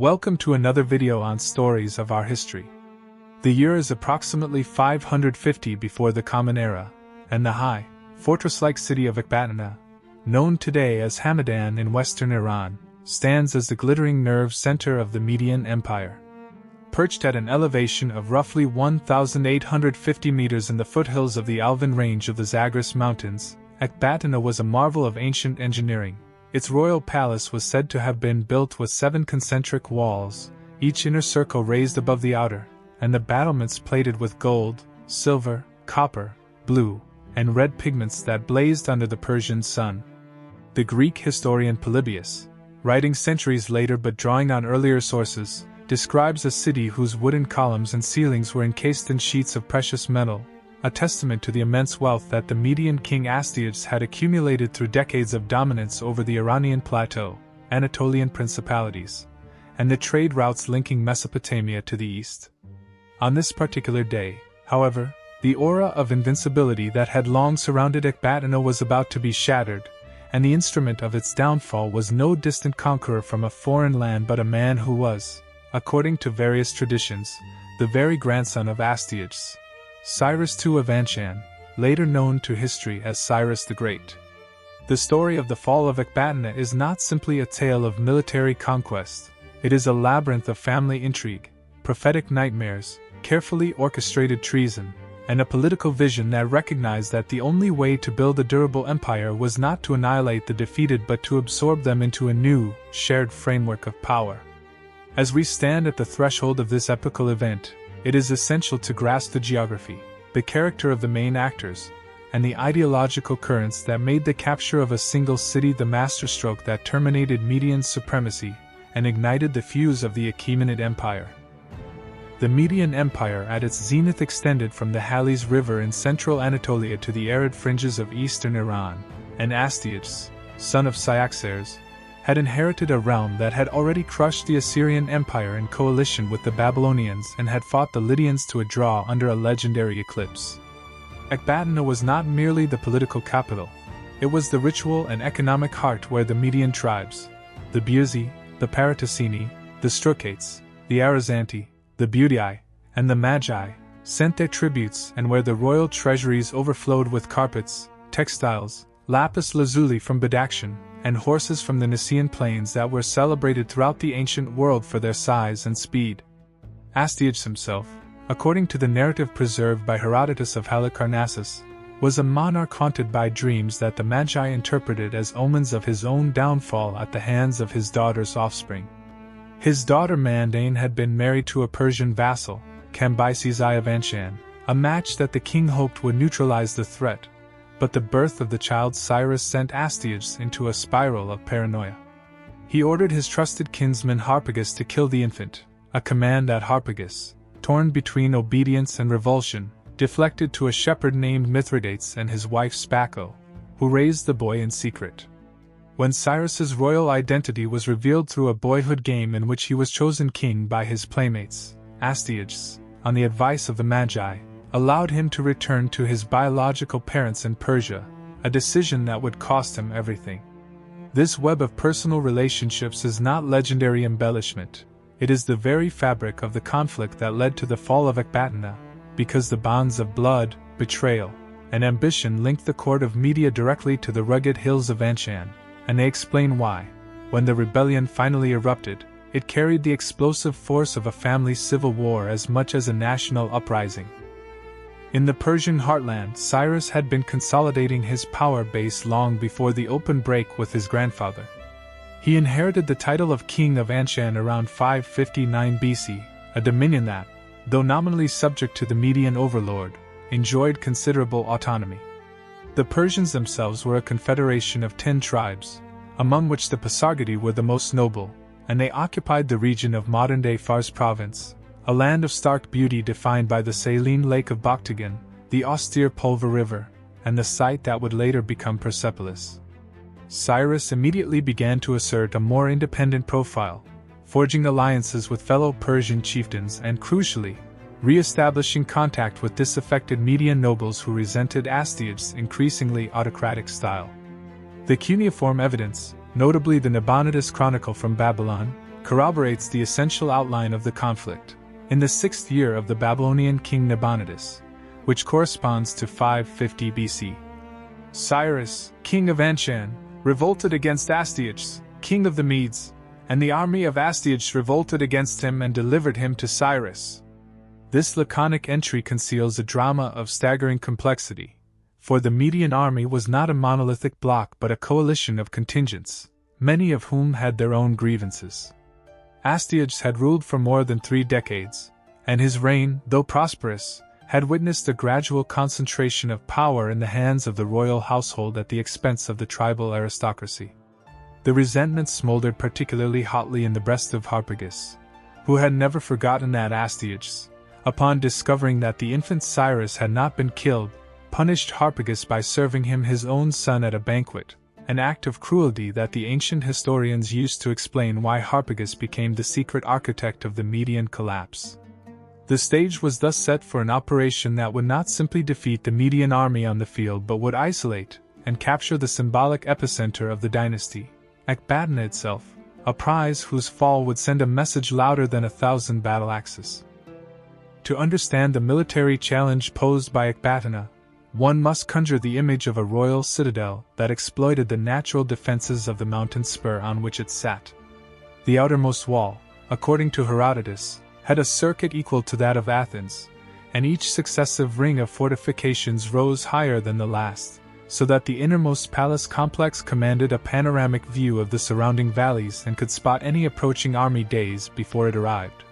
Welcome to another video on stories of our history. The year is approximately 550 before the Common Era, and the high, fortress-like city of Ecbatana, known today as Hamadan in western Iran, stands as the glittering nerve center of the Median Empire. Perched at an elevation of roughly 1,850 meters in the foothills of the Alvin range of the Zagros Mountains, Ecbatana was a marvel of ancient engineering. Its royal palace was said to have been built with 7 concentric walls, each inner circle raised above the outer, and the battlements plated with gold, silver, copper, blue, and red pigments that blazed under the Persian sun. The Greek historian Polybius, writing centuries later but drawing on earlier sources, describes a city whose wooden columns and ceilings were encased in sheets of precious metal, a testament to the immense wealth that the Median king Astyages had accumulated through decades of dominance over the Iranian plateau, Anatolian principalities, and the trade routes linking Mesopotamia to the east. On this particular day, however, the aura of invincibility that had long surrounded Ecbatana was about to be shattered, and the instrument of its downfall was no distant conqueror from a foreign land but a man who was, according to various traditions, the very grandson of Astyages, Cyrus II of Anshan, later known to history as Cyrus the Great. The story of the fall of Ecbatana is not simply a tale of military conquest, it is a labyrinth of family intrigue, prophetic nightmares, carefully orchestrated treason, and a political vision that recognized that the only way to build a durable empire was not to annihilate the defeated but to absorb them into a new, shared framework of power. As we stand at the threshold of this epical event, it is essential to grasp the geography, the character of the main actors, and the ideological currents that made the capture of a single city the masterstroke that terminated Median supremacy and ignited the fuse of the Achaemenid Empire. The Median Empire at its zenith extended from the Halys River in central Anatolia to the arid fringes of eastern Iran, and Astyages, son of Cyaxares, had inherited a realm that had already crushed the Assyrian Empire in coalition with the Babylonians and had fought the Lydians to a draw under a legendary eclipse. Ecbatana was not merely the political capital, it was the ritual and economic heart where the Median tribes, the Buzi, the Paratasini, the Strucates, the Arazanti, the Budii, and the Magi, sent their tributes and where the royal treasuries overflowed with carpets, textiles, lapis lazuli from Badakhshan, and horses from the Nicaean plains that were celebrated throughout the ancient world for their size and speed. Astyages himself, according to the narrative preserved by Herodotus of Halicarnassus, was a monarch haunted by dreams that the Magi interpreted as omens of his own downfall at the hands of his daughter's offspring. His daughter Mandane had been married to a Persian vassal, Cambyses I of Anshan, a match that the king hoped would neutralize the threat, but the birth of the child Cyrus sent Astyages into a spiral of paranoia. He ordered his trusted kinsman Harpagus to kill the infant, a command that Harpagus, torn between obedience and revulsion, deflected to a shepherd named Mithridates and his wife Spaco, who raised the boy in secret. When Cyrus's royal identity was revealed through a boyhood game in which he was chosen king by his playmates, Astyages, on the advice of the Magi, allowed him to return to his biological parents in Persia, a decision that would cost him everything. This web of personal relationships is not legendary embellishment, it is the very fabric of the conflict that led to the fall of Ecbatana, because the bonds of blood, betrayal, and ambition linked the court of Media directly to the rugged hills of Anshan, and they explain why, when the rebellion finally erupted, it carried the explosive force of a family civil war as much as a national uprising. In the Persian heartland, Cyrus had been consolidating his power base long before the open break with his grandfather. He inherited the title of King of Anshan around 559 BC, a dominion that, though nominally subject to the Median overlord, enjoyed considerable autonomy. The Persians themselves were a confederation of 10 tribes, among which the Pasargadae were the most noble, and they occupied the region of modern-day Fars province, a land of stark beauty defined by the saline lake of Boktagan, the austere Pulvar River, and the site that would later become Persepolis. Cyrus immediately began to assert a more independent profile, forging alliances with fellow Persian chieftains and, crucially, re-establishing contact with disaffected Median nobles who resented Astyages' increasingly autocratic style. The cuneiform evidence, notably the Nabonidus Chronicle from Babylon, corroborates the essential outline of the conflict. In the 6th year of the Babylonian king Nabonidus, which corresponds to 550 BC, Cyrus, king of Anshan, revolted against Astyages, king of the Medes, and the army of Astyages revolted against him and delivered him to Cyrus. This laconic entry conceals a drama of staggering complexity, for the Median army was not a monolithic bloc but a coalition of contingents, many of whom had their own grievances. Astyages had ruled for more than 3 decades, and his reign, though prosperous, had witnessed a gradual concentration of power in the hands of the royal household at the expense of the tribal aristocracy. The resentment smoldered particularly hotly in the breast of Harpagus, who had never forgotten that Astyages, upon discovering that the infant Cyrus had not been killed, punished Harpagus by serving him his own son at a banquet, an act of cruelty that the ancient historians used to explain why Harpagus became the secret architect of the Median collapse. The stage was thus set for an operation that would not simply defeat the Median army on the field but would isolate and capture the symbolic epicenter of the dynasty, Ecbatana itself, a prize whose fall would send a message louder than 1,000 battle axes. To understand the military challenge posed by Ecbatana, one must conjure the image of a royal citadel that exploited the natural defenses of the mountain spur on which it sat. The outermost wall, according to Herodotus, had a circuit equal to that of Athens, and each successive ring of fortifications rose higher than the last, so that the innermost palace complex commanded a panoramic view of the surrounding valleys and could spot any approaching army days before it arrived.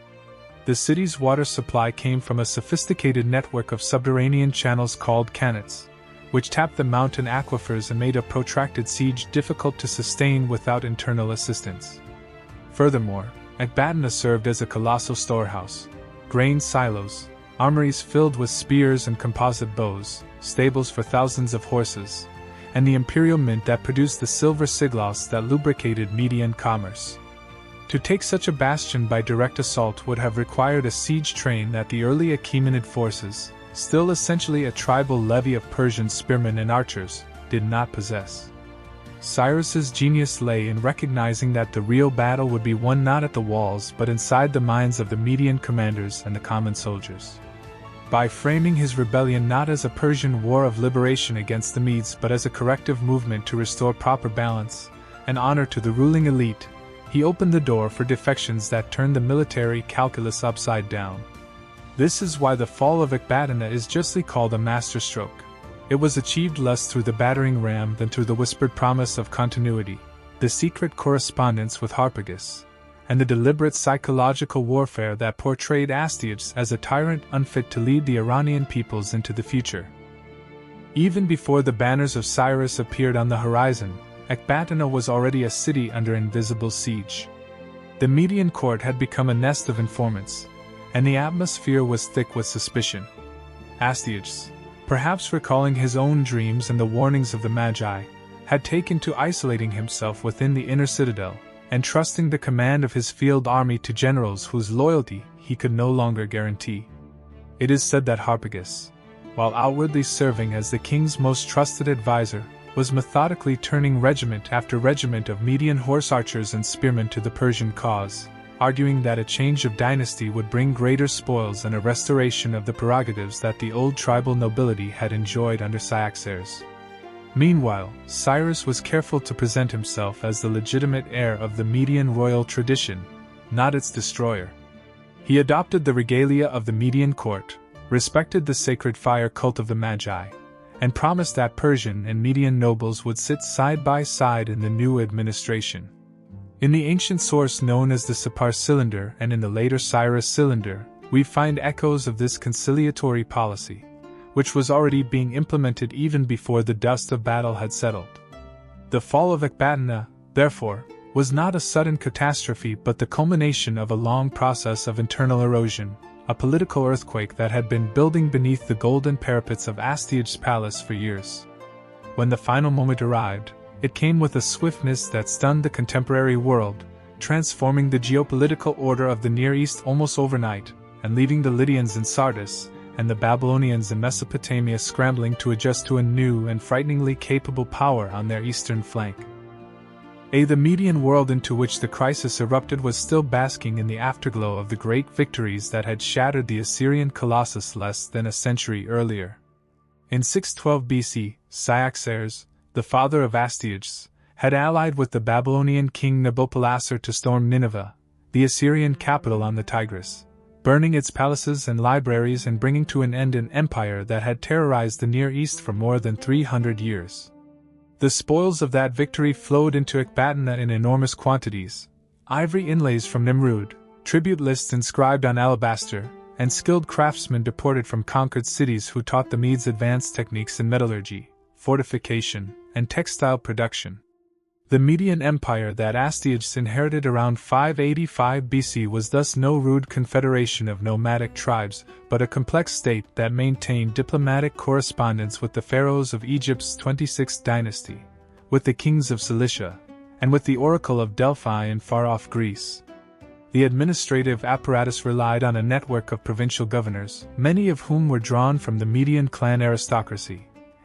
The city's water supply came from a sophisticated network of subterranean channels called canons, which tapped the mountain aquifers and made a protracted siege difficult to sustain without internal assistance. Furthermore, Ecbatana served as a colossal storehouse, grain silos, armories filled with spears and composite bows, stables for thousands of horses, and the imperial mint that produced the silver siglos that lubricated Median commerce. To take such a bastion by direct assault would have required a siege train that the early Achaemenid forces, still essentially a tribal levy of Persian spearmen and archers, did not possess. Cyrus's genius lay in recognizing that the real battle would be won not at the walls but inside the minds of the Median commanders and the common soldiers. By framing his rebellion not as a Persian war of liberation against the Medes but as a corrective movement to restore proper balance and honor to the ruling elite, he opened the door for defections that turned the military calculus upside down. This is why the fall of Ecbatana is justly called a masterstroke. It was achieved less through the battering ram than through the whispered promise of continuity, the secret correspondence with Harpagus, and the deliberate psychological warfare that portrayed Astyages as a tyrant unfit to lead the Iranian peoples into the future. Even before the banners of Cyrus appeared on the horizon, Ecbatana was already a city under invisible siege. The Median court had become a nest of informants, and the atmosphere was thick with suspicion. Astyages, perhaps recalling his own dreams and the warnings of the Magi, had taken to isolating himself within the inner citadel, and trusting the command of his field army to generals whose loyalty he could no longer guarantee. It is said that Harpagus, while outwardly serving as the king's most trusted advisor, was methodically turning regiment after regiment of Median horse archers and spearmen to the Persian cause, arguing that a change of dynasty would bring greater spoils and a restoration of the prerogatives that the old tribal nobility had enjoyed under Cyaxares. Meanwhile, Cyrus was careful to present himself as the legitimate heir of the Median royal tradition, not its destroyer. He adopted the regalia of the Median court, respected the sacred fire cult of the Magi, and promised that Persian and Median nobles would sit side by side in the new administration. In the ancient source known as the Sipar cylinder and in the later Cyrus cylinder, we find echoes of this conciliatory policy, which was already being implemented even before the dust of battle had settled. The fall of Ecbatana, therefore, was not a sudden catastrophe but the culmination of a long process of internal erosion, a political earthquake that had been building beneath the golden parapets of Astyages' palace for years. When the final moment arrived, it came with a swiftness that stunned the contemporary world, transforming the geopolitical order of the Near East almost overnight, and leaving the Lydians in Sardis and the Babylonians in Mesopotamia scrambling to adjust to a new and frighteningly capable power on their eastern flank. The Median world into which the crisis erupted was still basking in the afterglow of the great victories that had shattered the Assyrian colossus less than a century earlier. In 612 BC, Cyaxares, the father of Astyages, had allied with the Babylonian king Nabopolassar to storm Nineveh, the Assyrian capital on the Tigris, burning its palaces and libraries and bringing to an end an empire that had terrorized the Near East for more than 300 years. The spoils of that victory flowed into Ecbatana in enormous quantities: ivory inlays from Nimrud, tribute lists inscribed on alabaster, and skilled craftsmen deported from conquered cities who taught the Medes advanced techniques in metallurgy, fortification, and textile production. The Median Empire that Astyages inherited around 585 BC was thus no rude confederation of nomadic tribes, but a complex state that maintained diplomatic correspondence with the pharaohs of Egypt's 26th dynasty, with the kings of Cilicia, and with the Oracle of Delphi in far-off Greece. The administrative apparatus relied on a network of provincial governors, many of whom were drawn from the Median clan aristocracy,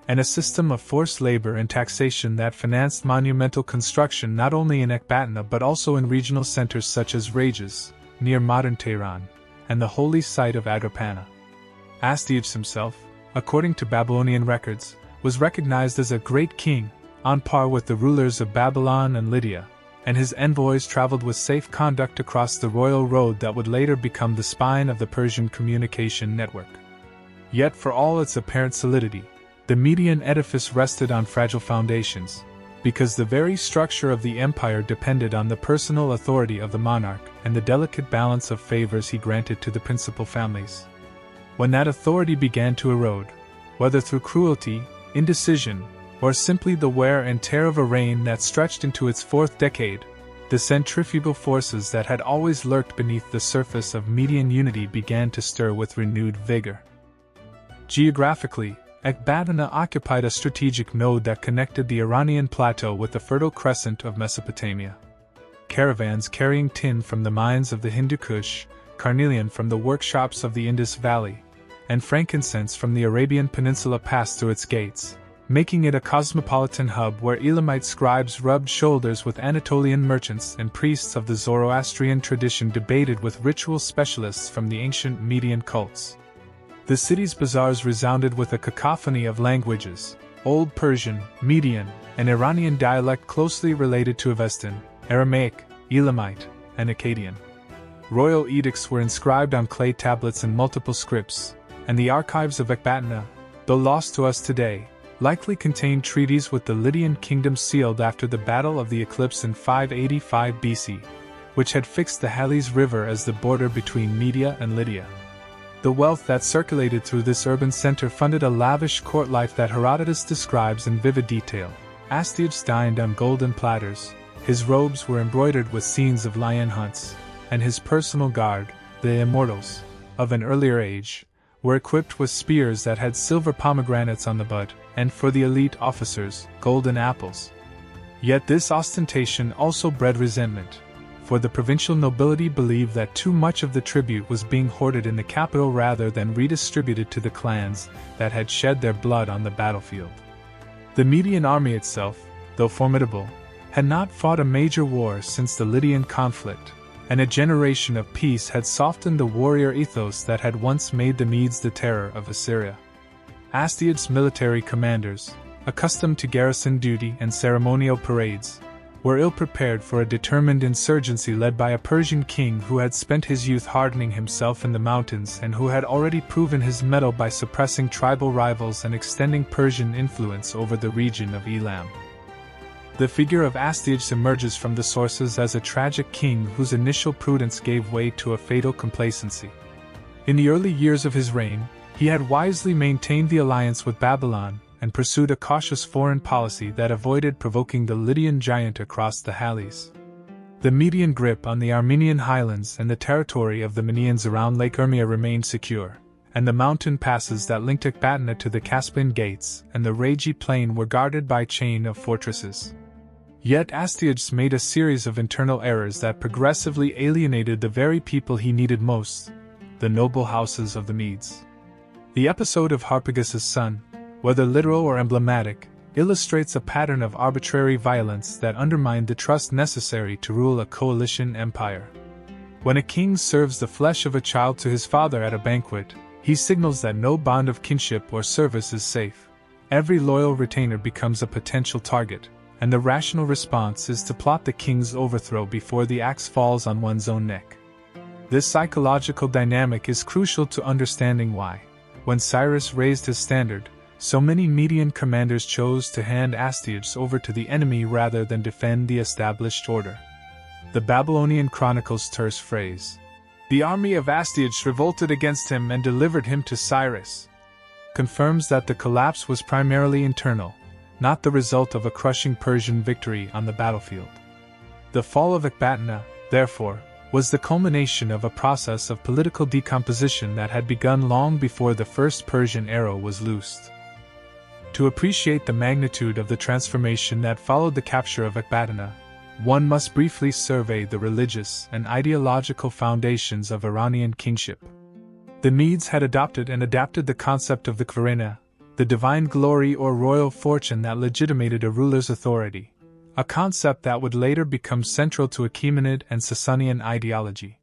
and a system of forced labor and taxation that financed monumental construction not only in Ecbatana but also in regional centers such as Rages, near modern Tehran, and the holy site of Agrippina. Astyages himself, according to Babylonian records, was recognized as a great king, on par with the rulers of Babylon and Lydia, and his envoys traveled with safe conduct across the royal road that would later become the spine of the Persian communication network. Yet for all its apparent solidity, the Median edifice rested on fragile foundations, because the very structure of the empire depended on the personal authority of the monarch and the delicate balance of favors he granted to the principal families. When that authority began to erode, whether through cruelty, indecision, or simply the wear and tear of a reign that stretched into its fourth decade, the centrifugal forces that had always lurked beneath the surface of Median unity began to stir with renewed vigor. Geographically, Ecbatana occupied a strategic node that connected the Iranian plateau with the fertile crescent of Mesopotamia. Caravans carrying tin from the mines of the Hindu Kush, carnelian from the workshops of the Indus Valley, and frankincense from the Arabian Peninsula passed through its gates, making it a cosmopolitan hub where Elamite scribes rubbed shoulders with Anatolian merchants and priests of the Zoroastrian tradition debated with ritual specialists from the ancient Median cults. The city's bazaars resounded with a cacophony of languages: Old Persian, Median, and Iranian dialect closely related to Avestan, Aramaic, Elamite, and Akkadian. Royal edicts were inscribed on clay tablets in multiple scripts, and the archives of Ecbatana, though lost to us today, likely contained treaties with the Lydian kingdom sealed after the Battle of the Eclipse in 585 BC, which had fixed the Halys River as the border between Media and Lydia. The wealth that circulated through this urban center funded a lavish court life that Herodotus describes in vivid detail. Astyages dined on golden platters, his robes were embroidered with scenes of lion hunts, and his personal guard, the immortals, of an earlier age, were equipped with spears that had silver pomegranates on the butt, and for the elite officers, golden apples. Yet this ostentation also bred resentment, for the provincial nobility believed that too much of the tribute was being hoarded in the capital rather than redistributed to the clans that had shed their blood on the battlefield. The Median army itself, though formidable, had not fought a major war since the Lydian conflict, and a generation of peace had softened the warrior ethos that had once made the Medes the terror of Assyria. Astyages' military commanders, accustomed to garrison duty and ceremonial parades, were ill-prepared for a determined insurgency led by a Persian king who had spent his youth hardening himself in the mountains and who had already proven his mettle by suppressing tribal rivals and extending Persian influence over the region of Elam. The figure of Astyages emerges from the sources as a tragic king whose initial prudence gave way to a fatal complacency. In the early years of his reign, he had wisely maintained the alliance with Babylon and pursued a cautious foreign policy that avoided provoking the Lydian giant across the Halys. The Median grip on the Armenian highlands and the territory of the Menians around Lake Urmia remained secure, and the mountain passes that linked Ecbatana to the Caspian Gates and the Ragi Plain were guarded by a chain of fortresses. Yet Astyages made a series of internal errors that progressively alienated the very people he needed most, the noble houses of the Medes. The episode of Harpagus' son, whether literal or emblematic, illustrates a pattern of arbitrary violence that undermined the trust necessary to rule a coalition empire. When a king serves the flesh of a child to his father at a banquet, he signals that no bond of kinship or service is safe. Every loyal retainer becomes a potential target, and the rational response is to plot the king's overthrow before the axe falls on one's own neck. This psychological dynamic is crucial to understanding why, when Cyrus raised his standard, so many Median commanders chose to hand Astyages over to the enemy rather than defend the established order. The Babylonian chronicles terse phrase, "The army of Astyages revolted against him and delivered him to Cyrus," confirms that the collapse was primarily internal, not the result of a crushing Persian victory on the battlefield. The fall of Ecbatana, therefore, was the culmination of a process of political decomposition that had begun long before the first Persian arrow was loosed. To appreciate the magnitude of the transformation that followed the capture of Ecbatana, one must briefly survey the religious and ideological foundations of Iranian kingship. The Medes had adopted and adapted the concept of the Kvarina, the divine glory or royal fortune that legitimated a ruler's authority, a concept that would later become central to Achaemenid and Sasanian ideology.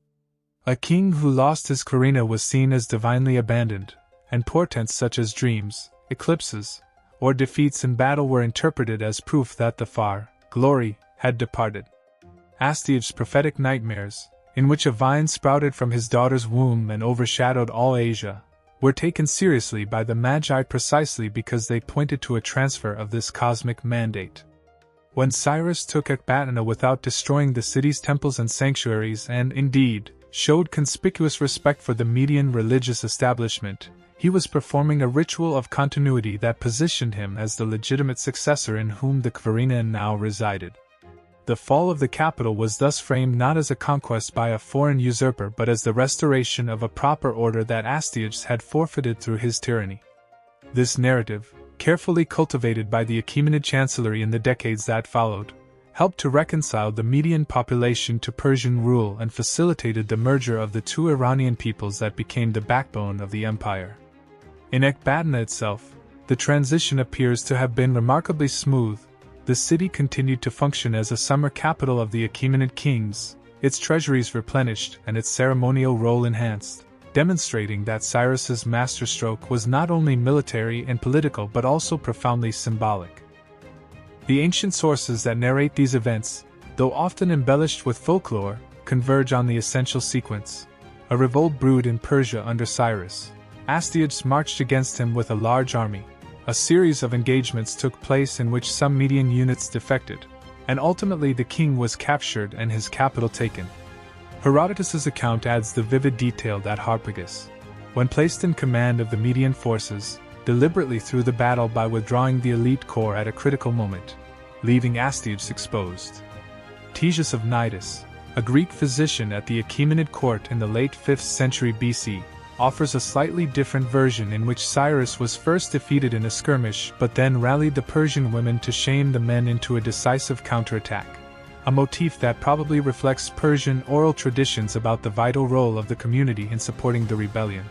A king who lost his Kvarina was seen as divinely abandoned, and portents such as dreams, eclipses, or defeats in battle were interpreted as proof that the glory had departed. Astyages' prophetic nightmares, in which a vine sprouted from his daughter's womb and overshadowed all Asia, were taken seriously by the Magi precisely because they pointed to a transfer of this cosmic mandate. When Cyrus took Ecbatana without destroying the city's temples and sanctuaries and, indeed, showed conspicuous respect for the Median religious establishment, he was performing a ritual of continuity that positioned him as the legitimate successor in whom the Kvarina now resided. The fall of the capital was thus framed not as a conquest by a foreign usurper but as the restoration of a proper order that Astyages had forfeited through his tyranny. This narrative, carefully cultivated by the Achaemenid chancellery in the decades that followed, helped to reconcile the Median population to Persian rule and facilitated the merger of the two Iranian peoples that became the backbone of the empire. In Ecbatana itself, the transition appears to have been remarkably smooth. The city continued to function as a summer capital of the Achaemenid kings, its treasuries replenished and its ceremonial role enhanced, demonstrating that Cyrus's masterstroke was not only military and political but also profoundly symbolic. The ancient sources that narrate these events, though often embellished with folklore, converge on the essential sequence. A revolt brewed in Persia under Cyrus. Astyages marched against him with a large army. A series of engagements took place in which some Median units defected, and ultimately the king was captured and his capital taken. Herodotus's account adds the vivid detail that Harpagus, when placed in command of the Median forces, deliberately threw the battle by withdrawing the elite corps at a critical moment, leaving Astyages exposed. Ctesias of Cnidus, a Greek physician at the Achaemenid court in the late 5th century BC, offers a slightly different version in which Cyrus was first defeated in a skirmish but then rallied the Persian women to shame the men into a decisive counterattack, a motif that probably reflects Persian oral traditions about the vital role of the community in supporting the rebellion.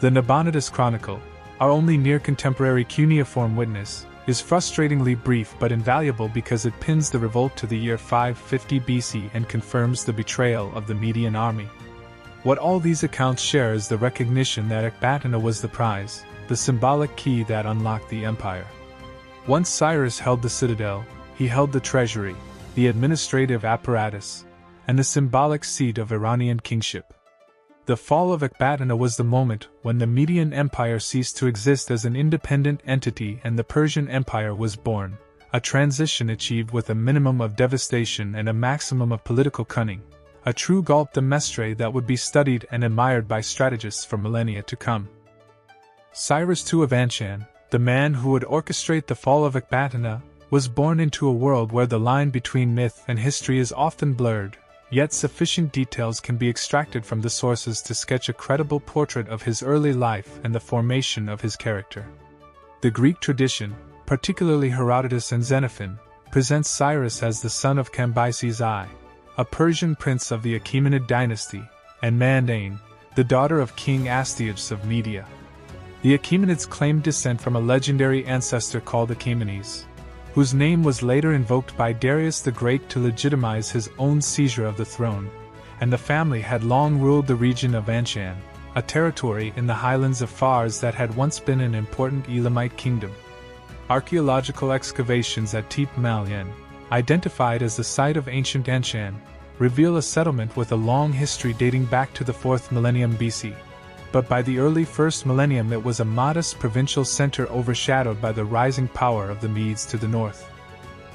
The Nabonidus Chronicle, our only near-contemporary cuneiform witness, is frustratingly brief but invaluable because it pins the revolt to the year 550 BC and confirms the betrayal of the Median army. What all these accounts share is the recognition that Ecbatana was the prize, the symbolic key that unlocked the empire. Once Cyrus held the citadel, he held the treasury, the administrative apparatus, and the symbolic seat of Iranian kingship. The fall of Ecbatana was the moment when the Median Empire ceased to exist as an independent entity and the Persian Empire was born, a transition achieved with a minimum of devastation and a maximum of political cunning. A true golpe de maître that would be studied and admired by strategists for millennia to come. Cyrus II of Anshan, the man who would orchestrate the fall of Ecbatana, was born into a world where the line between myth and history is often blurred, yet sufficient details can be extracted from the sources to sketch a credible portrait of his early life and the formation of his character. The Greek tradition, particularly Herodotus and Xenophon, presents Cyrus as the son of Cambyses I, a Persian prince of the Achaemenid dynasty, and Mandane, the daughter of King Astyages of Media. The Achaemenids claimed descent from a legendary ancestor called Achaemenid, whose name was later invoked by Cyrus the Great to legitimize his own seizure of the throne, and the family had long ruled the region of Anshan, a territory in the highlands of Fars that had once been an important Elamite kingdom. Archaeological excavations at Tepe Malyen, identified as the site of ancient Anshan, reveal a settlement with a long history dating back to the 4th millennium BC. But by the early 1st millennium it was a modest provincial center overshadowed by the rising power of the Medes to the north.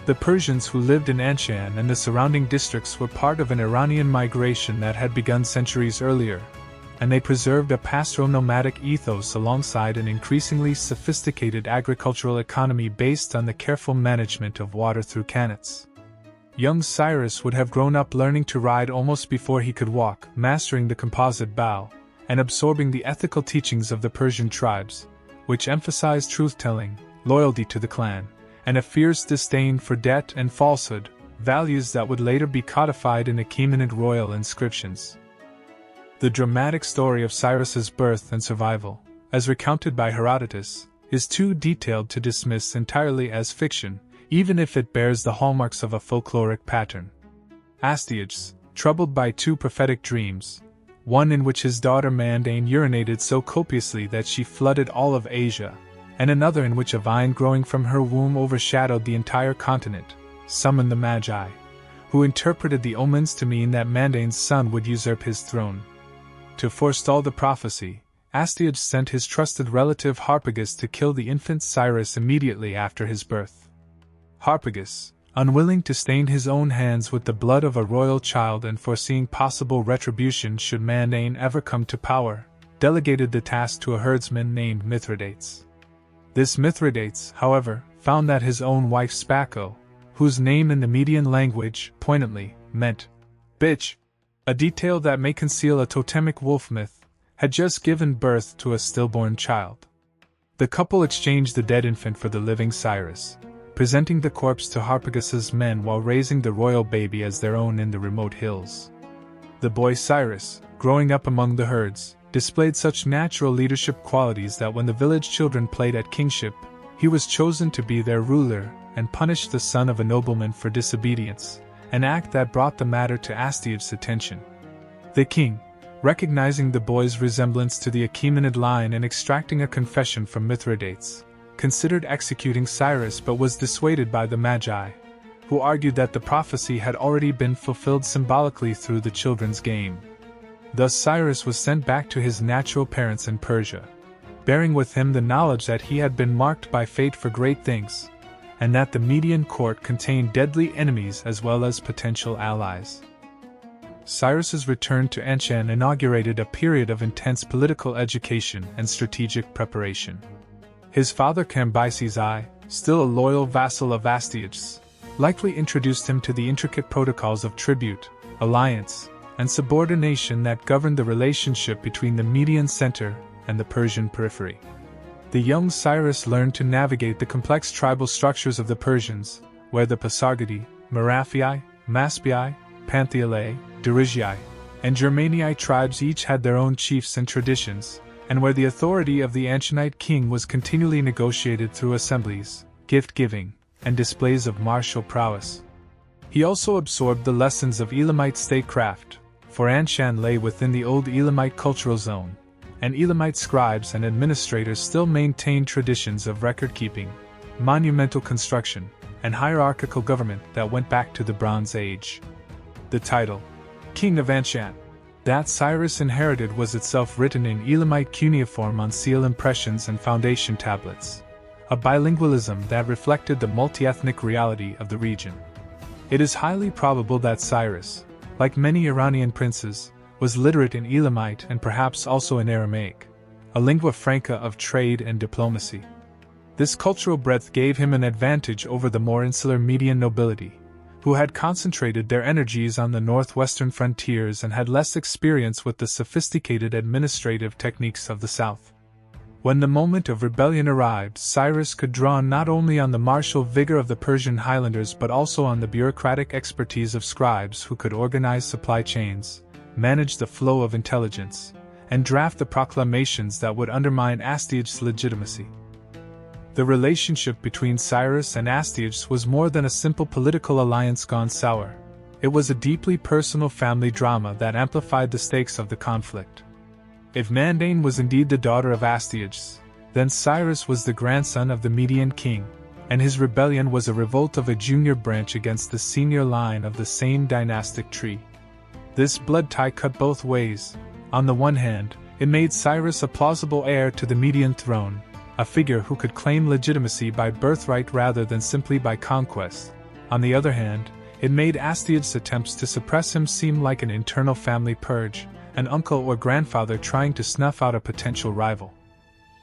The Persians who lived in Anshan and the surrounding districts were part of an Iranian migration that had begun centuries earlier, and they preserved a pastoral nomadic ethos alongside an increasingly sophisticated agricultural economy based on the careful management of water through qanats. Young Cyrus would have grown up learning to ride almost before he could walk, mastering the composite bow, and absorbing the ethical teachings of the Persian tribes, which emphasized truth-telling, loyalty to the clan, and a fierce disdain for debt and falsehood, values that would later be codified in Achaemenid royal inscriptions. The dramatic story of Cyrus's birth and survival, as recounted by Herodotus, is too detailed to dismiss entirely as fiction, even if it bears the hallmarks of a folkloric pattern. Astyages, troubled by 2 prophetic dreams, one in which his daughter Mandane urinated so copiously that she flooded all of Asia, and another in which a vine growing from her womb overshadowed the entire continent, summoned the Magi, who interpreted the omens to mean that Mandane's son would usurp his throne. To forestall the prophecy, Astyages sent his trusted relative Harpagus to kill the infant Cyrus immediately after his birth. Harpagus, unwilling to stain his own hands with the blood of a royal child and foreseeing possible retribution should Mandane ever come to power, delegated the task to a herdsman named Mithridates. This Mithridates, however, found that his own wife Spaco, whose name in the Median language, poignantly, meant bitch, a detail that may conceal a totemic wolf myth, had just given birth to a stillborn child. The couple exchanged the dead infant for the living Cyrus, presenting the corpse to Harpagus's men while raising the royal baby as their own in the remote hills. The boy Cyrus, growing up among the herds, displayed such natural leadership qualities that when the village children played at kingship, he was chosen to be their ruler and punished the son of a nobleman for disobedience, an act that brought the matter to Astyages' attention. The king, recognizing the boy's resemblance to the Achaemenid line and extracting a confession from Mithridates, considered executing Cyrus but was dissuaded by the Magi, who argued that the prophecy had already been fulfilled symbolically through the children's game. Thus Cyrus was sent back to his natural parents in Persia, bearing with him the knowledge that he had been marked by fate for great things, and that the Median court contained deadly enemies as well as potential allies. Cyrus's return to Anshan inaugurated a period of intense political education and strategic preparation. His father Cambyses I, still a loyal vassal of Astyages, likely introduced him to the intricate protocols of tribute, alliance, and subordination that governed the relationship between the Median center and the Persian periphery. The young Cyrus learned to navigate the complex tribal structures of the Persians, where the Pasargadae, Maraphii, Maspii, Pantheialae, Derigii, and Germanii tribes each had their own chiefs and traditions, and where the authority of the Anshanite king was continually negotiated through assemblies, gift-giving, and displays of martial prowess. He also absorbed the lessons of Elamite statecraft, for Anshan lay within the old Elamite cultural zone, and Elamite scribes and administrators still maintained traditions of record-keeping, monumental construction, and hierarchical government that went back to the Bronze Age. The title, King of Anshan, that Cyrus inherited was itself written in Elamite cuneiform on seal impressions and foundation tablets, a bilingualism that reflected the multi-ethnic reality of the region. It is highly probable that Cyrus, like many Iranian princes, was literate in Elamite and perhaps also in Aramaic, a lingua franca of trade and diplomacy. This cultural breadth gave him an advantage over the more insular Median nobility, who had concentrated their energies on the northwestern frontiers and had less experience with the sophisticated administrative techniques of the south. When the moment of rebellion arrived, Cyrus could draw not only on the martial vigor of the Persian highlanders but also on the bureaucratic expertise of scribes who could organize supply chains, manage the flow of intelligence, and draft the proclamations that would undermine Astyages' legitimacy. The relationship between Cyrus and Astyages was more than a simple political alliance gone sour. It was a deeply personal family drama that amplified the stakes of the conflict. If Mandane was indeed the daughter of Astyages, then Cyrus was the grandson of the Median king, and his rebellion was a revolt of a junior branch against the senior line of the same dynastic tree. This blood tie cut both ways. On the one hand, it made Cyrus a plausible heir to the Median throne, a figure who could claim legitimacy by birthright rather than simply by conquest. On the other hand, it made Astyages' attempts to suppress him seem like an internal family purge, an uncle or grandfather trying to snuff out a potential rival.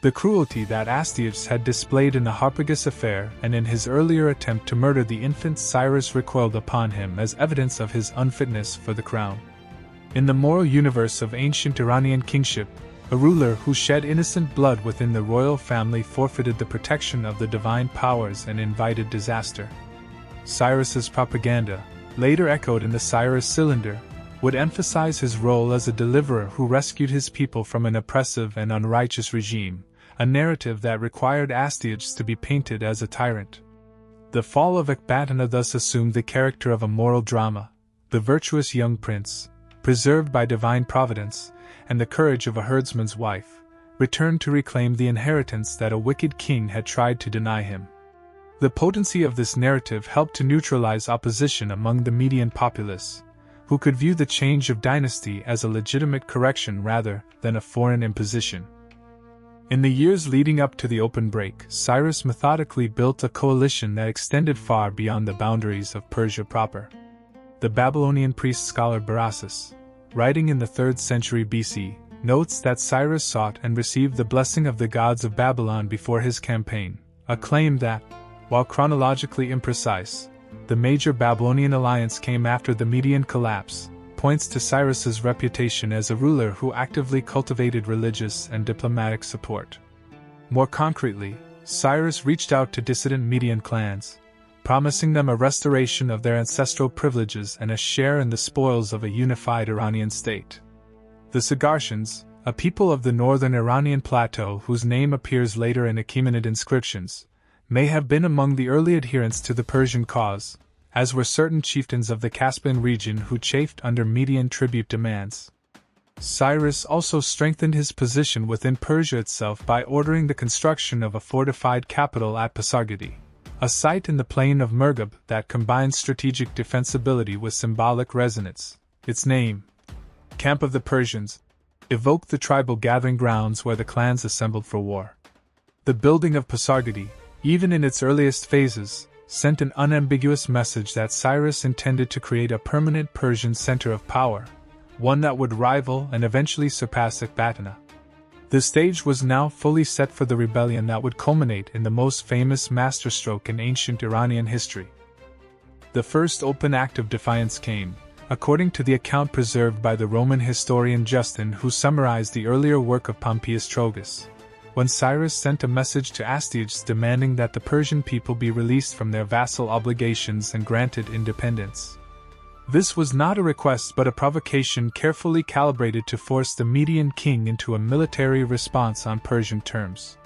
The cruelty that Astyages had displayed in the Harpagus affair and in his earlier attempt to murder the infant Cyrus recoiled upon him as evidence of his unfitness for the crown. In the moral universe of ancient Iranian kingship, a ruler who shed innocent blood within the royal family forfeited the protection of the divine powers and invited disaster. Cyrus's propaganda, later echoed in the Cyrus cylinder, would emphasize his role as a deliverer who rescued his people from an oppressive and unrighteous regime, a narrative that required Astyages to be painted as a tyrant. The fall of Ecbatana thus assumed the character of a moral drama, the virtuous young prince, preserved by divine providence, and the courage of a herdsman's wife, returned to reclaim the inheritance that a wicked king had tried to deny him. The potency of this narrative helped to neutralize opposition among the Median populace, who could view the change of dynasty as a legitimate correction rather than a foreign imposition. In the years leading up to the open break, Cyrus methodically built a coalition that extended far beyond the boundaries of Persia proper. The Babylonian priest-scholar Berossus, writing in the 3rd century BC, notes that Cyrus sought and received the blessing of the gods of Babylon before his campaign, a claim that, while chronologically imprecise, the major Babylonian alliance came after the Median collapse, points to Cyrus's reputation as a ruler who actively cultivated religious and diplomatic support. More concretely, Cyrus reached out to dissident Median clans, promising them a restoration of their ancestral privileges and a share in the spoils of a unified Iranian state. The Zagrosians, a people of the northern Iranian plateau whose name appears later in Achaemenid inscriptions, may have been among the early adherents to the Persian cause, as were certain chieftains of the Caspian region who chafed under Median tribute demands. Cyrus also strengthened his position within Persia itself by ordering the construction of a fortified capital at Pasargadae, a site in the plain of Murghab that combines strategic defensibility with symbolic resonance. Its name, Camp of the Persians, evoked the tribal gathering grounds where the clans assembled for war. The building of Pasargadae, even in its earliest phases, sent an unambiguous message that Cyrus intended to create a permanent Persian center of power, one that would rival and eventually surpass Ecbatana. The stage was now fully set for the rebellion that would culminate in the most famous masterstroke in ancient Iranian history. The first open act of defiance came, according to the account preserved by the Roman historian Justin, who summarized the earlier work of Pompeius Trogus, when Cyrus sent a message to Astyages demanding that the Persian people be released from their vassal obligations and granted independence. This was not a request but a provocation carefully calibrated to force the Median king into a military response on Persian terms.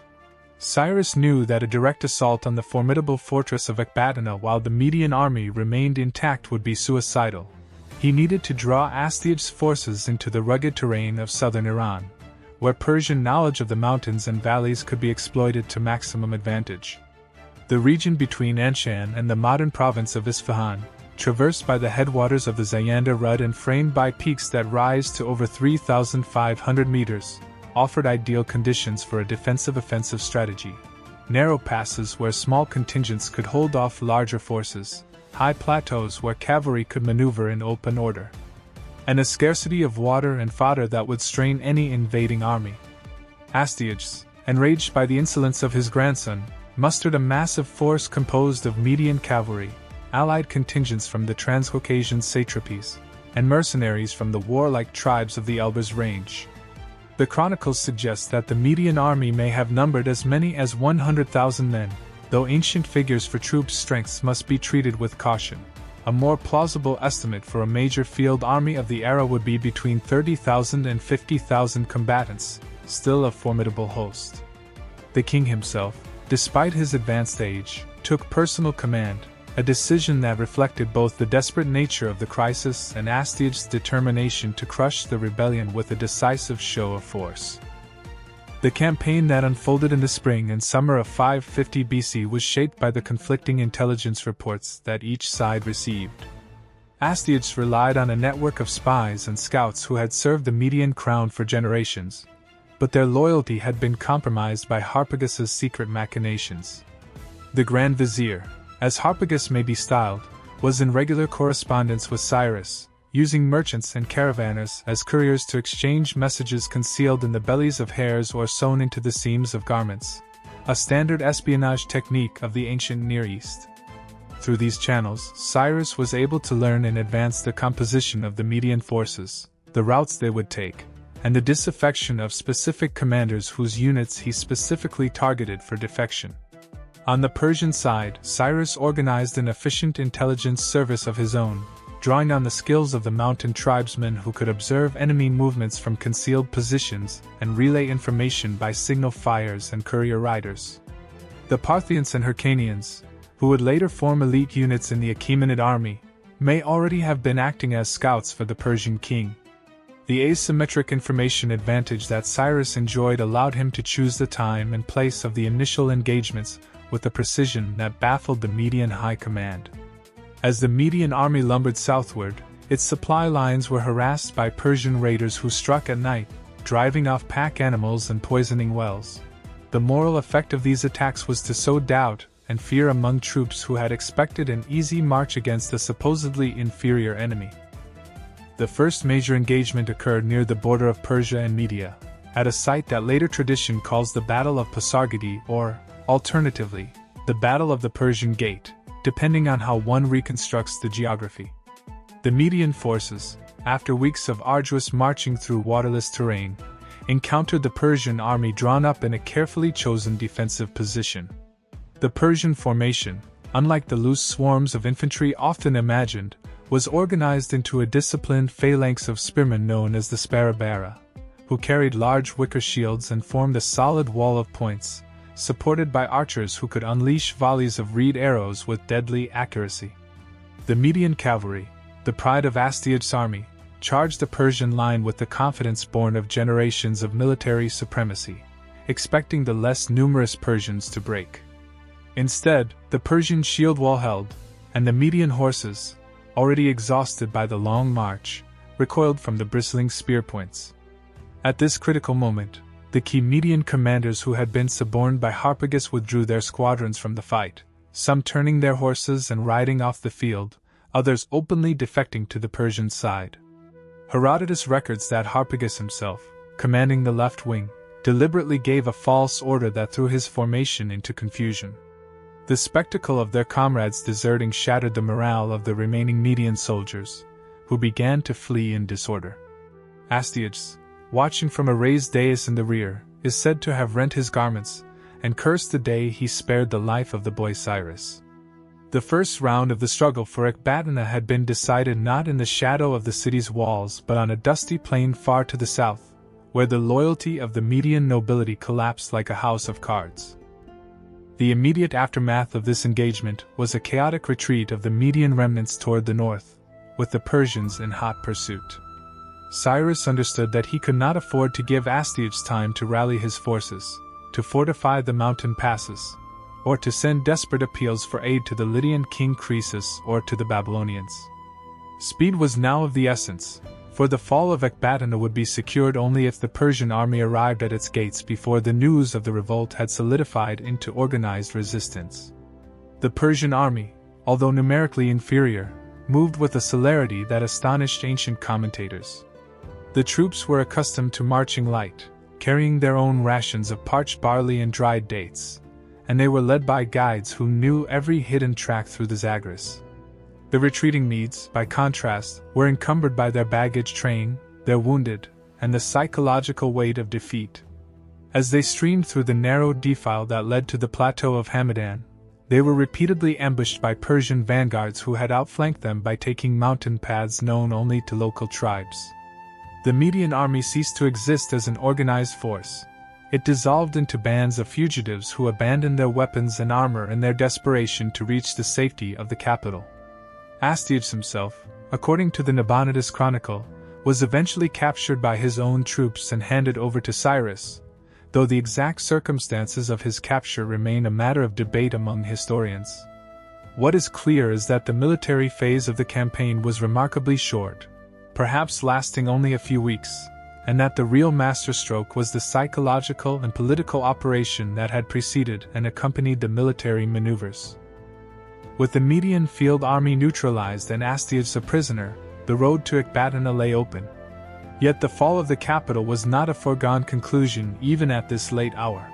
Cyrus knew that a direct assault on the formidable fortress of Ecbatana while the Median army remained intact would be suicidal. He needed to draw Astyages' forces into the rugged terrain of southern Iran, where Persian knowledge of the mountains and valleys could be exploited to maximum advantage. The region between Anshan and the modern province of Isfahan, traversed by the headwaters of the Zayanda Rud and framed by peaks that rise to over 3,500 meters, offered ideal conditions for a defensive-offensive strategy. Narrow passes where small contingents could hold off larger forces, high plateaus where cavalry could maneuver in open order, and a scarcity of water and fodder that would strain any invading army. Astyages, enraged by the insolence of his grandson, mustered a massive force composed of Median cavalry, allied contingents from the Transcaucasian satrapies, and mercenaries from the warlike tribes of the Elburz range. The chronicles suggest that the Median army may have numbered as many as 100,000 men, though ancient figures for troops' strengths must be treated with caution. A more plausible estimate for a major field army of the era would be between 30,000 and 50,000 combatants, still a formidable host. The king himself, despite his advanced age, took personal command, a decision that reflected both the desperate nature of the crisis and Astyages' determination to crush the rebellion with a decisive show of force. The campaign that unfolded in the spring and summer of 550 BC was shaped by the conflicting intelligence reports that each side received. Astyages relied on a network of spies and scouts who had served the Median crown for generations, but their loyalty had been compromised by Harpagus' secret machinations. The Grand Vizier, as Harpagus may be styled, was in regular correspondence with Cyrus, using merchants and caravanners as couriers to exchange messages concealed in the bellies of hares or sewn into the seams of garments, a standard espionage technique of the ancient Near East. Through these channels, Cyrus was able to learn in advance the composition of the Median forces, the routes they would take, and the disaffection of specific commanders whose units he specifically targeted for defection. On the Persian side, Cyrus organized an efficient intelligence service of his own, drawing on the skills of the mountain tribesmen who could observe enemy movements from concealed positions and relay information by signal fires and courier riders. The Parthians and Hyrcanians, who would later form elite units in the Achaemenid army, may already have been acting as scouts for the Persian king. The asymmetric information advantage that Cyrus enjoyed allowed him to choose the time and place of the initial engagements with a precision that baffled the Median high command. As the Median army lumbered southward, its supply lines were harassed by Persian raiders who struck at night, driving off pack animals and poisoning wells. The moral effect of these attacks was to sow doubt and fear among troops who had expected an easy march against a supposedly inferior enemy. The first major engagement occurred near the border of Persia and Media, at a site that later tradition calls the Battle of Pasargadae or, alternatively, the Battle of the Persian Gate, depending on how one reconstructs the geography. The Median forces, after weeks of arduous marching through waterless terrain, encountered the Persian army drawn up in a carefully chosen defensive position. The Persian formation, unlike the loose swarms of infantry often imagined, was organized into a disciplined phalanx of spearmen known as the Sparabara, who carried large wicker shields and formed a solid wall of points, supported by archers who could unleash volleys of reed arrows with deadly accuracy. The Median cavalry, the pride of Astyages' army, charged the Persian line with the confidence born of generations of military supremacy, expecting the less numerous Persians to break. Instead, the Persian shield wall held, and the Median horses, already exhausted by the long march, recoiled from the bristling spear points. At this critical moment, the key Median commanders who had been suborned by Harpagus withdrew their squadrons from the fight, some turning their horses and riding off the field, others openly defecting to the Persian side. Herodotus records that Harpagus himself, commanding the left wing, deliberately gave a false order that threw his formation into confusion. The spectacle of their comrades deserting shattered the morale of the remaining Median soldiers, who began to flee in disorder. Astyages, watching from a raised dais in the rear, is said to have rent his garments and cursed the day he spared the life of the boy Cyrus. The first round of the struggle for Ecbatana had been decided not in the shadow of the city's walls but on a dusty plain far to the south, where the loyalty of the Median nobility collapsed like a house of cards. The immediate aftermath of this engagement was a chaotic retreat of the Median remnants toward the north, with the Persians in hot pursuit. Cyrus understood that he could not afford to give Astyages time to rally his forces, to fortify the mountain passes, or to send desperate appeals for aid to the Lydian king Croesus or to the Babylonians. Speed was now of the essence, for the fall of Ecbatana would be secured only if the Persian army arrived at its gates before the news of the revolt had solidified into organized resistance. The Persian army, although numerically inferior, moved with a celerity that astonished ancient commentators. The troops were accustomed to marching light, carrying their own rations of parched barley and dried dates, and they were led by guides who knew every hidden track through the Zagros. The retreating Medes, by contrast, were encumbered by their baggage train, their wounded, and the psychological weight of defeat. As they streamed through the narrow defile that led to the plateau of Hamadan, They were repeatedly ambushed by Persian vanguards who had outflanked them by taking mountain paths known only to local tribes. The Median army ceased to exist as an organized force. It dissolved into bands of fugitives who abandoned their weapons and armor in their desperation to reach the safety of the capital. Astyages himself, according to the Nabonidus Chronicle, was eventually captured by his own troops and handed over to Cyrus, though the exact circumstances of his capture remain a matter of debate among historians. What is clear is that the military phase of the campaign was remarkably short, perhaps lasting only a few weeks, and that the real masterstroke was the psychological and political operation that had preceded and accompanied the military maneuvers. With the Median field army neutralized and Astyages a prisoner, the road to Ecbatana lay open. Yet the fall of the capital was not a foregone conclusion even at this late hour.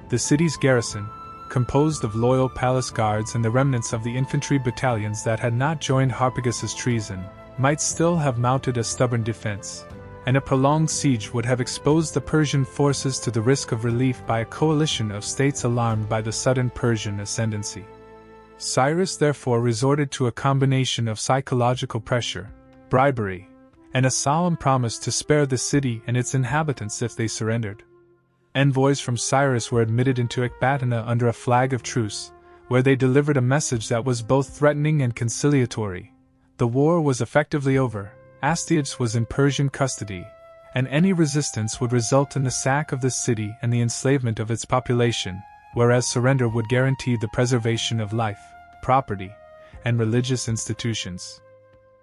The city's garrison, composed of loyal palace guards and the remnants of the infantry battalions that had not joined Harpagus' treason, might still have mounted a stubborn defense, and a prolonged siege would have exposed the Persian forces to the risk of relief by a coalition of states alarmed by the sudden Persian ascendancy. Cyrus therefore resorted to a combination of psychological pressure, bribery, and a solemn promise to spare the city and its inhabitants if they surrendered. Envoys from Cyrus were admitted into Ecbatana under a flag of truce, where they delivered a message that was both threatening and conciliatory. The war was effectively over, Astyages was in Persian custody, and any resistance would result in the sack of the city and the enslavement of its population, whereas surrender would guarantee the preservation of life, property, and religious institutions.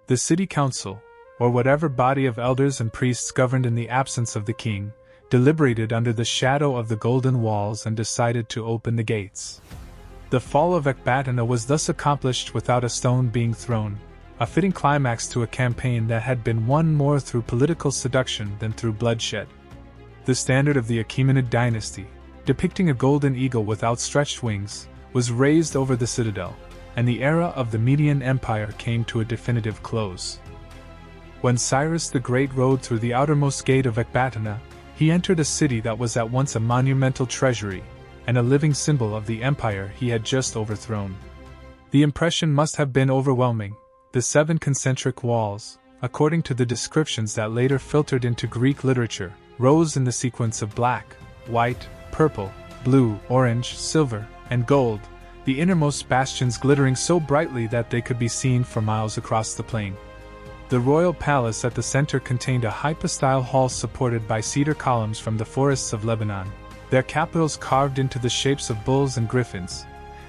The city council, or whatever body of elders and priests governed in the absence of the king, deliberated under the shadow of the golden walls and decided to open the gates. The fall of Ecbatana was thus accomplished without a stone being thrown, a fitting climax to a campaign that had been won more through political seduction than through bloodshed. The standard of the Achaemenid dynasty, depicting a golden eagle with outstretched wings, was raised over the citadel, and the era of the Median Empire came to a definitive close. When Cyrus the Great rode through the outermost gate of Ecbatana, he entered a city that was at once a monumental treasury, and a living symbol of the empire he had just overthrown. The impression must have been overwhelming. The 7 concentric walls, according to the descriptions that later filtered into Greek literature, rose in the sequence of black, white, purple, blue, orange, silver, and gold, the innermost bastions glittering so brightly that they could be seen for miles across the plain. The royal palace at the center contained a hypostyle hall supported by cedar columns from the forests of Lebanon, their capitals carved into the shapes of bulls and griffins,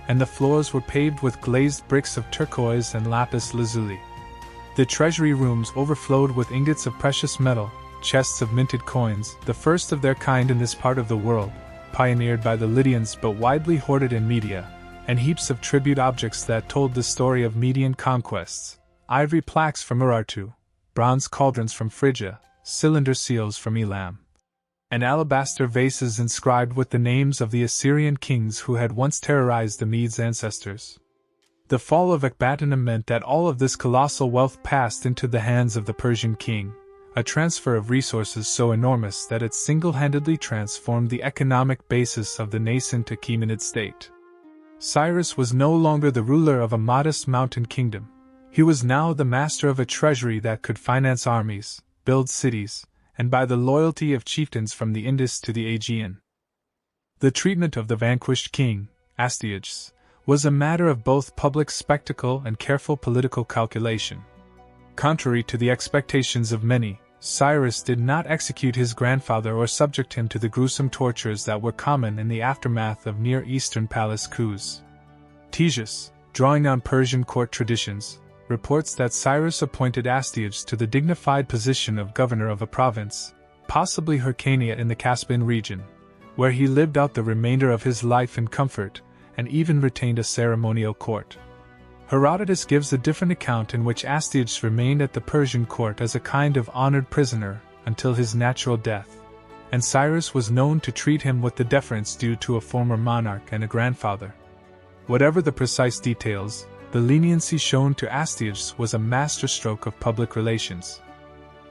and the floors were paved with glazed bricks of turquoise and lapis lazuli. The treasury rooms overflowed with ingots of precious metal, chests of minted coins, the first of their kind in this part of the world, pioneered by the Lydians but widely hoarded in Media, and heaps of tribute objects that told the story of Median conquests, ivory plaques from Urartu, bronze cauldrons from Phrygia, cylinder seals from Elam, and alabaster vases inscribed with the names of the Assyrian kings who had once terrorized the Medes' ancestors. The fall of Ecbatana meant that all of this colossal wealth passed into the hands of the Persian king, a transfer of resources so enormous that it single-handedly transformed the economic basis of the nascent Achaemenid state. Cyrus was no longer the ruler of a modest mountain kingdom. He was now the master of a treasury that could finance armies, build cities, and buy the loyalty of chieftains from the Indus to the Aegean. The treatment of the vanquished king, Astyages, was a matter of both public spectacle and careful political calculation. Contrary to the expectations of many, Cyrus did not execute his grandfather or subject him to the gruesome tortures that were common in the aftermath of Near Eastern palace coups. Achaemenid, drawing on Persian court traditions, reports that Cyrus appointed Astyages to the dignified position of governor of a province, possibly Hyrcania in the Caspian region, where he lived out the remainder of his life in comfort, and even retained a ceremonial court. Herodotus gives a different account in which Astyages remained at the Persian court as a kind of honored prisoner until his natural death, and Cyrus was known to treat him with the deference due to a former monarch and a grandfather. Whatever the precise details, the leniency shown to Astyages was a masterstroke of public relations.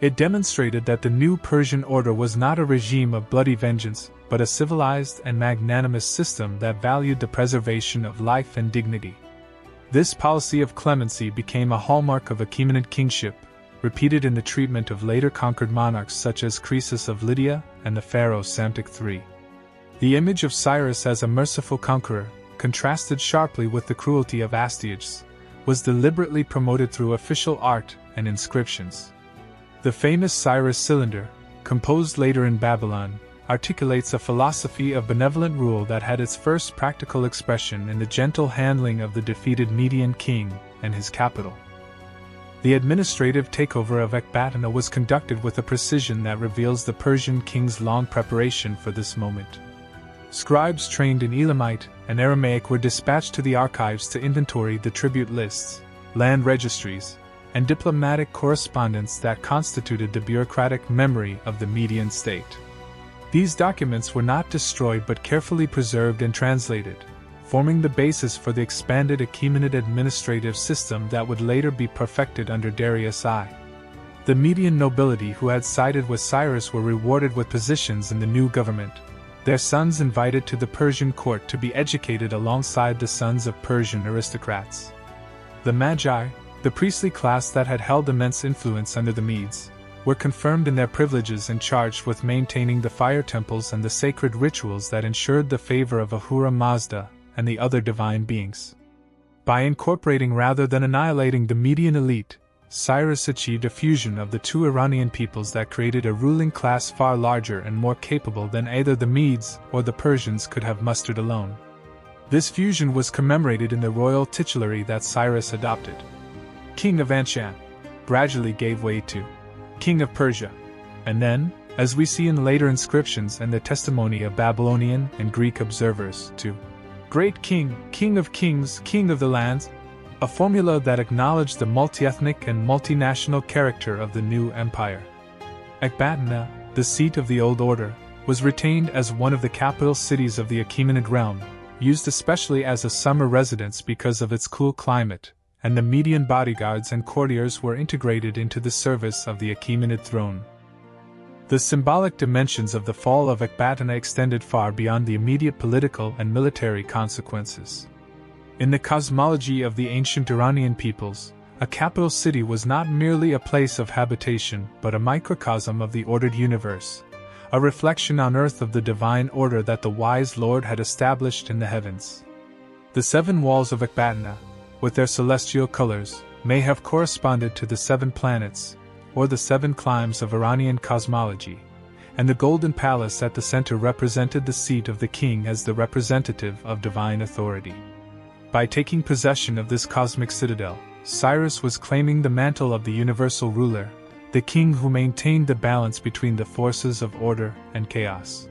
It demonstrated that the new Persian order was not a regime of bloody vengeance, but a civilized and magnanimous system that valued the preservation of life and dignity. This policy of clemency became a hallmark of Achaemenid kingship, repeated in the treatment of later conquered monarchs such as Croesus of Lydia and the pharaoh Psamtik III. The image of Cyrus as a merciful conqueror, contrasted sharply with the cruelty of Astyages, was deliberately promoted through official art and inscriptions. The famous Cyrus cylinder, composed later in Babylon, articulates a philosophy of benevolent rule that had its first practical expression in the gentle handling of the defeated Median king and his capital. The administrative takeover of Ecbatana was conducted with a precision that reveals the Persian king's long preparation for this moment. Scribes trained in Elamite and Aramaic were dispatched to the archives to inventory the tribute lists, land registries, and diplomatic correspondence that constituted the bureaucratic memory of the Median state. These documents were not destroyed but carefully preserved and translated, forming the basis for the expanded Achaemenid administrative system that would later be perfected under Darius I. The Median nobility who had sided with Cyrus were rewarded with positions in the new government, their sons invited to the Persian court to be educated alongside the sons of Persian aristocrats. The Magi, the priestly class that had held immense influence under the Medes, were confirmed in their privileges and charged with maintaining the fire temples and the sacred rituals that ensured the favor of Ahura Mazda and the other divine beings. By incorporating rather than annihilating the Median elite, Cyrus achieved a fusion of the two Iranian peoples that created a ruling class far larger and more capable than either the Medes or the Persians could have mustered alone. This fusion was commemorated in the royal titulary that Cyrus adopted. King of Anshan gradually gave way to King of Persia, and then, as we see in later inscriptions and the testimony of Babylonian and Greek observers, to Great King, King of Kings, King of the lands, a formula that acknowledged the multi-ethnic and multinational character of the new empire. Ecbatana, the seat of the old order, was retained as one of the capital cities of the Achaemenid realm, used especially as a summer residence because of its cool climate, and the Median bodyguards and courtiers were integrated into the service of the Achaemenid throne. The symbolic dimensions of the fall of Ecbatana extended far beyond the immediate political and military consequences. In the cosmology of the ancient Iranian peoples, a capital city was not merely a place of habitation but a microcosm of the ordered universe, a reflection on earth of the divine order that the wise Lord had established in the heavens. The seven walls of Ecbatana, with their celestial colors, may have corresponded to the seven planets, or the seven climes of Iranian cosmology, and the golden palace at the center represented the seat of the king as the representative of divine authority. By taking possession of this cosmic citadel, Cyrus was claiming the mantle of the universal ruler, the king who maintained the balance between the forces of order and chaos.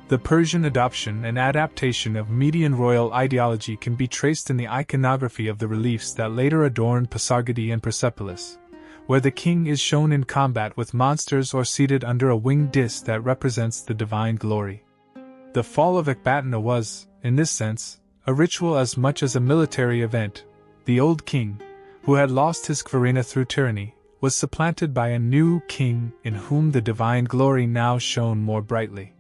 The Persian adoption and adaptation of Median royal ideology can be traced in the iconography of the reliefs that later adorned Pasargadae and Persepolis, where the king is shown in combat with monsters or seated under a winged disk that represents the divine glory. The fall of Ecbatana was, in this sense, a ritual as much as a military event. The old king, who had lost his kvarina through tyranny, was supplanted by a new king in whom the divine glory now shone more brightly.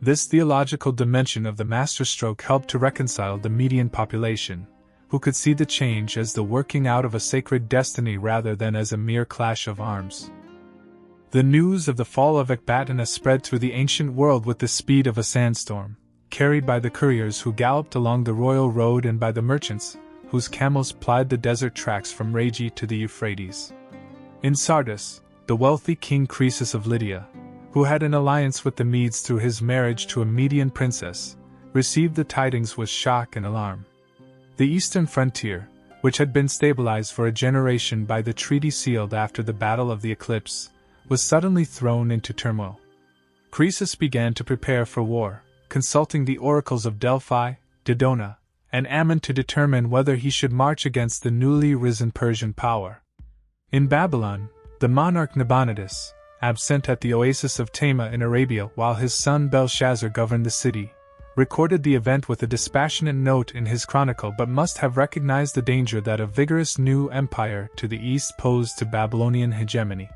This theological dimension of the Masterstroke helped to reconcile the Median population, who could see the change as the working out of a sacred destiny rather than as a mere clash of arms. The news of the fall of Ecbatana spread through the ancient world with the speed of a sandstorm, carried by the couriers who galloped along the royal road and by the merchants, whose camels plied the desert tracks from Regi to the Euphrates. In Sardis, the wealthy king Croesus of Lydia, who had an alliance with the Medes through his marriage to a Median princess, received the tidings with shock and alarm. The eastern frontier, which had been stabilized for a generation by the treaty sealed after the Battle of the Eclipse, was suddenly thrown into turmoil. Croesus began to prepare for war, consulting the oracles of Delphi, Dodona, and Ammon to determine whether he should march against the newly risen Persian power. In Babylon, the monarch Nabonidus, absent at the oasis of Tama in Arabia while his son Belshazzar governed the city, recorded the event with a dispassionate note in his chronicle but must have recognized the danger that a vigorous new empire to the east posed to Babylonian hegemony.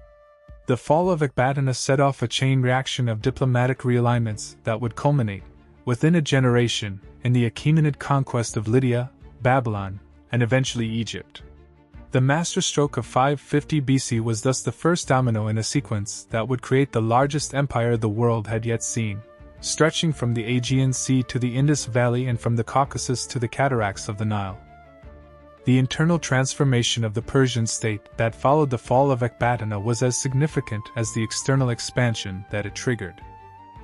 The fall of Ecbatana set off a chain reaction of diplomatic realignments that would culminate, within a generation, in the Achaemenid conquest of Lydia, Babylon, and eventually Egypt. The masterstroke of 550 BC was thus the first domino in a sequence that would create the largest empire the world had yet seen, stretching from the Aegean Sea to the Indus Valley and from the Caucasus to the cataracts of the Nile. The internal transformation of the Persian state that followed the fall of Ecbatana was as significant as the external expansion that it triggered.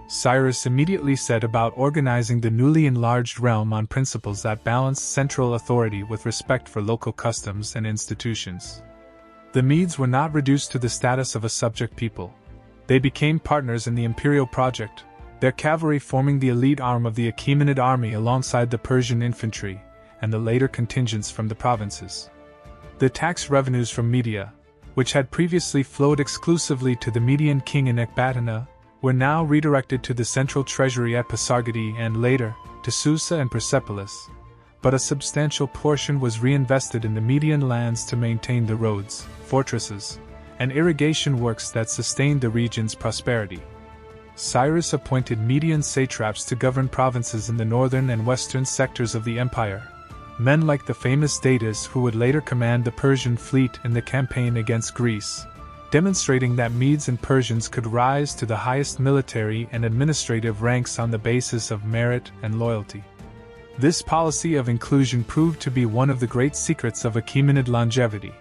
Cyrus immediately set about organizing the newly enlarged realm on principles that balanced central authority with respect for local customs and institutions. The Medes were not reduced to the status of a subject people. They became partners in the imperial project, their cavalry forming the elite arm of the Achaemenid army alongside the Persian infantry and the later contingents from the provinces. The tax revenues from Media, which had previously flowed exclusively to the Median king in Ecbatana, were now redirected to the central treasury at Pasargadae and later, to Susa and Persepolis, but a substantial portion was reinvested in the Median lands to maintain the roads, fortresses, and irrigation works that sustained the region's prosperity. Cyrus appointed Median satraps to govern provinces in the northern and western sectors of the empire, men like the famous Datis who would later command the Persian fleet in the campaign against Greece, demonstrating that Medes and Persians could rise to the highest military and administrative ranks on the basis of merit and loyalty. This policy of inclusion proved to be one of the great secrets of Achaemenid longevity.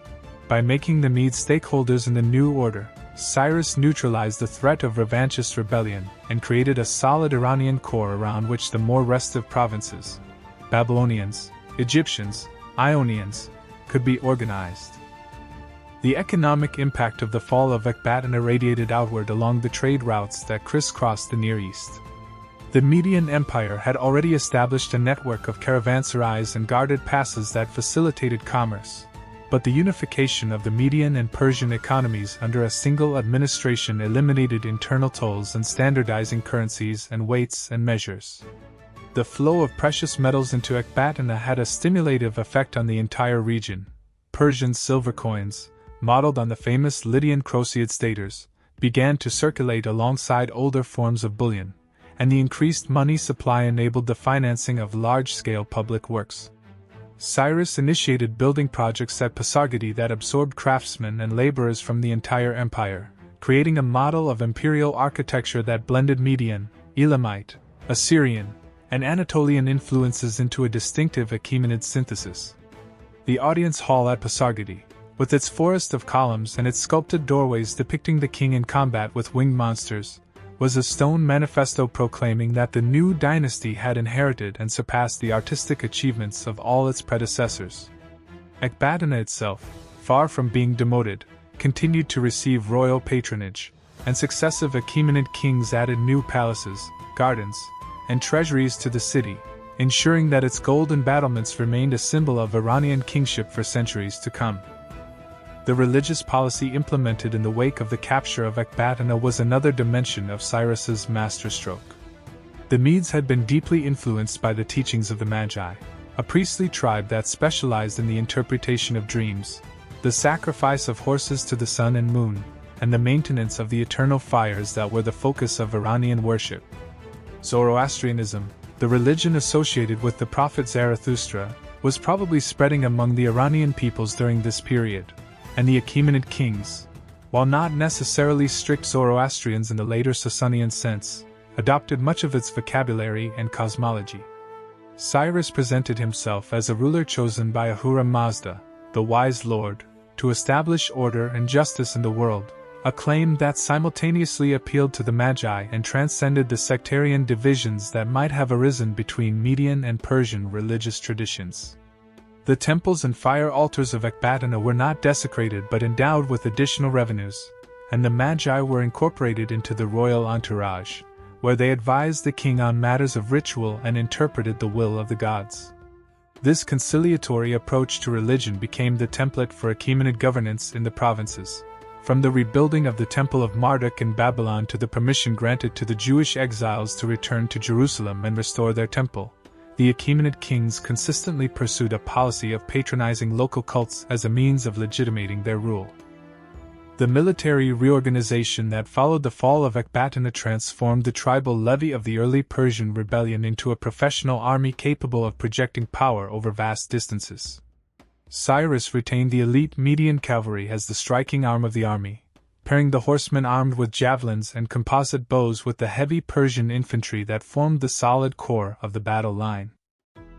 By making the Medes stakeholders in the new order, Cyrus neutralized the threat of revanchist rebellion and created a solid Iranian core around which the more restive provinces, Babylonians, Egyptians, Ionians, could be organized. The economic impact of the fall of Ecbatana radiated outward along the trade routes that crisscrossed the Near East. The Median Empire had already established a network of caravanserais and guarded passes that facilitated commerce, but the unification of the Median and Persian economies under a single administration eliminated internal tolls and standardizing currencies and weights and measures. The flow of precious metals into Ecbatana had a stimulative effect on the entire region. Persian silver coins, modeled on the famous Lydian Croceid staters, began to circulate alongside older forms of bullion, and the increased money supply enabled the financing of large-scale public works. Cyrus initiated building projects at Pasargadae that absorbed craftsmen and laborers from the entire empire, creating a model of imperial architecture that blended Median, Elamite, Assyrian, and Anatolian influences into a distinctive Achaemenid synthesis. The audience hall at Pasargadae, with its forest of columns and its sculpted doorways depicting the king in combat with winged monsters, was a stone manifesto proclaiming that the new dynasty had inherited and surpassed the artistic achievements of all its predecessors. Ecbatana itself, far from being demoted, continued to receive royal patronage, and successive Achaemenid kings added new palaces, gardens, and treasuries to the city, ensuring that its golden battlements remained a symbol of Iranian kingship for centuries to come. The religious policy implemented in the wake of the capture of Ecbatana was another dimension of Cyrus's masterstroke. The Medes had been deeply influenced by the teachings of the Magi, a priestly tribe that specialized in the interpretation of dreams, the sacrifice of horses to the sun and moon, and the maintenance of the eternal fires that were the focus of Iranian worship. Zoroastrianism, the religion associated with the prophet Zarathustra, was probably spreading among the Iranian peoples during this period, and the Achaemenid kings, while not necessarily strict Zoroastrians in the later Sasanian sense, adopted much of its vocabulary and cosmology. Cyrus presented himself as a ruler chosen by Ahura Mazda, the wise lord, to establish order and justice in the world, a claim that simultaneously appealed to the Magi and transcended the sectarian divisions that might have arisen between Median and Persian religious traditions. The temples and fire altars of Ecbatana were not desecrated but endowed with additional revenues, and the Magi were incorporated into the royal entourage, where they advised the king on matters of ritual and interpreted the will of the gods. This conciliatory approach to religion became the template for Achaemenid governance in the provinces, from the rebuilding of the Temple of Marduk in Babylon to the permission granted to the Jewish exiles to return to Jerusalem and restore their temple. The Achaemenid kings consistently pursued a policy of patronizing local cults as a means of legitimating their rule. The military reorganization that followed the fall of Ecbatana transformed the tribal levy of the early Persian rebellion into a professional army capable of projecting power over vast distances. Cyrus retained the elite Median cavalry as the striking arm of the army, pairing the horsemen armed with javelins and composite bows with the heavy Persian infantry that formed the solid core of the battle line.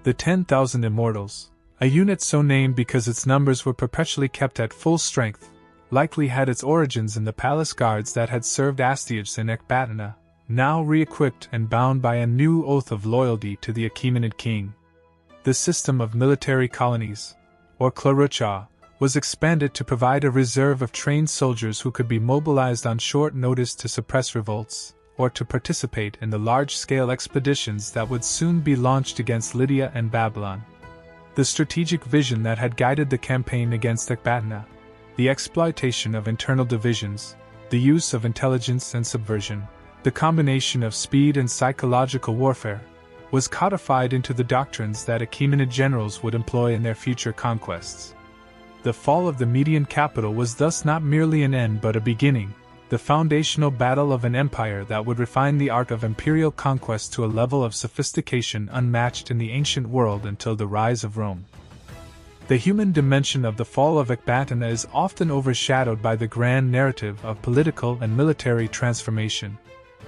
The 10,000 Immortals, a unit so named because its numbers were perpetually kept at full strength, likely had its origins in the palace guards that had served Astyages in Ecbatana, now re-equipped and bound by a new oath of loyalty to the Achaemenid king. The system of military colonies, or klarucha, was expanded to provide a reserve of trained soldiers who could be mobilized on short notice to suppress revolts, or to participate in the large-scale expeditions that would soon be launched against Lydia and Babylon. The strategic vision that had guided the campaign against Ecbatana, the exploitation of internal divisions, the use of intelligence and subversion, the combination of speed and psychological warfare, was codified into the doctrines that Achaemenid generals would employ in their future conquests. The fall of the Median capital was thus not merely an end but a beginning, the foundational battle of an empire that would refine the art of imperial conquest to a level of sophistication unmatched in the ancient world until the rise of Rome. The human dimension of the fall of Ecbatana is often overshadowed by the grand narrative of political and military transformation,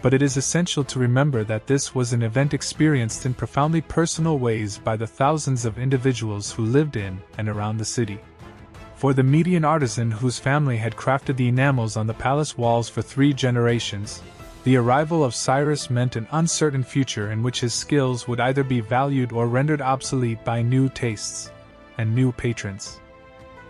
but it is essential to remember that this was an event experienced in profoundly personal ways by the thousands of individuals who lived in and around the city. For the Median artisan whose family had crafted the enamels on the palace walls for 3 generations, the arrival of Cyrus meant an uncertain future in which his skills would either be valued or rendered obsolete by new tastes and new patrons.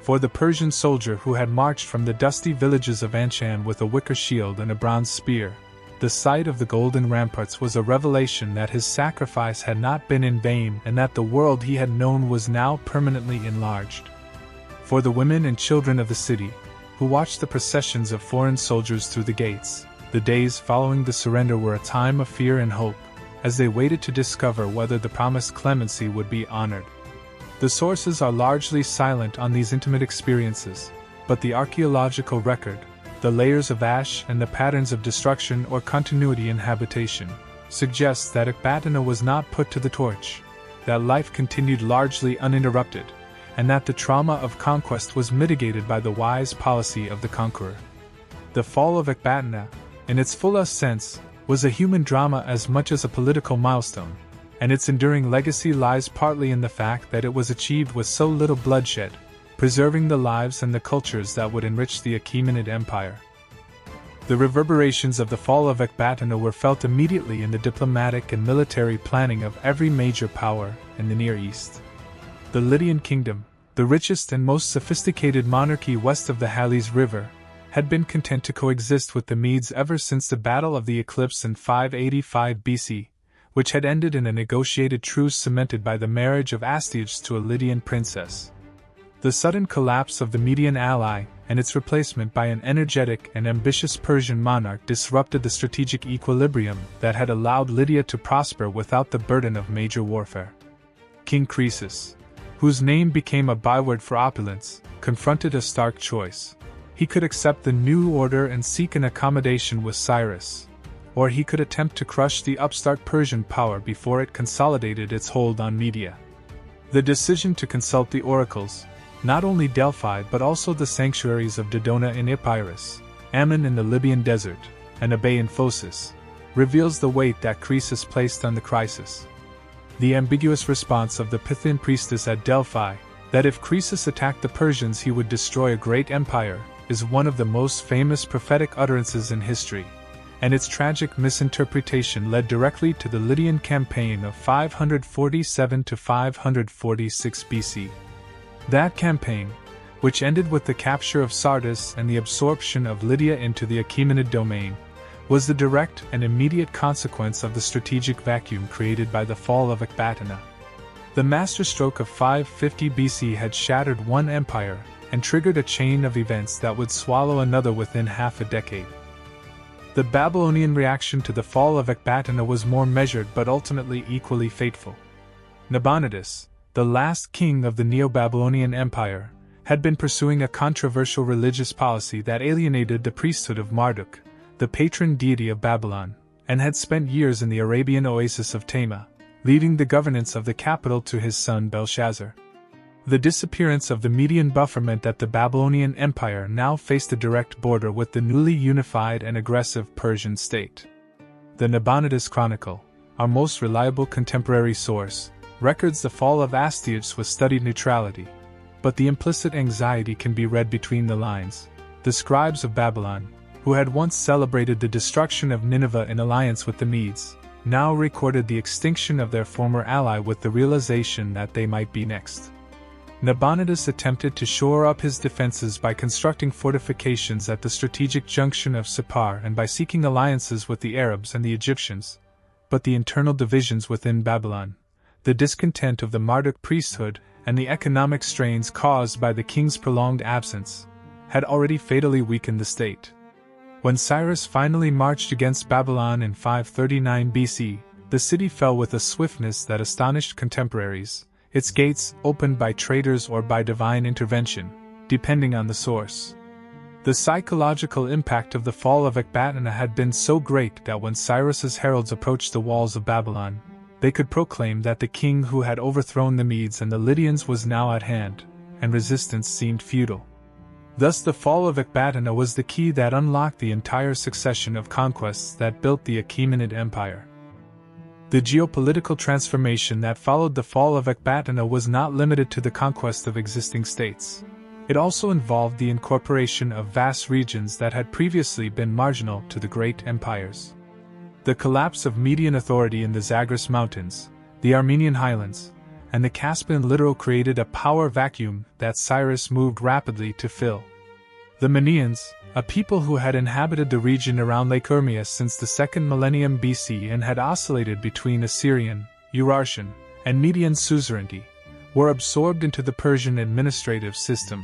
For the Persian soldier who had marched from the dusty villages of Anshan with a wicker shield and a bronze spear, the sight of the golden ramparts was a revelation that his sacrifice had not been in vain and that the world he had known was now permanently enlarged. For the women and children of the city, who watched the processions of foreign soldiers through the gates, the days following the surrender were a time of fear and hope, as they waited to discover whether the promised clemency would be honored. The sources are largely silent on these intimate experiences, but the archaeological record, the layers of ash and the patterns of destruction or continuity in habitation, suggests that Ecbatana was not put to the torch, that life continued largely uninterrupted, and that the trauma of conquest was mitigated by the wise policy of the conqueror. The fall of Ecbatana, in its fullest sense, was a human drama as much as a political milestone, and its enduring legacy lies partly in the fact that it was achieved with so little bloodshed, preserving the lives and the cultures that would enrich the Achaemenid Empire. The reverberations of the fall of Ecbatana were felt immediately in the diplomatic and military planning of every major power in the Near East. The Lydian kingdom, the richest and most sophisticated monarchy west of the Halys River, had been content to coexist with the Medes ever since the Battle of the Eclipse in 585 BC, which had ended in a negotiated truce cemented by the marriage of Astyages to a Lydian princess. The sudden collapse of the Median ally and its replacement by an energetic and ambitious Persian monarch disrupted the strategic equilibrium that had allowed Lydia to prosper without the burden of major warfare. King Croesus, whose name became a byword for opulence, confronted a stark choice. He could accept the new order and seek an accommodation with Cyrus, or he could attempt to crush the upstart Persian power before it consolidated its hold on Media. The decision to consult the oracles, not only Delphi but also the sanctuaries of Dodona in Epirus, Ammon in the Libyan desert, and Abe in Phocis, reveals the weight that Croesus placed on the crisis. The ambiguous response of the Pythian priestess at Delphi, that if Croesus attacked the Persians he would destroy a great empire, is one of the most famous prophetic utterances in history, and its tragic misinterpretation led directly to the Lydian campaign of 547 to 546 BC. That campaign, which ended with the capture of Sardis and the absorption of Lydia into the Achaemenid domain, was the direct and immediate consequence of the strategic vacuum created by the fall of Ecbatana. The masterstroke of 550 BC had shattered one empire and triggered a chain of events that would swallow another within half a decade. The Babylonian reaction to the fall of Ecbatana was more measured but ultimately equally fateful. Nabonidus, the last king of the Neo-Babylonian Empire, had been pursuing a controversial religious policy that alienated the priesthood of Marduk, the patron deity of Babylon, and had spent years in the Arabian oasis of Tama, leaving the governance of the capital to his son Belshazzar. The disappearance of the Median buffer meant that the Babylonian Empire now faced a direct border with the newly unified and aggressive Persian state. The Nabonidus Chronicle, our most reliable contemporary source, records the fall of Astyages with studied neutrality, but the implicit anxiety can be read between the lines. The scribes of Babylon, who had once celebrated the destruction of Nineveh in alliance with the Medes, now recorded the extinction of their former ally with the realization that they might be next. Nabonidus attempted to shore up his defenses by constructing fortifications at the strategic junction of Sippar and by seeking alliances with the Arabs and the Egyptians, but the internal divisions within Babylon, the discontent of the Marduk priesthood, and the economic strains caused by the king's prolonged absence, had already fatally weakened the state. When Cyrus finally marched against Babylon in 539 BC, the city fell with a swiftness that astonished contemporaries, its gates opened by traitors or by divine intervention, depending on the source. The psychological impact of the fall of Ecbatana had been so great that when Cyrus's heralds approached the walls of Babylon, they could proclaim that the king who had overthrown the Medes and the Lydians was now at hand, and resistance seemed futile. Thus the fall of Ecbatana was the key that unlocked the entire succession of conquests that built the Achaemenid Empire. The geopolitical transformation that followed the fall of Ecbatana was not limited to the conquest of existing states. It also involved the incorporation of vast regions that had previously been marginal to the great empires. The collapse of Median authority in the Zagros Mountains, the Armenian highlands, and the Caspian littoral created a power vacuum that Cyrus moved rapidly to fill. The Manaeans, a people who had inhabited the region around Lake Urmia since the 2nd millennium BC and had oscillated between Assyrian, Urartian, and Median suzerainty, were absorbed into the Persian administrative system.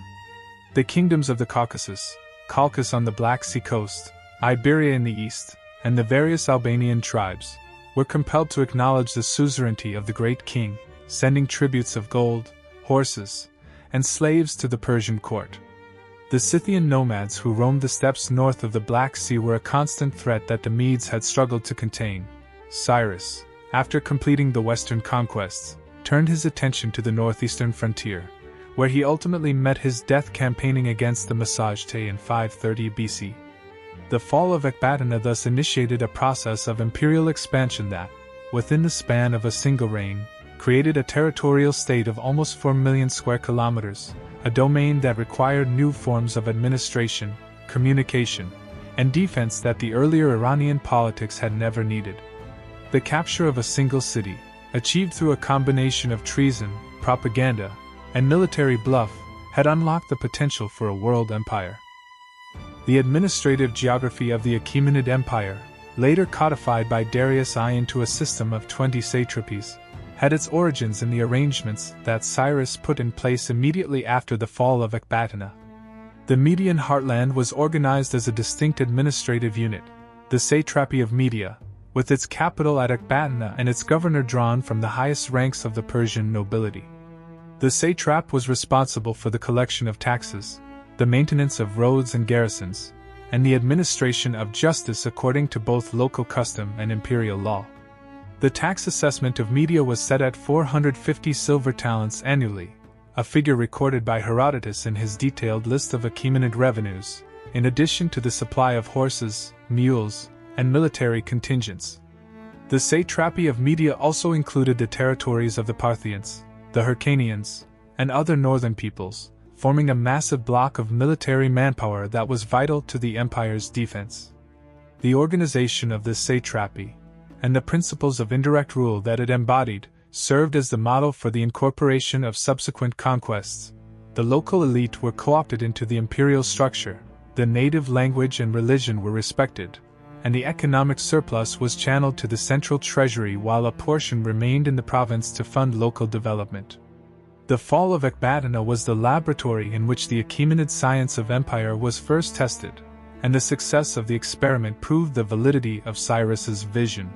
The kingdoms of the Caucasus, Chalkis on the Black Sea coast, Iberia in the east, and the various Albanian tribes, were compelled to acknowledge the suzerainty of the great king, sending tributes of gold, horses, and slaves to the Persian court. The Scythian nomads who roamed the steppes north of the Black Sea were a constant threat that the Medes had struggled to contain. Cyrus, after completing the western conquests, turned his attention to the northeastern frontier, where he ultimately met his death campaigning against the Masterstroke in 530 BC. The fall of Ecbatana thus initiated a process of imperial expansion that, within the span of a single reign, created a territorial state of almost 4 million square kilometers, a domain that required new forms of administration, communication, and defense that the earlier Iranian politics had never needed. The capture of a single city, achieved through a combination of treason, propaganda, and military bluff, had unlocked the potential for a world empire. The administrative geography of the Achaemenid Empire, later codified by Darius I into a system of 20 satrapies, had its origins in the arrangements that Cyrus put in place immediately after the fall of Ecbatana. The Median heartland was organized as a distinct administrative unit, the satrapy of Media, with its capital at Ecbatana and its governor drawn from the highest ranks of the Persian nobility. The satrap was responsible for the collection of taxes, the maintenance of roads and garrisons, and the administration of justice according to both local custom and imperial law. The tax assessment of Media was set at 450 silver talents annually, a figure recorded by Herodotus in his detailed list of Achaemenid revenues, in addition to the supply of horses, mules, and military contingents. The satrapy of Media also included the territories of the Parthians, the Hyrcanians, and other northern peoples, forming a massive block of military manpower that was vital to the empire's defense. The organization of this satrapy, and the principles of indirect rule that it embodied, served as the model for the incorporation of subsequent conquests. The local elite were co-opted into the imperial structure, the native language and religion were respected, and the economic surplus was channeled to the central treasury while a portion remained in the province to fund local development. The fall of Ecbatana was the laboratory in which the Achaemenid science of empire was first tested, and the success of the experiment proved the validity of Cyrus's vision.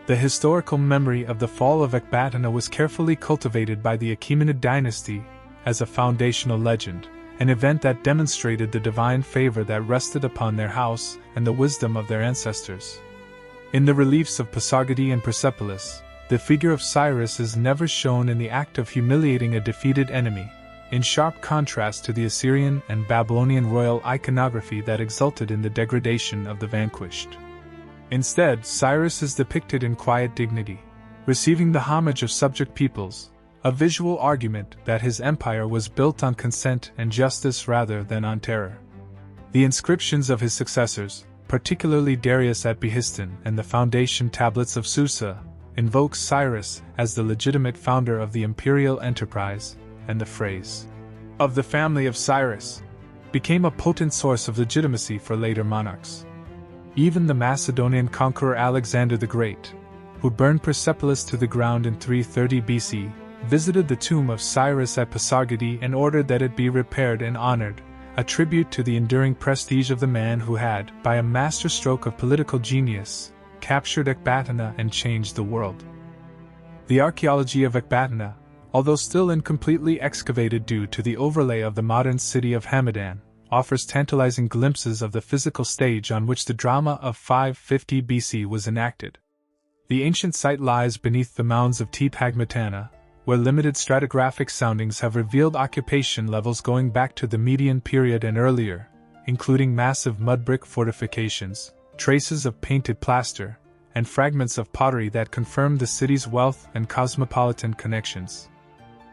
The historical memory of the fall of Ecbatana was carefully cultivated by the Achaemenid dynasty, as a foundational legend, an event that demonstrated the divine favor that rested upon their house and the wisdom of their ancestors. In the reliefs of Pasargadae and Persepolis, the figure of Cyrus is never shown in the act of humiliating a defeated enemy, in sharp contrast to the Assyrian and Babylonian royal iconography that exulted in the degradation of the vanquished. Instead, Cyrus is depicted in quiet dignity, receiving the homage of subject peoples, a visual argument that his empire was built on consent and justice rather than on terror. The inscriptions of his successors, particularly Darius at Behistun and the foundation tablets of Susa, invoke Cyrus as the legitimate founder of the imperial enterprise, and the phrase, "of the family of Cyrus," became a potent source of legitimacy for later monarchs. Even the Macedonian conqueror Alexander the Great, who burned Persepolis to the ground in 330 BC, visited the tomb of Cyrus at Pasargadae and ordered that it be repaired and honored, a tribute to the enduring prestige of the man who had, by a masterstroke of political genius, captured Ecbatana and changed the world. The archaeology of Ecbatana, although still incompletely excavated due to the overlay of the modern city of Hamadan, offers tantalizing glimpses of the physical stage on which the drama of 550 BC was enacted. The ancient site lies beneath the mounds of Ecbatana, where limited stratigraphic soundings have revealed occupation levels going back to the Median period and earlier, including massive mud brick fortifications, traces of painted plaster, and fragments of pottery that confirm the city's wealth and cosmopolitan connections.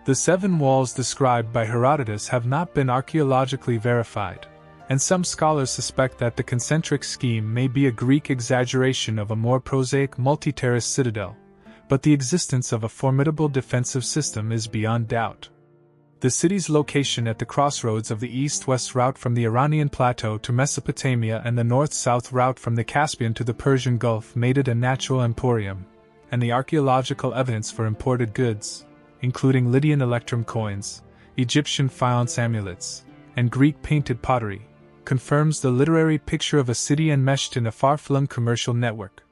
The 7 walls described by Herodotus have not been archaeologically verified, and some scholars suspect that the concentric scheme may be a Greek exaggeration of a more prosaic multi-terrace citadel, but the existence of a formidable defensive system is beyond doubt. The city's location at the crossroads of the east-west route from the Iranian plateau to Mesopotamia and the north-south route from the Caspian to the Persian Gulf made it a natural emporium, and the archaeological evidence for imported goods, including Lydian electrum coins, Egyptian faience amulets, and Greek painted pottery, confirms the literary picture of a city enmeshed in a far-flung commercial network.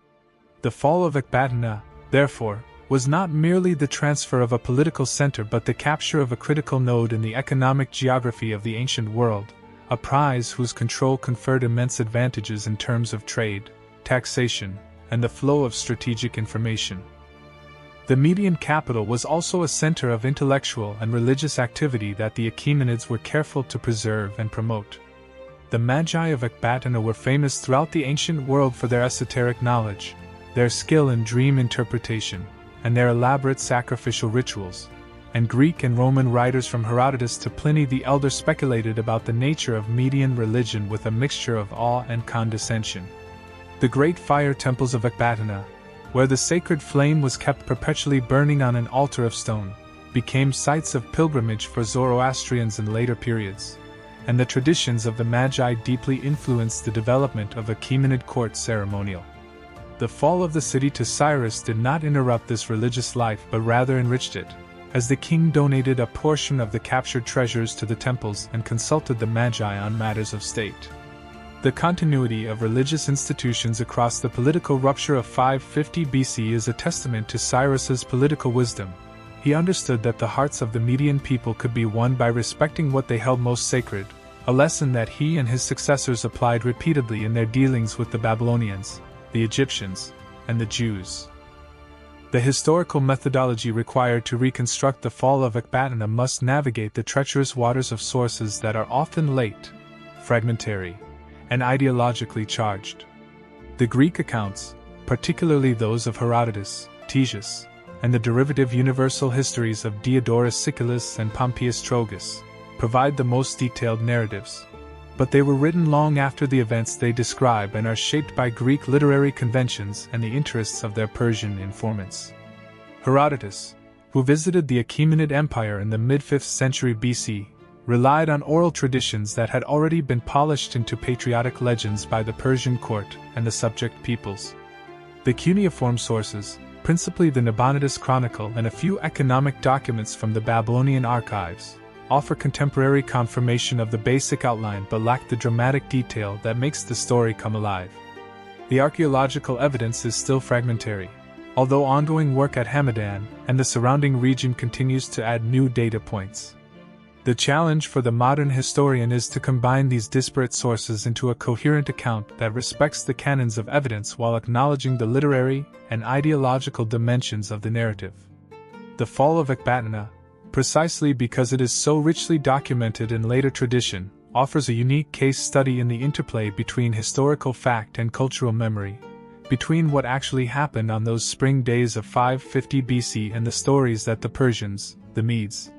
The fall of Ecbatana, therefore, was not merely the transfer of a political center but the capture of a critical node in the economic geography of the ancient world, a prize whose control conferred immense advantages in terms of trade, taxation, and the flow of strategic information. The Median capital was also a center of intellectual and religious activity that the Achaemenids were careful to preserve and promote. The Magi of Ecbatana were famous throughout the ancient world for their esoteric knowledge, their skill in dream interpretation, and their elaborate sacrificial rituals, and Greek and Roman writers from Herodotus to Pliny the Elder speculated about the nature of Median religion with a mixture of awe and condescension. The great fire temples of Ecbatana, where the sacred flame was kept perpetually burning on an altar of stone, became sites of pilgrimage for Zoroastrians in later periods, and the traditions of the Magi deeply influenced the development of Achaemenid court ceremonial. The fall of the city to Cyrus did not interrupt this religious life but rather enriched it, as the king donated a portion of the captured treasures to the temples and consulted the Magi on matters of state. The continuity of religious institutions across the political rupture of 550 BC is a testament to Cyrus's political wisdom. He understood that the hearts of the Median people could be won by respecting what they held most sacred, a lesson that he and his successors applied repeatedly in their dealings with the Babylonians, the Egyptians, and the Jews. The historical methodology required to reconstruct the fall of Ecbatana must navigate the treacherous waters of sources that are often late, fragmentary, and ideologically charged. The Greek accounts, particularly those of Herodotus, Ctesias, and the derivative universal histories of Diodorus Siculus and Pompeius Trogus, provide the most detailed narratives, but they were written long after the events they describe and are shaped by Greek literary conventions and the interests of their Persian informants. Herodotus, who visited the Achaemenid Empire in the mid-5th century BC, relied on oral traditions that had already been polished into patriotic legends by the Persian court and the subject peoples. The cuneiform sources, principally the Nabonidus Chronicle and a few economic documents from the Babylonian archives, offer contemporary confirmation of the basic outline but lack the dramatic detail that makes the story come alive. The archaeological evidence is still fragmentary, although ongoing work at Hamadan and the surrounding region continues to add new data points. The challenge for the modern historian is to combine these disparate sources into a coherent account that respects the canons of evidence while acknowledging the literary and ideological dimensions of the narrative. The fall of Ecbatana, precisely because it is so richly documented in later tradition, offers a unique case study in the interplay between historical fact and cultural memory, between what actually happened on those spring days of 550 BC and the stories that the Persians, the Medes,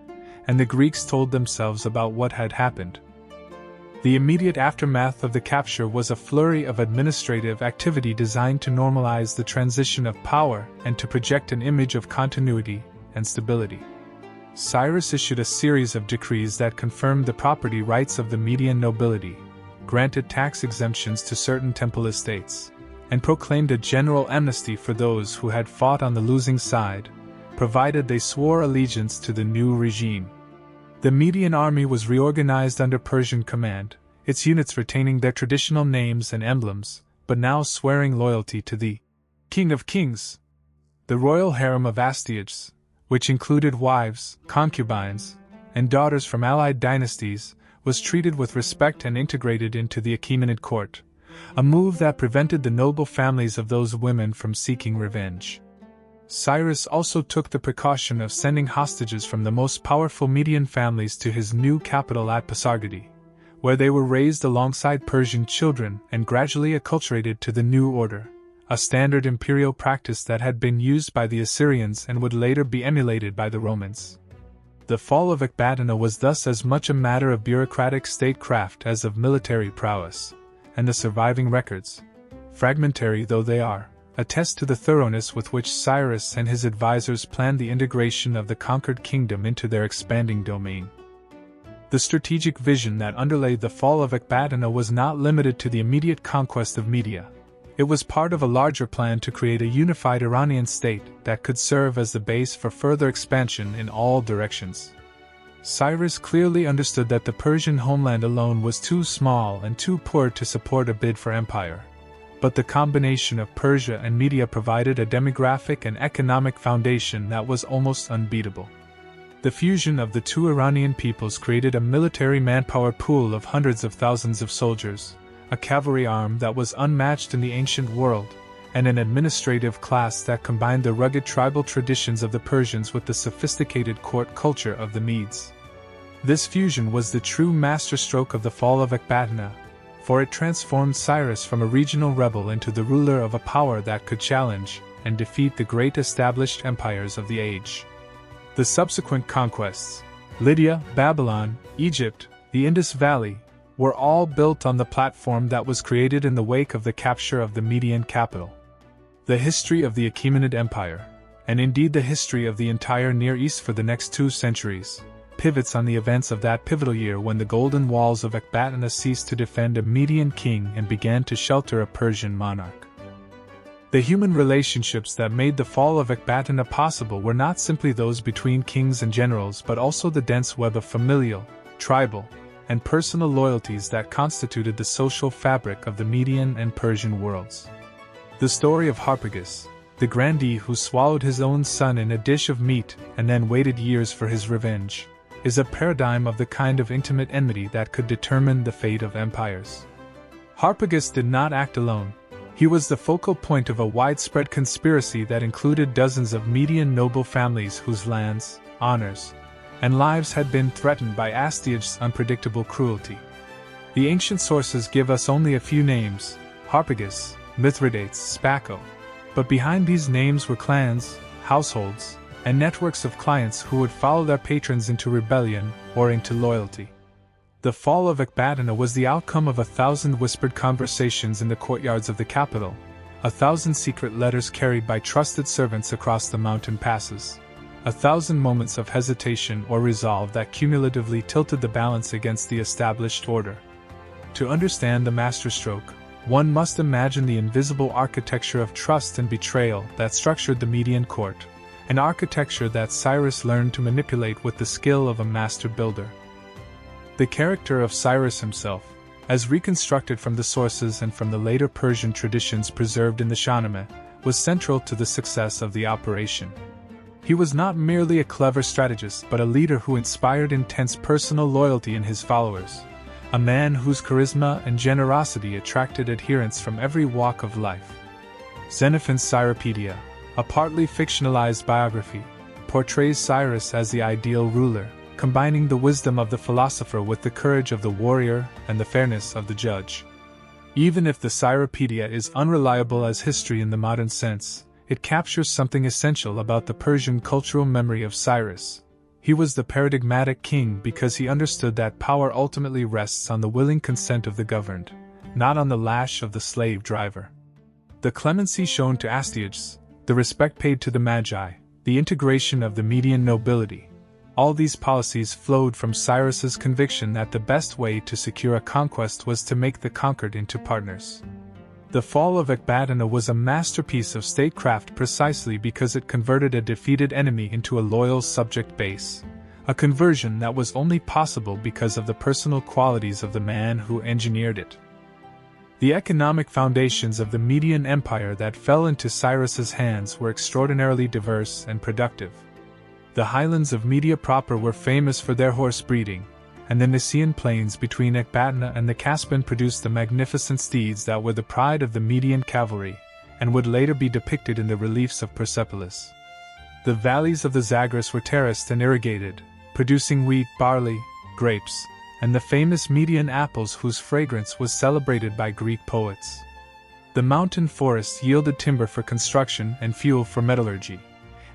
and the Greeks told themselves about what had happened. The immediate aftermath of the capture was a flurry of administrative activity designed to normalize the transition of power and to project an image of continuity and stability. Cyrus issued a series of decrees that confirmed the property rights of the Median nobility, granted tax exemptions to certain temple estates, and proclaimed a general amnesty for those who had fought on the losing side, provided they swore allegiance to the new regime. The Median army was reorganized under Persian command, its units retaining their traditional names and emblems, but now swearing loyalty to the King of Kings. The royal harem of Astyages, which included wives, concubines, and daughters from allied dynasties, was treated with respect and integrated into the Achaemenid court, a move that prevented the noble families of those women from seeking revenge. Cyrus also took the precaution of sending hostages from the most powerful Median families to his new capital at Pasargadae, where they were raised alongside Persian children and gradually acculturated to the new order, a standard imperial practice that had been used by the Assyrians and would later be emulated by the Romans. The fall of Ecbatana was thus as much a matter of bureaucratic statecraft as of military prowess, and the surviving records, fragmentary though they are, attest to the thoroughness with which Cyrus and his advisors planned the integration of the conquered kingdom into their expanding domain. The strategic vision that underlay the fall of Ecbatana was not limited to the immediate conquest of Media. It was part of a larger plan to create a unified Iranian state that could serve as the base for further expansion in all directions. Cyrus clearly understood that the Persian homeland alone was too small and too poor to support a bid for empire. But the combination of Persia and Media provided a demographic and economic foundation that was almost unbeatable. The fusion of the two Iranian peoples created a military manpower pool of hundreds of thousands of soldiers, a cavalry arm that was unmatched in the ancient world, and an administrative class that combined the rugged tribal traditions of the Persians with the sophisticated court culture of the Medes. This fusion was the true masterstroke of the fall of Ecbatana, for it transformed Cyrus from a regional rebel into the ruler of a power that could challenge and defeat the great established empires of the age. The subsequent conquests, Lydia, Babylon, Egypt, the Indus Valley, were all built on the platform that was created in the wake of the capture of the Median capital. The history of the Achaemenid Empire, and indeed the history of the entire Near East for the next 2 centuries, pivots on the events of that pivotal year when the golden walls of Ecbatana ceased to defend a Median king and began to shelter a Persian monarch. The human relationships that made the fall of Ecbatana possible were not simply those between kings and generals but also the dense web of familial, tribal, and personal loyalties that constituted the social fabric of the Median and Persian worlds. The story of Harpagus, the grandee who swallowed his own son in a dish of meat and then waited years for his revenge, is a paradigm of the kind of intimate enmity that could determine the fate of empires. Harpagus did not act alone. He was the focal point of a widespread conspiracy that included dozens of Median noble families whose lands, honors, and lives had been threatened by Astyages' unpredictable cruelty. The ancient sources give us only a few names: Harpagus, Mithridates, Spaco. But behind these names were clans, households, and networks of clients who would follow their patrons into rebellion or into loyalty. The fall of Ecbatana was the outcome of 1,000 whispered conversations in the courtyards of the capital, 1,000 secret letters carried by trusted servants across the mountain passes, 1,000 moments of hesitation or resolve that cumulatively tilted the balance against the established order. To understand the masterstroke, one must imagine the invisible architecture of trust and betrayal that structured the Median court, an architecture that Cyrus learned to manipulate with the skill of a master builder. The character of Cyrus himself, as reconstructed from the sources and from the later Persian traditions preserved in the Shahnameh, was central to the success of the operation. He was not merely a clever strategist but a leader who inspired intense personal loyalty in his followers, a man whose charisma and generosity attracted adherents from every walk of life. Xenophon's Cyropedia, a partly fictionalized biography, portrays Cyrus as the ideal ruler, combining the wisdom of the philosopher with the courage of the warrior and the fairness of the judge. Even if the Cyropedia is unreliable as history in the modern sense, it captures something essential about the Persian cultural memory of Cyrus. He was the paradigmatic king because he understood that power ultimately rests on the willing consent of the governed, not on the lash of the slave driver. The clemency shown to Astyages, the respect paid to the Magi, the integration of the Median nobility, all these policies flowed from Cyrus's conviction that the best way to secure a conquest was to make the conquered into partners. The fall of Ecbatana was a masterpiece of statecraft precisely because it converted a defeated enemy into a loyal subject base, a conversion that was only possible because of the personal qualities of the man who engineered it. The economic foundations of the Median Empire that fell into Cyrus's hands were extraordinarily diverse and productive. The highlands of Media proper were famous for their horse breeding, and the Nicaean plains between Ecbatana and the Caspian produced the magnificent steeds that were the pride of the Median cavalry, and would later be depicted in the reliefs of Persepolis. The valleys of the Zagros were terraced and irrigated, producing wheat, barley, grapes, and the famous Median apples whose fragrance was celebrated by Greek poets. The mountain forests yielded timber for construction and fuel for metallurgy,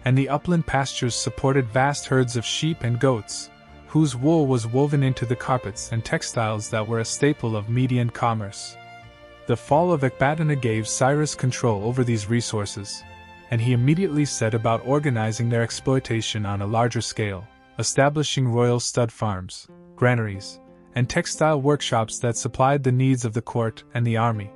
and the upland pastures supported vast herds of sheep and goats, whose wool was woven into the carpets and textiles that were a staple of Median commerce. The fall of Ecbatana gave Cyrus control over these resources, and he immediately set about organizing their exploitation on a larger scale, establishing royal stud farms, granaries, and textile workshops that supplied the needs of the court and the army.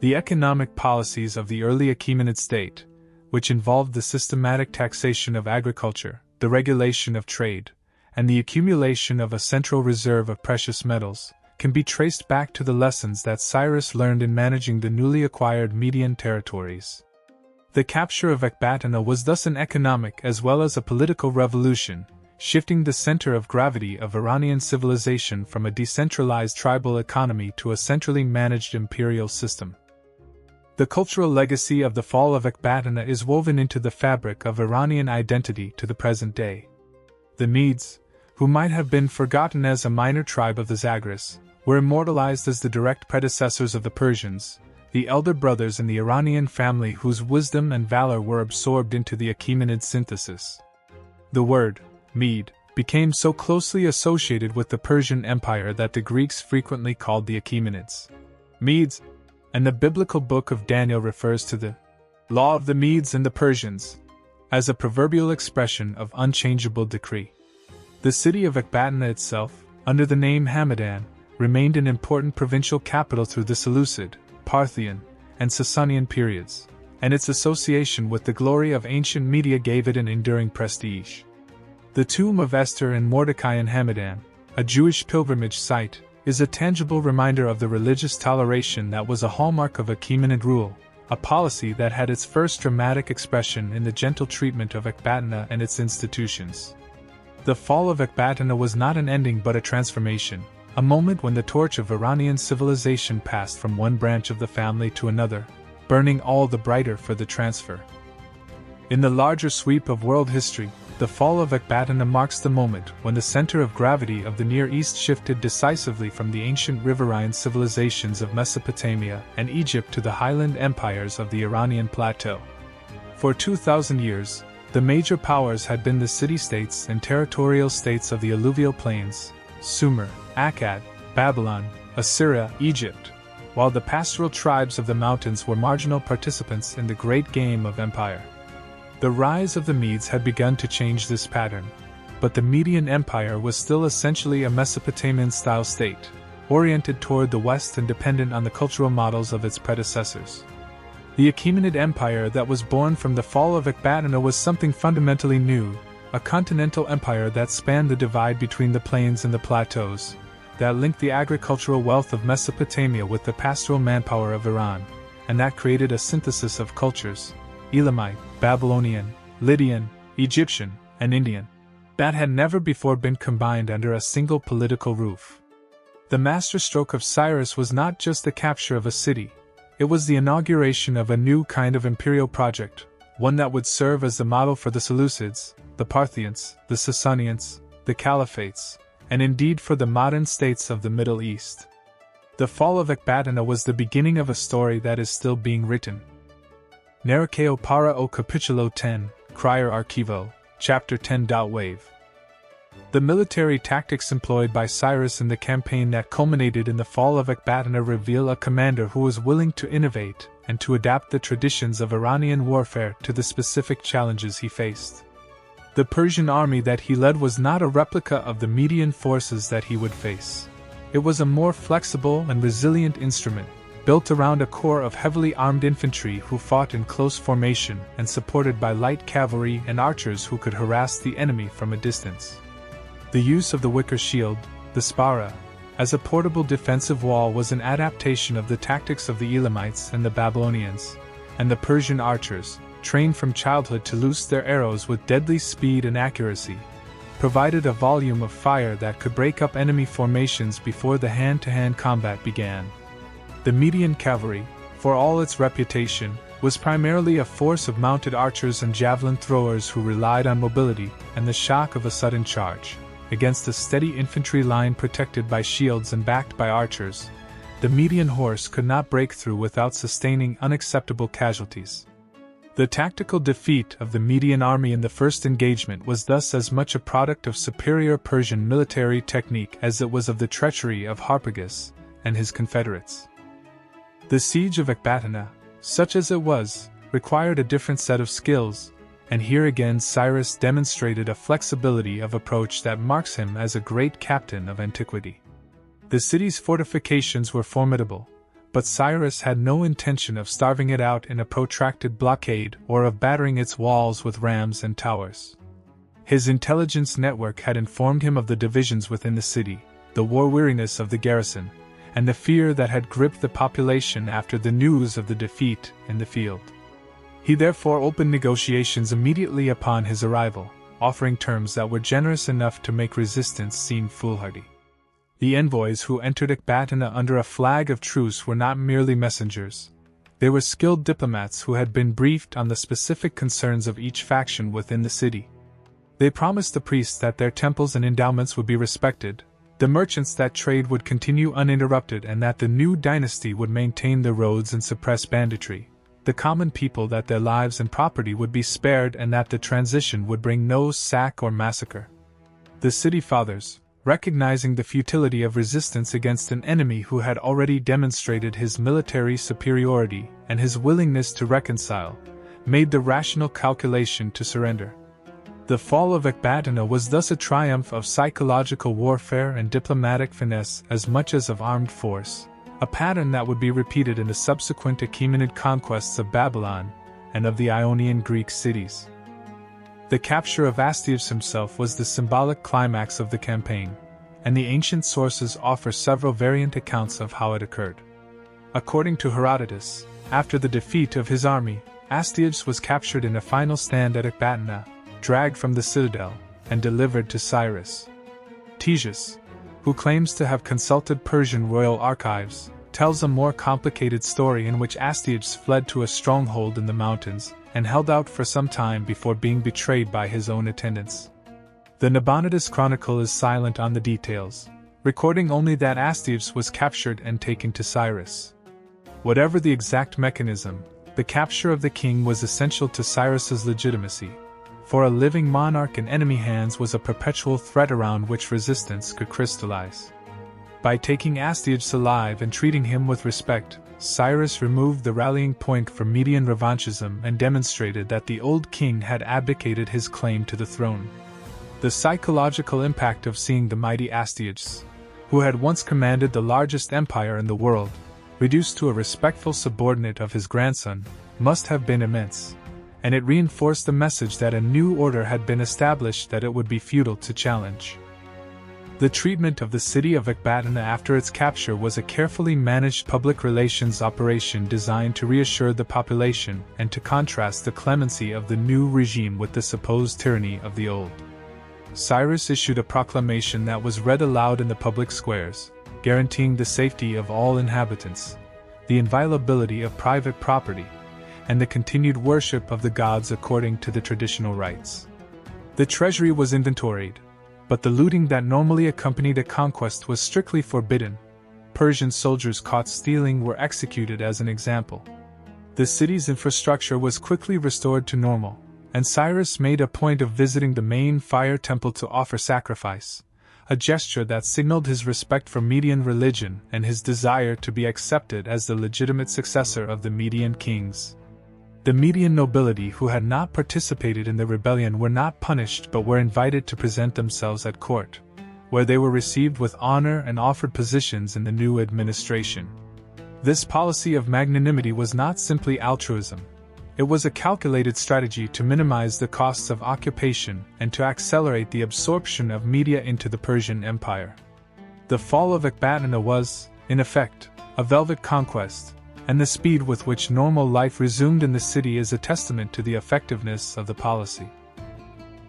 The economic policies of the early Achaemenid state, which involved the systematic taxation of agriculture, the regulation of trade, and the accumulation of a central reserve of precious metals, can be traced back to the lessons that Cyrus learned in managing the newly acquired Median territories. The capture of Ecbatana was thus an economic as well as a political revolution, shifting the center of gravity of Iranian civilization from a decentralized tribal economy to a centrally managed imperial system. The cultural legacy of the fall of Ecbatana is woven into the fabric of Iranian identity to the present day. The Medes, who might have been forgotten as a minor tribe of the Zagros, were immortalized as the direct predecessors of the Persians, the elder brothers in the Iranian family whose wisdom and valor were absorbed into the Achaemenid synthesis. The word, Mede, became so closely associated with the Persian Empire that the Greeks frequently called the Achaemenids Medes, and the biblical book of Daniel refers to the law of the Medes and the Persians as a proverbial expression of unchangeable decree. The city of Ecbatana itself, under the name Hamadan, remained an important provincial capital through the Seleucid, Parthian, and Sasanian periods, and its association with the glory of ancient Media gave it an enduring prestige. The tomb of Esther and Mordecai in Hamadan, a Jewish pilgrimage site, is a tangible reminder of the religious toleration that was a hallmark of Achaemenid rule, a policy that had its first dramatic expression in the gentle treatment of Ecbatana and its institutions. The fall of Ecbatana was not an ending but a transformation, a moment when the torch of Iranian civilization passed from one branch of the family to another, burning all the brighter for the transfer. In the larger sweep of world history, the fall of Ecbatana marks the moment when the center of gravity of the Near East shifted decisively from the ancient riverine civilizations of Mesopotamia and Egypt to the highland empires of the Iranian plateau. For 2,000 years, the major powers had been the city-states and territorial states of the alluvial plains, Sumer, Akkad, Babylon, Assyria, Egypt, while the pastoral tribes of the mountains were marginal participants in the great game of empire. The rise of the Medes had begun to change this pattern, but the Median Empire was still essentially a Mesopotamian-style state, oriented toward the west and dependent on the cultural models of its predecessors. The Achaemenid Empire that was born from the fall of Ecbatana was something fundamentally new, a continental empire that spanned the divide between the plains and the plateaus, that linked the agricultural wealth of Mesopotamia with the pastoral manpower of Iran, and that created a synthesis of cultures: Elamite, Babylonian, Lydian, Egyptian, and Indian, that had never before been combined under a single political roof. The masterstroke of Cyrus was not just the capture of a city, it was the inauguration of a new kind of imperial project, one that would serve as the model for the Seleucids, the Parthians, the Sasanians, the Caliphates, and indeed for the modern states of the Middle East. The fall of Ecbatana was the beginning of a story that is still being written. Narraqueo para o capítulo 10, Crier Archivo, Chapter 10. Wave. The military tactics employed by Cyrus in the campaign that culminated in the fall of Ecbatana reveal a commander who was willing to innovate and to adapt the traditions of Iranian warfare to the specific challenges he faced. The Persian army that he led was not a replica of the Median forces that he would face. It was a more flexible and resilient instrument, built around a core of heavily armed infantry who fought in close formation and supported by light cavalry and archers who could harass the enemy from a distance. The use of the wicker shield, the spara, as a portable defensive wall was an adaptation of the tactics of the Elamites and the Babylonians, and the Persian archers, trained from childhood to loose their arrows with deadly speed and accuracy, provided a volume of fire that could break up enemy formations before the hand-to-hand combat began. The Median cavalry, for all its reputation, was primarily a force of mounted archers and javelin throwers who relied on mobility and the shock of a sudden charge. Against a steady infantry line protected by shields and backed by archers, the Median horse could not break through without sustaining unacceptable casualties. The tactical defeat of the Median army in the first engagement was thus as much a product of superior Persian military technique as it was of the treachery of Harpagus and his confederates. The siege of Ecbatana, such as it was, required a different set of skills, and here again Cyrus demonstrated a flexibility of approach that marks him as a great captain of antiquity. The city's fortifications were formidable, but Cyrus had no intention of starving it out in a protracted blockade or of battering its walls with rams and towers. His intelligence network had informed him of the divisions within the city, the war weariness of the garrison, and the fear that had gripped the population after the news of the defeat in the field. He therefore opened negotiations immediately upon his arrival, offering terms that were generous enough to make resistance seem foolhardy. The envoys who entered Ecbatana under a flag of truce were not merely messengers. They were skilled diplomats who had been briefed on the specific concerns of each faction within the city. They promised the priests that their temples and endowments would be respected, the merchants that trade would continue uninterrupted and that the new dynasty would maintain the roads and suppress banditry, the common people that their lives and property would be spared and that the transition would bring no sack or massacre. The city fathers, recognizing the futility of resistance against an enemy who had already demonstrated his military superiority and his willingness to reconcile, made the rational calculation to surrender. The fall of Ecbatana was thus a triumph of psychological warfare and diplomatic finesse as much as of armed force, a pattern that would be repeated in the subsequent Achaemenid conquests of Babylon and of the Ionian Greek cities. The capture of Astyages himself was the symbolic climax of the campaign, and the ancient sources offer several variant accounts of how it occurred. According to Herodotus, after the defeat of his army, Astyages was captured in a final stand at Ecbatana, dragged from the citadel, and delivered to Cyrus. Ctesias, who claims to have consulted Persian royal archives, tells a more complicated story in which Astyages fled to a stronghold in the mountains and held out for some time before being betrayed by his own attendants. The Nabonidus Chronicle is silent on the details, recording only that Astyages was captured and taken to Cyrus. Whatever the exact mechanism, the capture of the king was essential to Cyrus's legitimacy, for a living monarch in enemy hands was a perpetual threat around which resistance could crystallize. By taking Astyages alive and treating him with respect, Cyrus removed the rallying point for Median revanchism and demonstrated that the old king had abdicated his claim to the throne. The psychological impact of seeing the mighty Astyages, who had once commanded the largest empire in the world, reduced to a respectful subordinate of his grandson, must have been immense, and it reinforced the message that a new order had been established that it would be futile to challenge. The treatment of the city of Ecbatana after its capture was a carefully managed public relations operation designed to reassure the population and to contrast the clemency of the new regime with the supposed tyranny of the old. Cyrus issued a proclamation that was read aloud in the public squares, guaranteeing the safety of all inhabitants, the inviolability of private property, and the continued worship of the gods according to the traditional rites. The treasury was inventoried, but the looting that normally accompanied a conquest was strictly forbidden. Persian soldiers caught stealing were executed as an example. The city's infrastructure was quickly restored to normal, and Cyrus made a point of visiting the main fire temple to offer sacrifice, a gesture that signaled his respect for Median religion and his desire to be accepted as the legitimate successor of the Median kings. The Median nobility who had not participated in the rebellion were not punished but were invited to present themselves at court, where they were received with honor and offered positions in the new administration. This policy of magnanimity was not simply altruism. It was a calculated strategy to minimize the costs of occupation and to accelerate the absorption of Media into the Persian Empire. The fall of Ecbatana was, in effect, a velvet conquest, and the speed with which normal life resumed in the city is a testament to the effectiveness of the policy.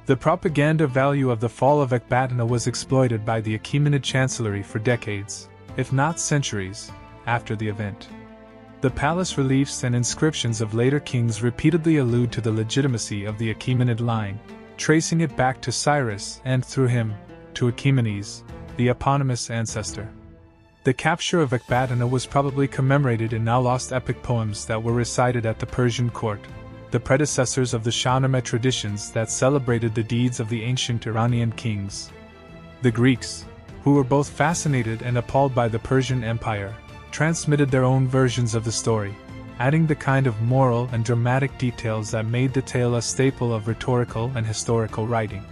The propaganda value of the fall of Ecbatana was exploited by the Achaemenid chancellery for decades, if not centuries, after the event. The palace reliefs and inscriptions of later kings repeatedly allude to the legitimacy of the Achaemenid line, tracing it back to Cyrus and, through him, to Achaemenes, the eponymous ancestor. The capture of Ecbatana was probably commemorated in now-lost epic poems that were recited at the Persian court, the predecessors of the Shahnameh traditions that celebrated the deeds of the ancient Iranian kings. The Greeks, who were both fascinated and appalled by the Persian Empire, transmitted their own versions of the story, adding the kind of moral and dramatic details that made the tale a staple of rhetorical and historical writing.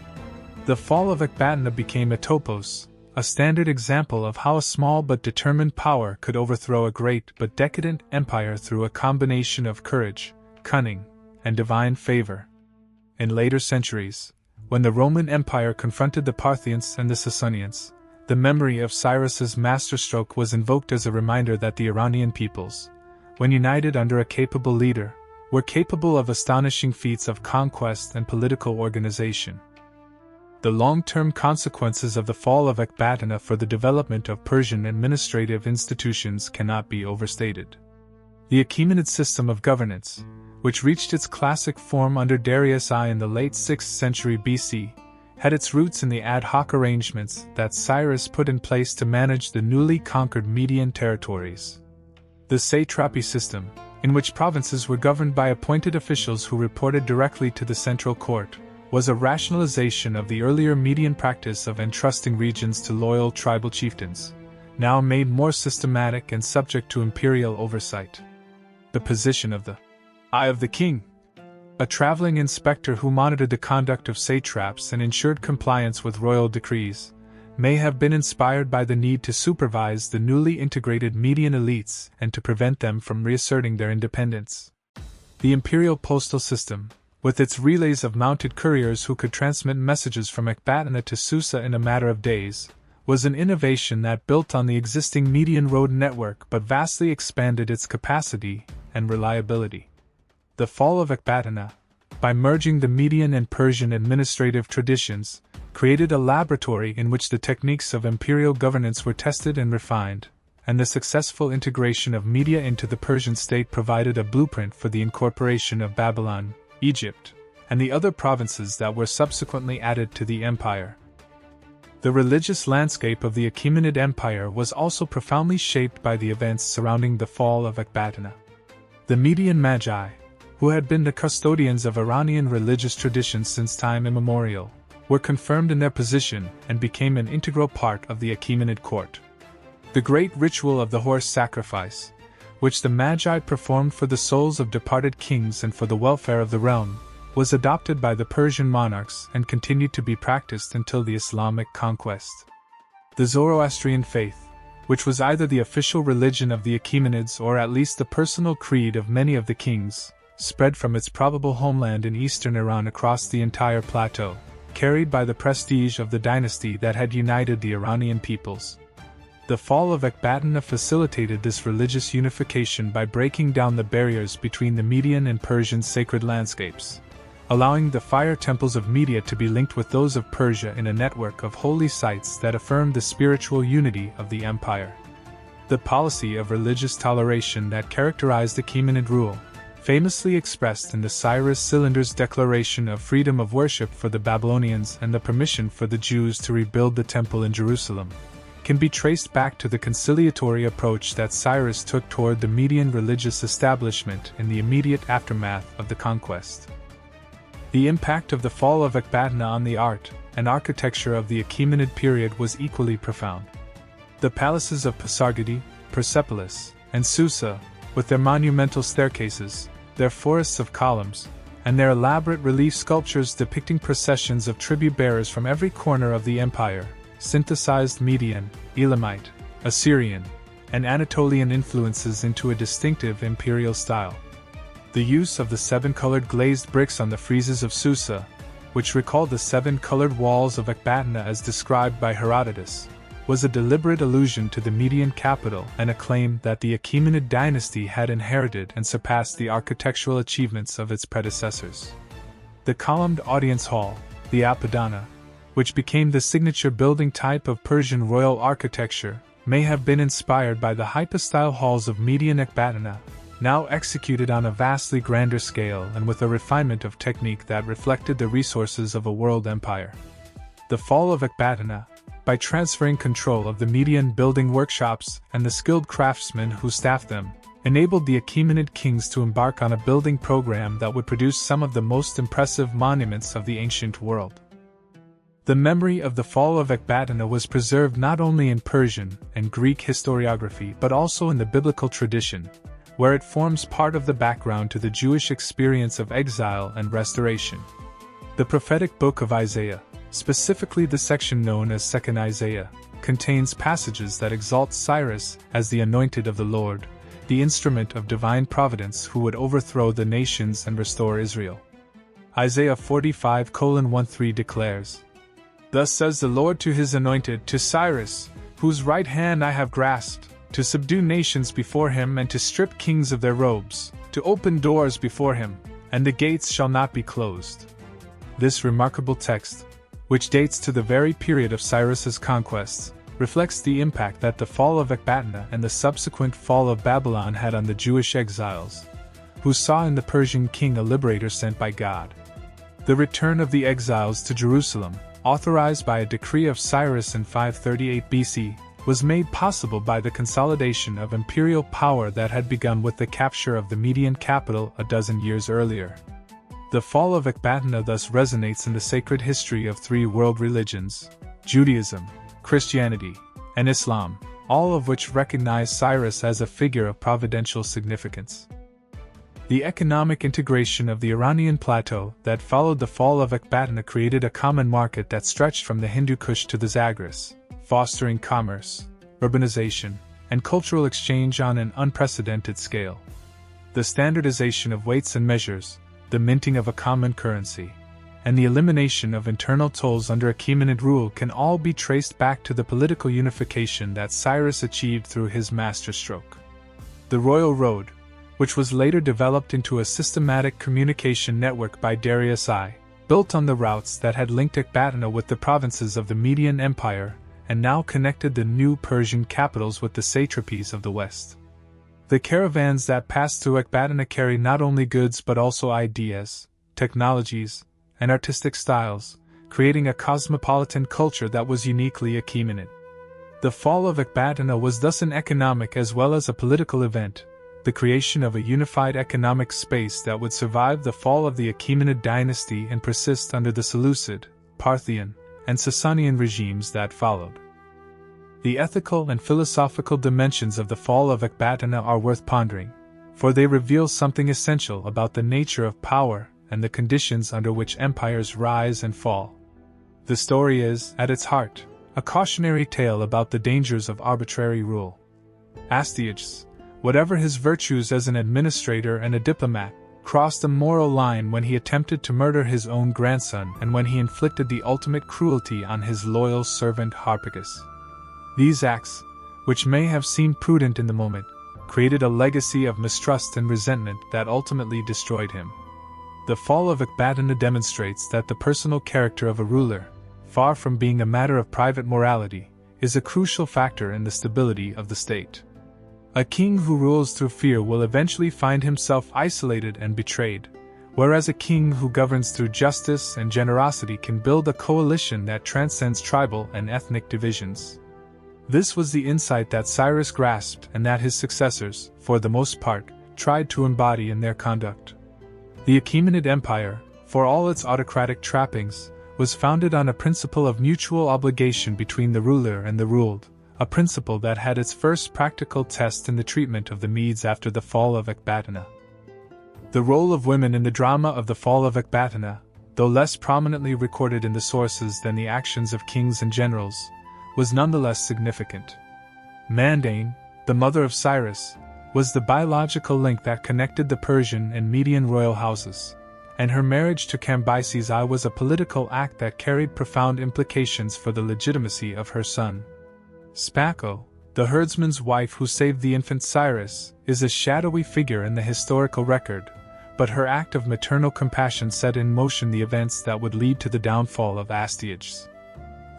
The fall of Ecbatana became a topos, a standard example of how a small but determined power could overthrow a great but decadent empire through a combination of courage, cunning, and divine favor. In later centuries, when the Roman Empire confronted the Parthians and the Sasanians, the memory of Cyrus's masterstroke was invoked as a reminder that the Iranian peoples, when united under a capable leader, were capable of astonishing feats of conquest and political organization. The long-term consequences of the fall of Ecbatana for the development of Persian administrative institutions cannot be overstated. The Achaemenid system of governance, which reached its classic form under Darius I in the late 6th century BC, had its roots in the ad hoc arrangements that Cyrus put in place to manage the newly conquered Median territories. The satrapy system, in which provinces were governed by appointed officials who reported directly to the central court, was a rationalization of the earlier Median practice of entrusting regions to loyal tribal chieftains, now made more systematic and subject to imperial oversight. The position of the Eye of the King, a traveling inspector who monitored the conduct of satraps and ensured compliance with royal decrees, may have been inspired by the need to supervise the newly integrated Median elites and to prevent them from reasserting their independence. The imperial postal system, with its relays of mounted couriers who could transmit messages from Ecbatana to Susa in a matter of days, was an innovation that built on the existing Median road network but vastly expanded its capacity and reliability. The fall of Ecbatana, by merging the Median and Persian administrative traditions, created a laboratory in which the techniques of imperial governance were tested and refined, and the successful integration of Media into the Persian state provided a blueprint for the incorporation of Babylon, Egypt, and the other provinces that were subsequently added to the empire. The religious landscape of the Achaemenid Empire was also profoundly shaped by the events surrounding the fall of Ecbatana. The Median Magi, who had been the custodians of Iranian religious traditions since time immemorial, were confirmed in their position and became an integral part of the Achaemenid court. The great ritual of the horse sacrifice, which the Magi performed for the souls of departed kings and for the welfare of the realm, was adopted by the Persian monarchs and continued to be practiced until the Islamic conquest. The Zoroastrian faith, which was either the official religion of the Achaemenids or at least the personal creed of many of the kings, spread from its probable homeland in eastern Iran across the entire plateau, carried by the prestige of the dynasty that had united the Iranian peoples. The fall of Ecbatana facilitated this religious unification by breaking down the barriers between the Median and Persian sacred landscapes, allowing the fire temples of Media to be linked with those of Persia in a network of holy sites that affirmed the spiritual unity of the empire. The policy of religious toleration that characterized Achaemenid rule, famously expressed in the Cyrus Cylinder's declaration of freedom of worship for the Babylonians and the permission for the Jews to rebuild the temple in Jerusalem, can be traced back to the conciliatory approach that Cyrus took toward the Median religious establishment in the immediate aftermath of the conquest. The impact of the fall of Ecbatana on the art and architecture of the Achaemenid period was equally profound. The palaces of Pasargadae, Persepolis, and Susa, with their monumental staircases, their forests of columns, and their elaborate relief sculptures depicting processions of tribute-bearers from every corner of the empire, synthesized Median, Elamite, Assyrian, and Anatolian influences into a distinctive imperial style. The use of the seven-colored glazed bricks on the friezes of Susa, which recalled the seven-colored walls of Ecbatana as described by Herodotus, was a deliberate allusion to the Median capital and a claim that the Achaemenid dynasty had inherited and surpassed the architectural achievements of its predecessors. The columned audience hall, the Ecbatana, which became the signature building type of Persian royal architecture, may have been inspired by the hypostyle halls of Median Ecbatana, now executed on a vastly grander scale and with a refinement of technique that reflected the resources of a world empire. The fall of Ecbatana, by transferring control of the Median building workshops and the skilled craftsmen who staffed them, enabled the Achaemenid kings to embark on a building program that would produce some of the most impressive monuments of the ancient world. The memory of the fall of Ecbatana was preserved not only in Persian and Greek historiography but also in the biblical tradition, where it forms part of the background to the Jewish experience of exile and restoration. The prophetic book of Isaiah, specifically the section known as 2nd Isaiah, contains passages that exalt Cyrus as the anointed of the Lord, the instrument of divine providence who would overthrow the nations and restore Israel. Isaiah 45:1-3 declares, "Thus says the Lord to his anointed, to Cyrus, whose right hand I have grasped, to subdue nations before him and to strip kings of their robes, to open doors before him, and the gates shall not be closed." This remarkable text, which dates to the very period of Cyrus's conquests, reflects the impact that the fall of Ecbatana and the subsequent fall of Babylon had on the Jewish exiles, who saw in the Persian king a liberator sent by God. The return of the exiles to Jerusalem, authorized by a decree of Cyrus in 538 BC, was made possible by the consolidation of imperial power that had begun with the capture of the Median capital a dozen years earlier. The fall of Ecbatana thus resonates in the sacred history of three world religions, Judaism, Christianity, and Islam, all of which recognize Cyrus as a figure of providential significance. The economic integration of the Iranian plateau that followed the fall of Ecbatana created a common market that stretched from the Hindu Kush to the Zagros, fostering commerce, urbanization, and cultural exchange on an unprecedented scale. The standardization of weights and measures, the minting of a common currency, and the elimination of internal tolls under Achaemenid rule can all be traced back to the political unification that Cyrus achieved through his masterstroke. The Royal Road, which was later developed into a systematic communication network by Darius I, built on the routes that had linked Ecbatana with the provinces of the Median Empire and now connected the new Persian capitals with the satrapies of the West. The caravans that passed through Ecbatana carry not only goods but also ideas, technologies, and artistic styles, creating a cosmopolitan culture that was uniquely Achaemenid. The fall of Ecbatana was thus an economic as well as a political event, the creation of a unified economic space that would survive the fall of the Achaemenid dynasty and persist under the Seleucid, Parthian, and Sasanian regimes that followed. The ethical and philosophical dimensions of the fall of Ecbatana are worth pondering, for they reveal something essential about the nature of power and the conditions under which empires rise and fall. The story is, at its heart, a cautionary tale about the dangers of arbitrary rule. Astyages, whatever his virtues as an administrator and a diplomat, crossed a moral line when he attempted to murder his own grandson and when he inflicted the ultimate cruelty on his loyal servant Harpagus. These acts, which may have seemed prudent in the moment, created a legacy of mistrust and resentment that ultimately destroyed him. The fall of Ecbatana demonstrates that the personal character of a ruler, far from being a matter of private morality, is a crucial factor in the stability of the state. A king who rules through fear will eventually find himself isolated and betrayed, whereas a king who governs through justice and generosity can build a coalition that transcends tribal and ethnic divisions. This was the insight that Cyrus grasped and that his successors, for the most part, tried to embody in their conduct. The Achaemenid Empire, for all its autocratic trappings, was founded on a principle of mutual obligation between the ruler and the ruled, a principle that had its first practical test in the treatment of the Medes after the fall of Ecbatana. The role of women in the drama of the fall of Ecbatana, though less prominently recorded in the sources than the actions of kings and generals, was nonetheless significant. Mandane, the mother of Cyrus, was the biological link that connected the Persian and Median royal houses, and her marriage to Cambyses I was a political act that carried profound implications for the legitimacy of her son. Spako, the herdsman's wife who saved the infant Cyrus, is a shadowy figure in the historical record, but her act of maternal compassion set in motion the events that would lead to the downfall of Astyages.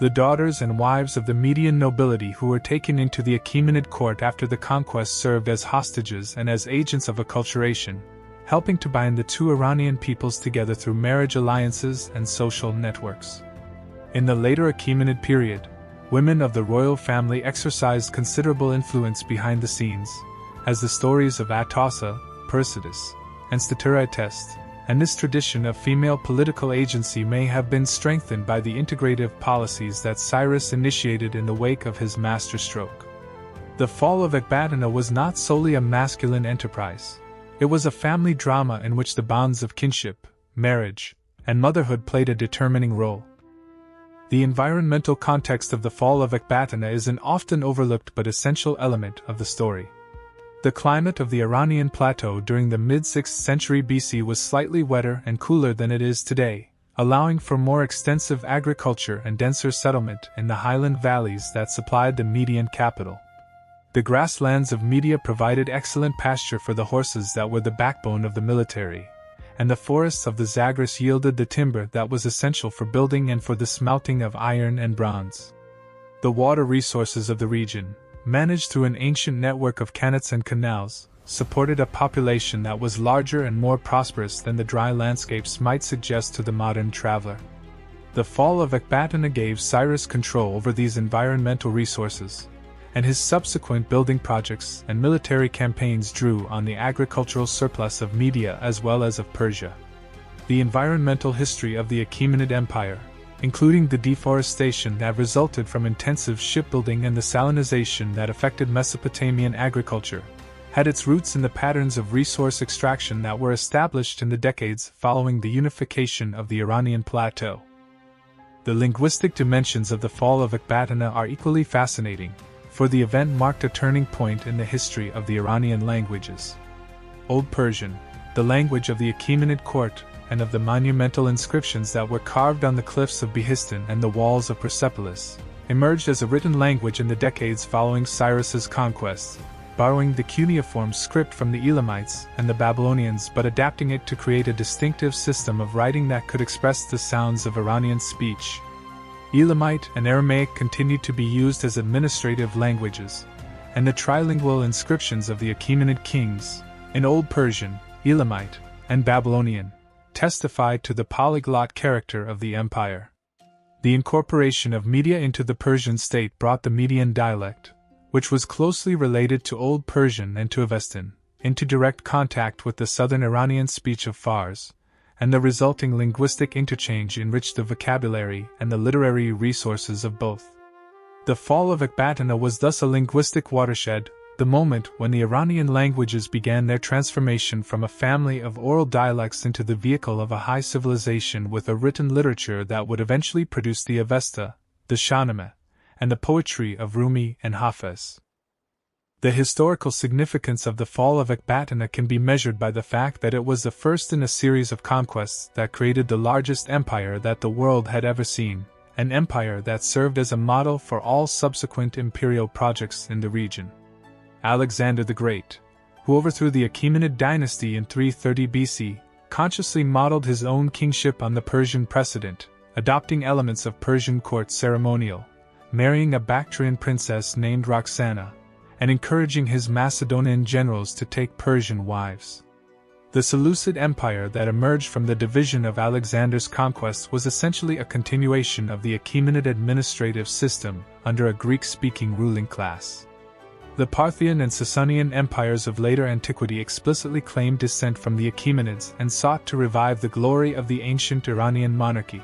The daughters and wives of the Median nobility who were taken into the Achaemenid court after the conquest served as hostages and as agents of acculturation, helping to bind the two Iranian peoples together through marriage alliances and social networks. In the later Achaemenid period, women of the royal family exercised considerable influence behind the scenes, as the stories of Atossa, Persides, and Statura attest, and this tradition of female political agency may have been strengthened by the integrative policies that Cyrus initiated in the wake of his masterstroke. The fall of Ecbatana was not solely a masculine enterprise. It was a family drama in which the bonds of kinship, marriage, and motherhood played a determining role. The environmental context of the fall of Ecbatana is an often overlooked but essential element of the story. The climate of the Iranian plateau during the mid-6th century BC was slightly wetter and cooler than it is today, allowing for more extensive agriculture and denser settlement in the highland valleys that supplied the Median capital. The grasslands of Media provided excellent pasture for the horses that were the backbone of the military, and the forests of the Zagros yielded the timber that was essential for building and for the smelting of iron and bronze. The water resources of the region, managed through an ancient network of qanats and canals, supported a population that was larger and more prosperous than the dry landscapes might suggest to the modern traveler. The fall of Ecbatana gave Cyrus control over these environmental resources, and his subsequent building projects and military campaigns drew on the agricultural surplus of Media as well as of Persia. The environmental history of the Achaemenid Empire, including the deforestation that resulted from intensive shipbuilding and the salinization that affected Mesopotamian agriculture, had its roots in the patterns of resource extraction that were established in the decades following the unification of the Iranian plateau. The linguistic dimensions of the fall of Ecbatana are equally fascinating, for the event marked a turning point in the history of the Iranian languages. Old Persian, the language of the Achaemenid court, and of the monumental inscriptions that were carved on the cliffs of Behistun and the walls of Persepolis, emerged as a written language in the decades following Cyrus's conquests, borrowing the cuneiform script from the Elamites and the Babylonians but adapting it to create a distinctive system of writing that could express the sounds of Iranian speech. Elamite and Aramaic continued to be used as administrative languages, and the trilingual inscriptions of the Achaemenid kings, in Old Persian, Elamite, and Babylonian, testified to the polyglot character of the empire. The incorporation of Media into the Persian state brought the Median dialect, which was closely related to Old Persian and to Avestan, into direct contact with the southern Iranian speech of Fars, and the resulting linguistic interchange enriched the vocabulary and the literary resources of both. The fall of Ecbatana was thus a linguistic watershed, the moment when the Iranian languages began their transformation from a family of oral dialects into the vehicle of a high civilization with a written literature that would eventually produce the Avesta, the Shahnameh, and the poetry of Rumi and Hafez. The historical significance of the fall of Ecbatana can be measured by the fact that it was the first in a series of conquests that created the largest empire that the world had ever seen, an empire that served as a model for all subsequent imperial projects in the region. Alexander the Great, who overthrew the Achaemenid dynasty in 330 BC, consciously modeled his own kingship on the Persian precedent, adopting elements of Persian court ceremonial, marrying a Bactrian princess named Roxana, and encouraging his Macedonian generals to take Persian wives. The Seleucid Empire that emerged from the division of Alexander's conquests was essentially a continuation of the Achaemenid administrative system under a Greek-speaking ruling class. The Parthian and Sasanian empires of later antiquity explicitly claimed descent from the Achaemenids and sought to revive the glory of the ancient Iranian monarchy.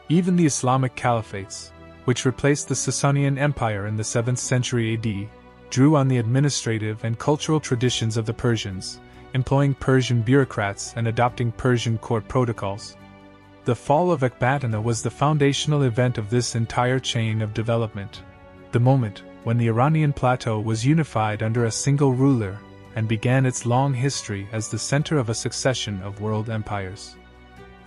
Even the Islamic caliphates, which replaced the Sasanian Empire in the 7th century AD, drew on the administrative and cultural traditions of the Persians, employing Persian bureaucrats and adopting Persian court protocols. The fall of Ecbatana was the foundational event of this entire chain of development, the moment when the Iranian plateau was unified under a single ruler and began its long history as the center of a succession of world empires.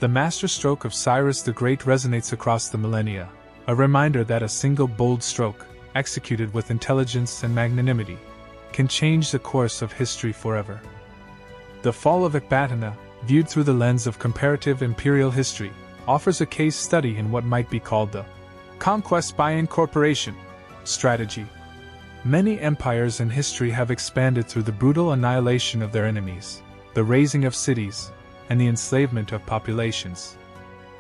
The masterstroke of Cyrus the Great resonates across the millennia, a reminder that a single bold stroke, executed with intelligence and magnanimity, can change the course of history forever. The fall of Ecbatana, viewed through the lens of comparative imperial history, offers a case study in what might be called the conquest by incorporation strategy. Many empires in history have expanded through the brutal annihilation of their enemies, the razing of cities, and the enslavement of populations.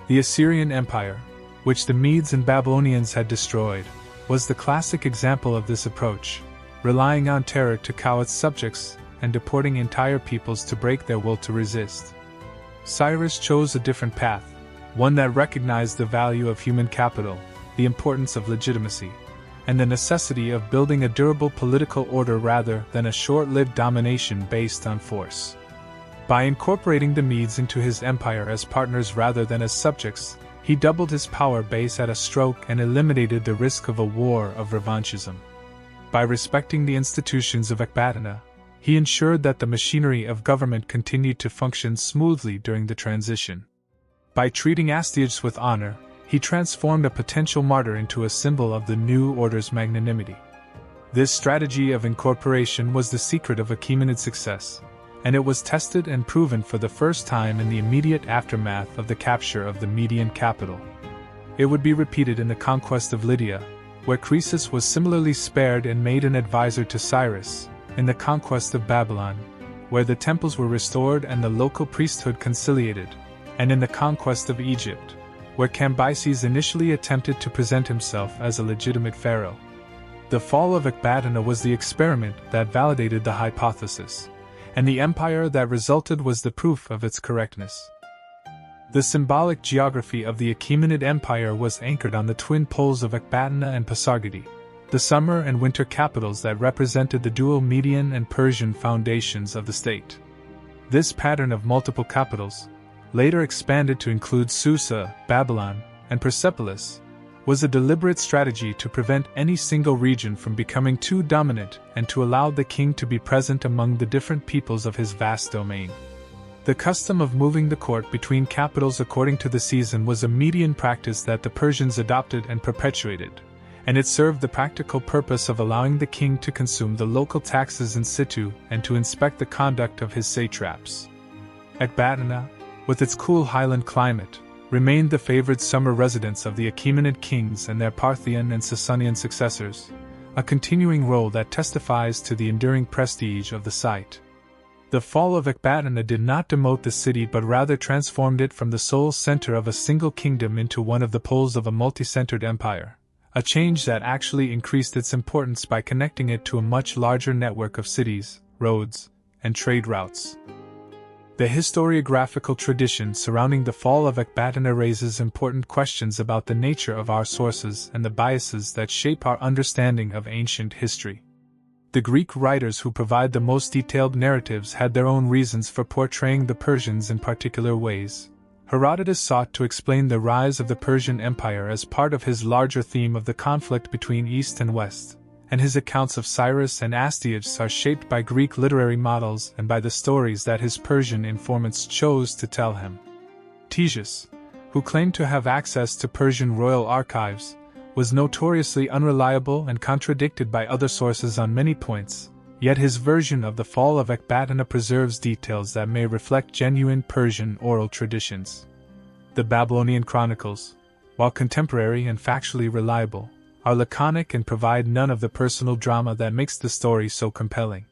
The Assyrian Empire, which the Medes and Babylonians had destroyed, was the classic example of this approach, relying on terror to cow its subjects and deporting entire peoples to break their will to resist. Cyrus chose a different path, one that recognized the value of human capital, the importance of legitimacy, and the necessity of building a durable political order rather than a short-lived domination based on force. By incorporating the Medes into his empire as partners rather than as subjects, he doubled his power base at a stroke and eliminated the risk of a war of revanchism. By respecting the institutions of Ecbatana, he ensured that the machinery of government continued to function smoothly during the transition. By treating Astyages with honor, he transformed a potential martyr into a symbol of the new order's magnanimity. This strategy of incorporation was the secret of Achaemenid success, and it was tested and proven for the first time in the immediate aftermath of the capture of the Median capital. It would be repeated in the conquest of Lydia, where Croesus was similarly spared and made an advisor to Cyrus, in the conquest of Babylon, where the temples were restored and the local priesthood conciliated, and in the conquest of Egypt, where Cambyses initially attempted to present himself as a legitimate pharaoh. The fall of Ecbatana was the experiment that validated the hypothesis, and the empire that resulted was the proof of its correctness. The symbolic geography of the Achaemenid Empire was anchored on the twin poles of Ecbatana and Pasargadae, the summer and winter capitals that represented the dual Median and Persian foundations of the state. This pattern of multiple capitals, later expanded to include Susa, Babylon, and Persepolis, was a deliberate strategy to prevent any single region from becoming too dominant and to allow the king to be present among the different peoples of his vast domain. The custom of moving the court between capitals according to the season was a Median practice that the Persians adopted and perpetuated, and it served the practical purpose of allowing the king to consume the local taxes in situ and to inspect the conduct of his satraps. Ecbatana, with its cool highland climate, remained the favored summer residence of the Achaemenid kings and their Parthian and Sasanian successors, a continuing role that testifies to the enduring prestige of the site. The fall of Ecbatana did not demote the city but rather transformed it from the sole center of a single kingdom into one of the poles of a multi-centered empire, a change that actually increased its importance by connecting it to a much larger network of cities, roads, and trade routes. The historiographical tradition surrounding the fall of Ecbatana raises important questions about the nature of our sources and the biases that shape our understanding of ancient history. The Greek writers who provide the most detailed narratives had their own reasons for portraying the Persians in particular ways. Herodotus sought to explain the rise of the Persian Empire as part of his larger theme of the conflict between East and West, and his accounts of Cyrus and Astyages are shaped by Greek literary models and by the stories that his Persian informants chose to tell him. Astyages, who claimed to have access to Persian royal archives, was notoriously unreliable and contradicted by other sources on many points, yet his version of the fall of Ecbatana preserves details that may reflect genuine Persian oral traditions. The Babylonian chronicles, while contemporary and factually reliable, are laconic and provide none of the personal drama that makes the story so compelling.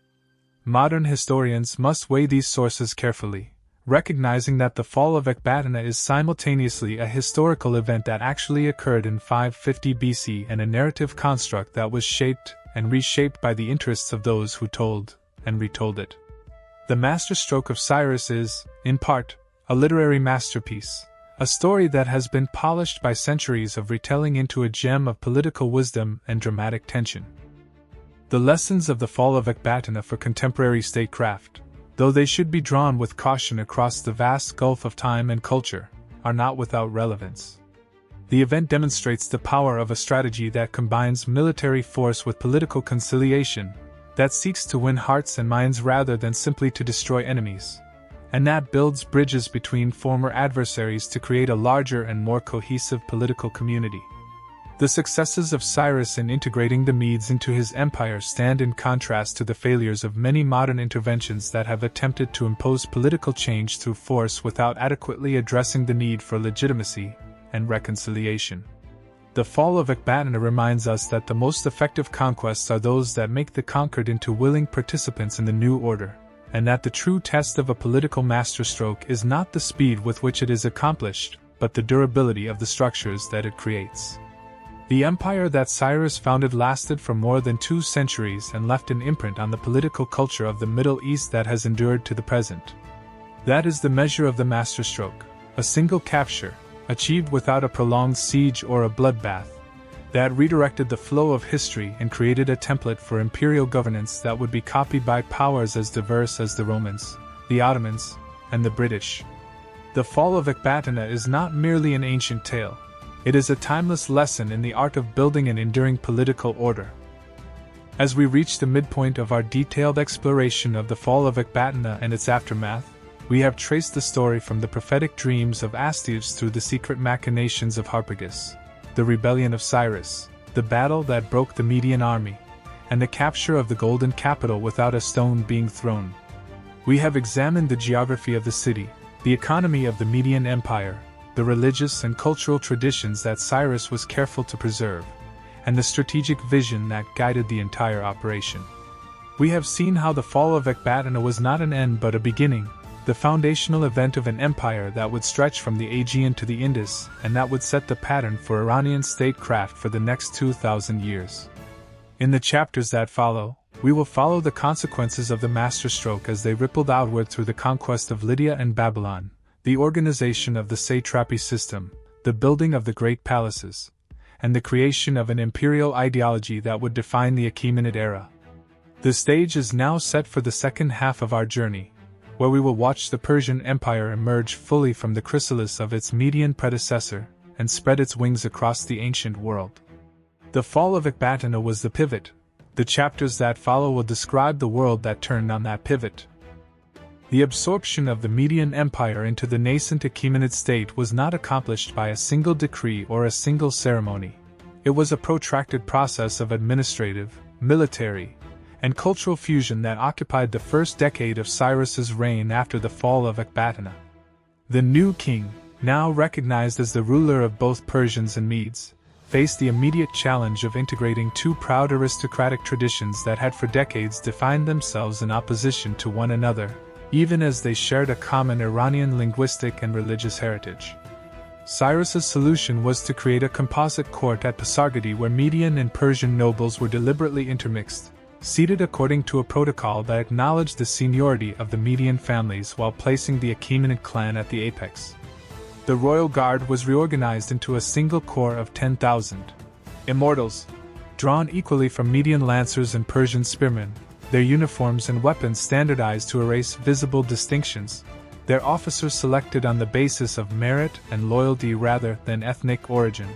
Modern historians must weigh these sources carefully, recognizing that the fall of Ecbatana is simultaneously a historical event that actually occurred in 550 BC and a narrative construct that was shaped and reshaped by the interests of those who told and retold it. The Masterstroke of Cyrus is, in part, a literary masterpiece, a story that has been polished by centuries of retelling into a gem of political wisdom and dramatic tension. The lessons of the fall of Ecbatana for contemporary statecraft, though they should be drawn with caution across the vast gulf of time and culture, are not without relevance. The event demonstrates the power of a strategy that combines military force with political conciliation, that seeks to win hearts and minds rather than simply to destroy enemies, and that builds bridges between former adversaries to create a larger and more cohesive political community. The successes of Cyrus in integrating the Medes into his empire stand in contrast to the failures of many modern interventions that have attempted to impose political change through force without adequately addressing the need for legitimacy and reconciliation. The fall of Ecbatana reminds us that the most effective conquests are those that make the conquered into willing participants in the new order, and that the true test of a political masterstroke is not the speed with which it is accomplished, but the durability of the structures that it creates. The empire that Cyrus founded lasted for more than 2 centuries and left an imprint on the political culture of the Middle East that has endured to the present. That is the measure of the masterstroke, a single capture, achieved without a prolonged siege or a bloodbath, that redirected the flow of history and created a template for imperial governance that would be copied by powers as diverse as the Romans, the Ottomans, and the British. The fall of Ecbatana is not merely an ancient tale. It is a timeless lesson in the art of building an enduring political order. As we reach the midpoint of our detailed exploration of the fall of Ecbatana and its aftermath, we have traced the story from the prophetic dreams of Astyages through the secret machinations of Harpagus, the rebellion of Cyrus, the battle that broke the Median army, and the capture of the golden capital without a stone being thrown. We have examined the geography of the city, the economy of the Median Empire, the religious and cultural traditions that Cyrus was careful to preserve, and the strategic vision that guided the entire operation. We have seen how the fall of Ecbatana was not an end but a beginning, the foundational event of an empire that would stretch from the Aegean to the Indus and that would set the pattern for Iranian statecraft for the next 2,000 years. In the chapters that follow, we will follow the consequences of the masterstroke as they rippled outward through the conquest of Lydia and Babylon, the organization of the satrapy system, the building of the great palaces, and the creation of an imperial ideology that would define the Achaemenid era. The stage is now set for the second half of our journey, where we will watch the Persian Empire emerge fully from the chrysalis of its Median predecessor and spread its wings across the ancient world. The fall of Ecbatana was the pivot. The chapters that follow will describe the world that turned on that pivot. The absorption of the Median Empire into the nascent Achaemenid state was not accomplished by a single decree or a single ceremony. It was a protracted process of administrative, military, and cultural fusion that occupied the first decade of Cyrus's reign after the fall of Ecbatana. The new king, now recognized as the ruler of both Persians and Medes, faced the immediate challenge of integrating 2 proud aristocratic traditions that had for decades defined themselves in opposition to one another, even as they shared a common Iranian linguistic and religious heritage. Cyrus's solution was to create a composite court at Pasargadae where Median and Persian nobles were deliberately intermixed, seated according to a protocol that acknowledged the seniority of the Median families while placing the Achaemenid clan at the apex. The royal guard was reorganized into a single corps of 10,000 immortals, drawn equally from Median lancers and Persian spearmen, their uniforms and weapons standardized to erase visible distinctions, their officers selected on the basis of merit and loyalty rather than ethnic origin.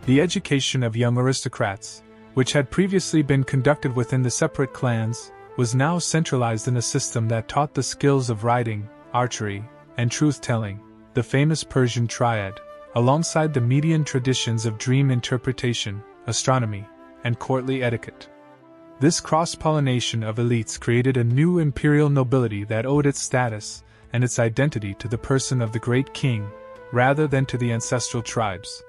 The education of young aristocrats, which had previously been conducted within the separate clans, was now centralized in a system that taught the skills of riding, archery, and truth-telling, the famous Persian triad, alongside the Median traditions of dream interpretation, astronomy, and courtly etiquette. This cross-pollination of elites created a new imperial nobility that owed its status and its identity to the person of the great king, rather than to the ancestral tribes.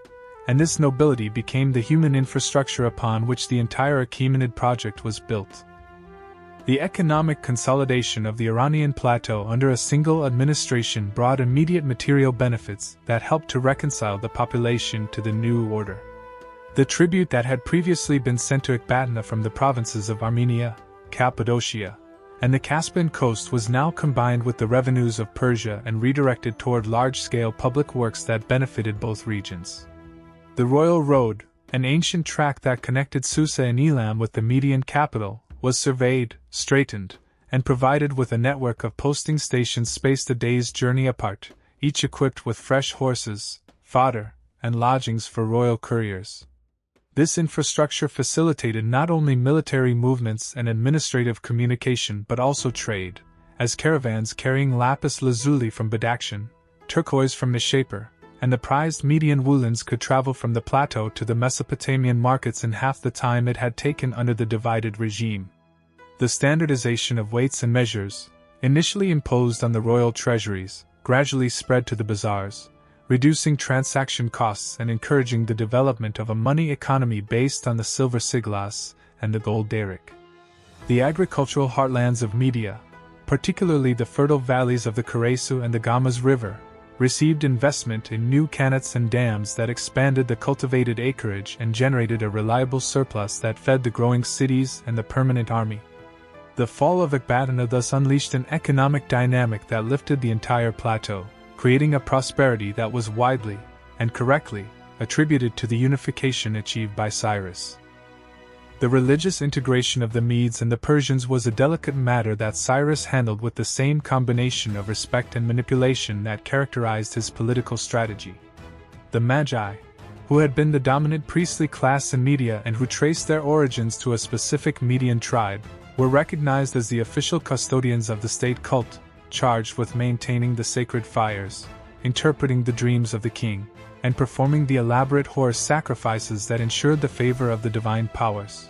And this nobility became the human infrastructure upon which the entire Achaemenid project was built. The economic consolidation of the Iranian plateau under a single administration brought immediate material benefits that helped to reconcile the population to the new order. The tribute that had previously been sent to Ecbatana from the provinces of Armenia, Cappadocia, and the Caspian coast was now combined with the revenues of Persia and redirected toward large-scale public works that benefited both regions. The Royal Road, an ancient track that connected Susa and Elam with the Median capital, was surveyed, straightened, and provided with a network of posting stations spaced a day's journey apart, each equipped with fresh horses, fodder, and lodgings for royal couriers. This infrastructure facilitated not only military movements and administrative communication but also trade, as caravans carrying lapis lazuli from Badakhshan, turquoise from Nishapur, and the prized Median woolens could travel from the plateau to the Mesopotamian markets in half the time it had taken under the divided regime. The standardization of weights and measures, initially imposed on the royal treasuries, gradually spread to the bazaars, reducing transaction costs and encouraging the development of a money economy based on the silver siglas and the gold daric. The agricultural heartlands of Media, particularly the fertile valleys of the Karasu and the Gamaz River, received investment in new qanats and dams that expanded the cultivated acreage and generated a reliable surplus that fed the growing cities and the permanent army. The fall of Ecbatana thus unleashed an economic dynamic that lifted the entire plateau, creating a prosperity that was widely, and correctly, attributed to the unification achieved by Cyrus. The religious integration of the Medes and the Persians was a delicate matter that Cyrus handled with the same combination of respect and manipulation that characterized his political strategy. The Magi, who had been the dominant priestly class in Media and who traced their origins to a specific Median tribe, were recognized as the official custodians of the state cult, charged with maintaining the sacred fires, interpreting the dreams of the king, and performing the elaborate horse sacrifices that ensured the favor of the divine powers.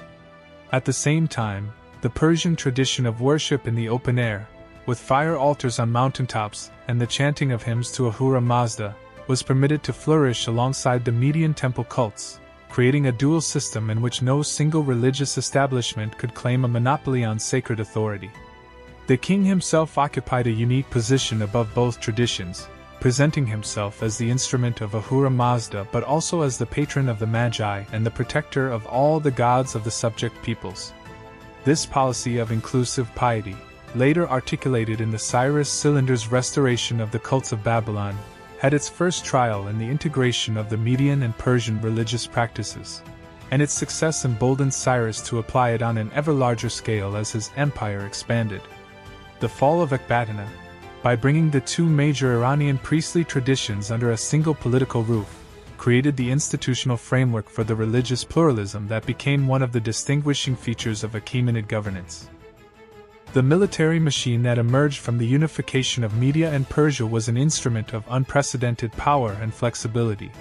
At the same time, the Persian tradition of worship in the open air, with fire altars on mountaintops and the chanting of hymns to Ahura Mazda, was permitted to flourish alongside the Median temple cults, creating a dual system in which no single religious establishment could claim a monopoly on sacred authority. The king himself occupied a unique position above both traditions, presenting himself as the instrument of Ahura Mazda but also as the patron of the Magi and the protector of all the gods of the subject peoples. This policy of inclusive piety, later articulated in the Cyrus Cylinder's restoration of the cults of Babylon, had its first trial in the integration of the Median and Persian religious practices, and its success emboldened Cyrus to apply it on an ever larger scale as his empire expanded. The fall of Ecbatana, by bringing the two major Iranian priestly traditions under a single political roof, created the institutional framework for the religious pluralism that became one of the distinguishing features of Achaemenid governance. The military machine that emerged from the unification of Media and Persia was an instrument of unprecedented power and flexibility,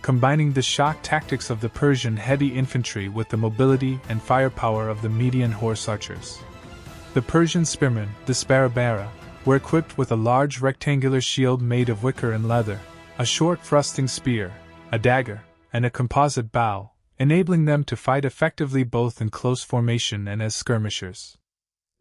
combining the shock tactics of the Persian heavy infantry with the mobility and firepower of the Median horse archers. The Persian spearmen, the sparabara, were equipped with a large rectangular shield made of wicker and leather, a short thrusting spear, a dagger, and a composite bow, enabling them to fight effectively both in close formation and as skirmishers.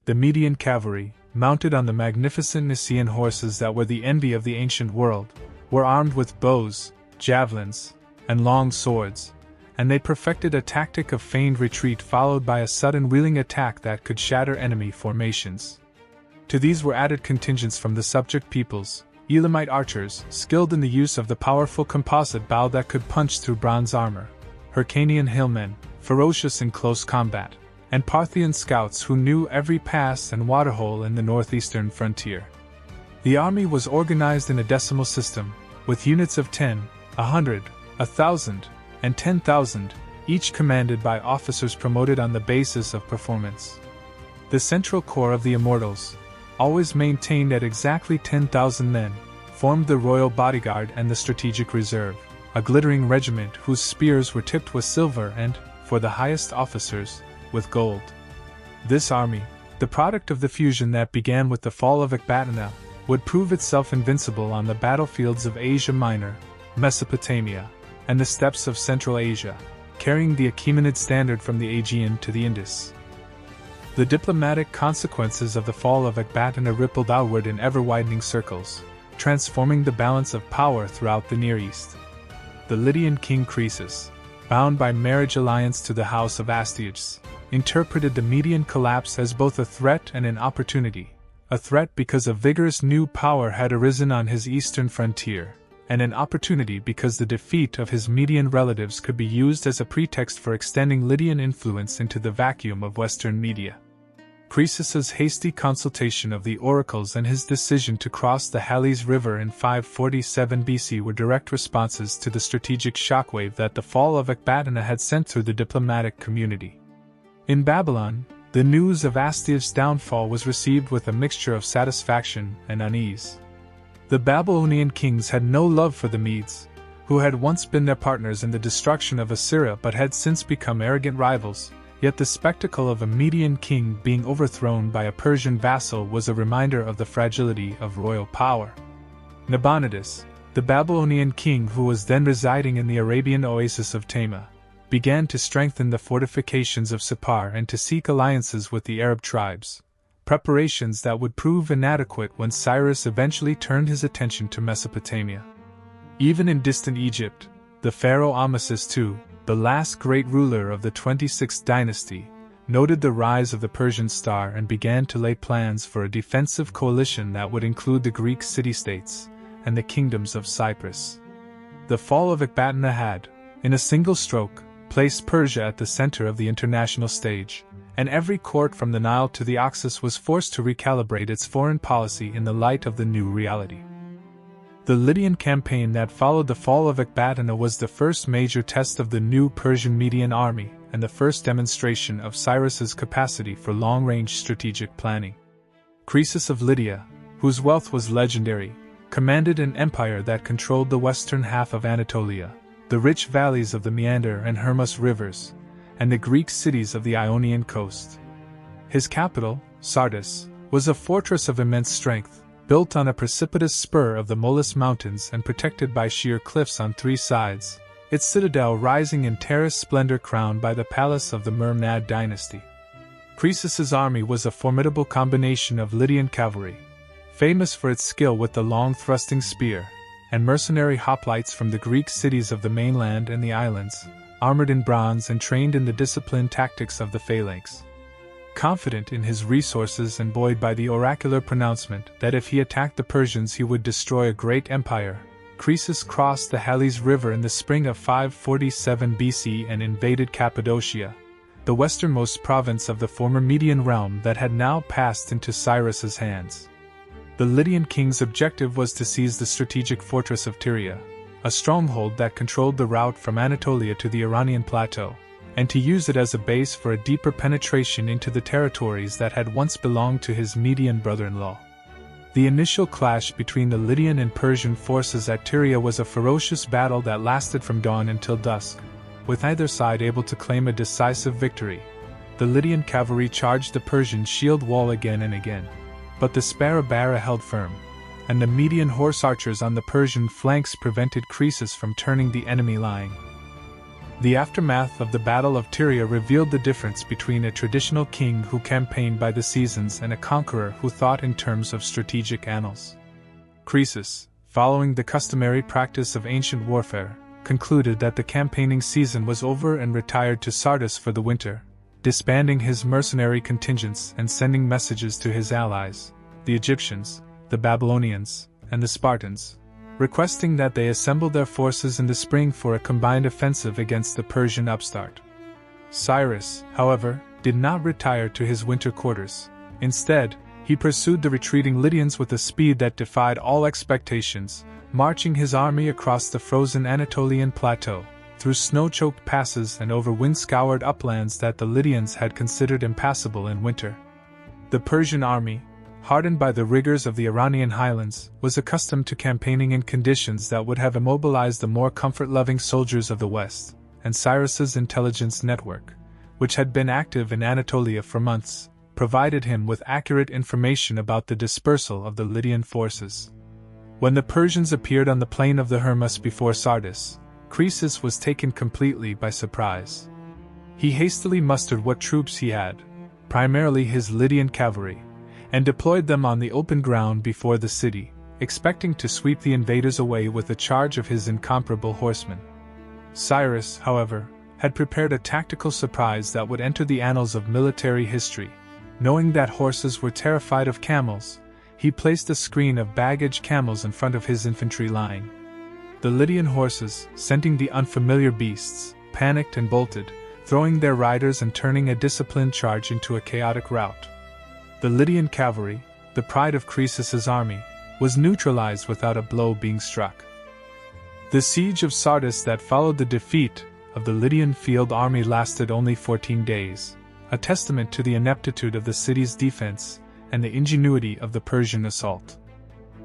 The Median cavalry, mounted on the magnificent Nicaean horses that were the envy of the ancient world, were armed with bows, javelins, and long swords, and they perfected a tactic of feigned retreat followed by a sudden wheeling attack that could shatter enemy formations. To these were added contingents from the subject peoples, Elamite archers, skilled in the use of the powerful composite bow that could punch through bronze armor, Hyrcanian hillmen, ferocious in close combat, and Parthian scouts who knew every pass and waterhole in the northeastern frontier. The army was organized in a decimal system, with units of 10, 100, 1,000, and 10,000, each commanded by officers promoted on the basis of performance. The central core of the Immortals, always maintained at exactly 10,000 men, formed the royal bodyguard and the strategic reserve, a glittering regiment whose spears were tipped with silver and, for the highest officers, with gold. This army, the product of the fusion that began with the fall of Ecbatana, would prove itself invincible on the battlefields of Asia Minor, Mesopotamia, and the steppes of Central Asia, carrying the Achaemenid standard from the Aegean to the Indus. The diplomatic consequences of the fall of Ecbatana rippled outward in ever-widening circles, transforming the balance of power throughout the Near East. The Lydian king Croesus, bound by marriage alliance to the house of Astyages, interpreted the Median collapse as both a threat and an opportunity, a threat because a vigorous new power had arisen on his eastern frontier, and an opportunity because the defeat of his Median relatives could be used as a pretext for extending Lydian influence into the vacuum of Western Media. Croesus's hasty consultation of the oracles and his decision to cross the Halys River in 547 BC were direct responses to the strategic shockwave that the fall of Ecbatana had sent through the diplomatic community. In Babylon, the news of Astyages' downfall was received with a mixture of satisfaction and unease. The Babylonian kings had no love for the Medes, who had once been their partners in the destruction of Assyria but had since become arrogant rivals. Yet the spectacle of a Median king being overthrown by a Persian vassal was a reminder of the fragility of royal power. Nabonidus, the Babylonian king who was then residing in the Arabian oasis of Tama, began to strengthen the fortifications of Sippar and to seek alliances with the Arab tribes, preparations that would prove inadequate when Cyrus eventually turned his attention to Mesopotamia. Even in distant Egypt, the pharaoh Amasis II, the last great ruler of the 26th dynasty, noted the rise of the Persian star and began to lay plans for a defensive coalition that would include the Greek city-states and the kingdoms of Cyprus. The fall of Ecbatana had, in a single stroke, placed Persia at the center of the international stage, and every court from the Nile to the Oxus was forced to recalibrate its foreign policy in the light of the new reality. The Lydian campaign that followed the fall of Ecbatana was the first major test of the new Persian Median army and the first demonstration of Cyrus's capacity for long-range strategic planning. Croesus of Lydia, whose wealth was legendary, commanded an empire that controlled the western half of Anatolia, the rich valleys of the Meander and Hermus rivers, and the Greek cities of the Ionian coast. His capital, Sardis, was a fortress of immense strength, built on a precipitous spur of the Zagros Mountains and protected by sheer cliffs on three sides, its citadel rising in terraced splendor crowned by the palace of the Mermnad dynasty. Croesus's army was a formidable combination of Lydian cavalry, famous for its skill with the long thrusting spear, and mercenary hoplites from the Greek cities of the mainland and the islands, armored in bronze and trained in the disciplined tactics of the phalanx. Confident in his resources and buoyed by the oracular pronouncement that if he attacked the Persians he would destroy a great empire, Croesus crossed the Halys River in the spring of 547 BC and invaded Cappadocia, the westernmost province of the former Median realm that had now passed into Cyrus's hands. The Lydian king's objective was to seize the strategic fortress of Tyria, a stronghold that controlled the route from Anatolia to the Iranian plateau, and to use it as a base for a deeper penetration into the territories that had once belonged to his Median brother-in-law. The initial clash between the Lydian and Persian forces at Tyria was a ferocious battle that lasted from dawn until dusk, with either side able to claim a decisive victory. The Lydian cavalry charged the Persian shield wall again and again, but the Sparabara held firm, and the Median horse archers on the Persian flanks prevented Croesus from turning the enemy line. The aftermath of the Battle of Tyria revealed the difference between a traditional king who campaigned by the seasons and a conqueror who thought in terms of strategic annals. Croesus, following the customary practice of ancient warfare, concluded that the campaigning season was over and retired to Sardis for the winter, disbanding his mercenary contingents and sending messages to his allies, the Egyptians, the Babylonians, and the Spartans, requesting that they assemble their forces in the spring for a combined offensive against the Persian upstart. Cyrus, however, did not retire to his winter quarters. Instead, he pursued the retreating Lydians with a speed that defied all expectations, marching his army across the frozen Anatolian plateau, through snow-choked passes and over wind-scoured uplands that the Lydians had considered impassable in winter. The Persian army, hardened by the rigors of the Iranian highlands, was accustomed to campaigning in conditions that would have immobilized the more comfort-loving soldiers of the West, and Cyrus's intelligence network, which had been active in Anatolia for months, provided him with accurate information about the dispersal of the Lydian forces. When the Persians appeared on the plain of the Hermus before Sardis, Croesus was taken completely by surprise. He hastily mustered what troops he had, primarily his Lydian cavalry, and deployed them on the open ground before the city, expecting to sweep the invaders away with a charge of his incomparable horsemen. Cyrus, however, had prepared a tactical surprise that would enter the annals of military history. Knowing that horses were terrified of camels, he placed a screen of baggage camels in front of his infantry line. The Lydian horses, scenting the unfamiliar beasts, panicked and bolted, throwing their riders and turning a disciplined charge into a chaotic rout. The Lydian cavalry, the pride of Croesus's army, was neutralized without a blow being struck. The siege of Sardis that followed the defeat of the Lydian field army lasted only 14 days, a testament to the ineptitude of the city's defense and the ingenuity of the Persian assault.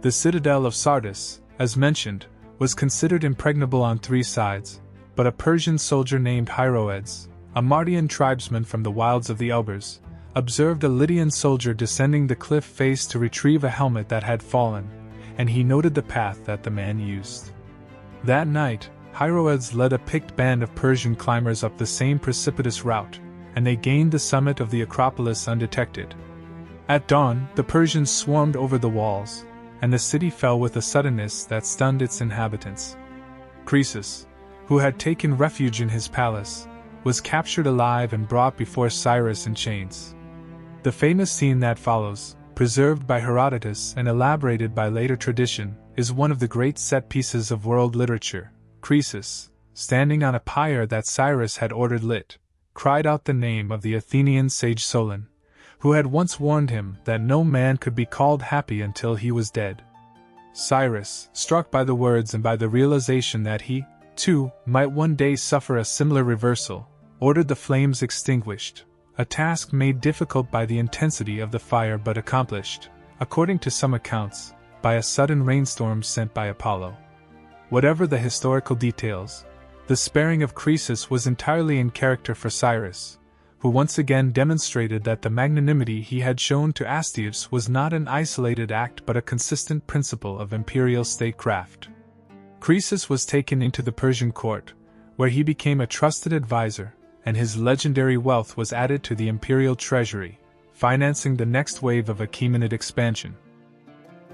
The citadel of Sardis, as mentioned, was considered impregnable on three sides, but a Persian soldier named Hieroedes, a Mardian tribesman from the wilds of the Elbers, observed a Lydian soldier descending the cliff face to retrieve a helmet that had fallen, and he noted the path that the man used. That night, Hieroedes led a picked band of Persian climbers up the same precipitous route, and they gained the summit of the Acropolis undetected. At dawn, the Persians swarmed over the walls, and the city fell with a suddenness that stunned its inhabitants. Croesus, who had taken refuge in his palace, was captured alive and brought before Cyrus in chains. The famous scene that follows, preserved by Herodotus and elaborated by later tradition, is one of the great set pieces of world literature. Croesus, standing on a pyre that Cyrus had ordered lit, cried out the name of the Athenian sage Solon, who had once warned him that no man could be called happy until he was dead. Cyrus, struck by the words and by the realization that he, too, might one day suffer a similar reversal, ordered the flames extinguished, a task made difficult by the intensity of the fire but accomplished, according to some accounts, by a sudden rainstorm sent by Apollo. Whatever the historical details, the sparing of Croesus was entirely in character for Cyrus, who once again demonstrated that the magnanimity he had shown to Astyages was not an isolated act but a consistent principle of imperial statecraft. Croesus was taken into the Persian court, where he became a trusted advisor, and his legendary wealth was added to the imperial treasury, financing the next wave of Achaemenid expansion.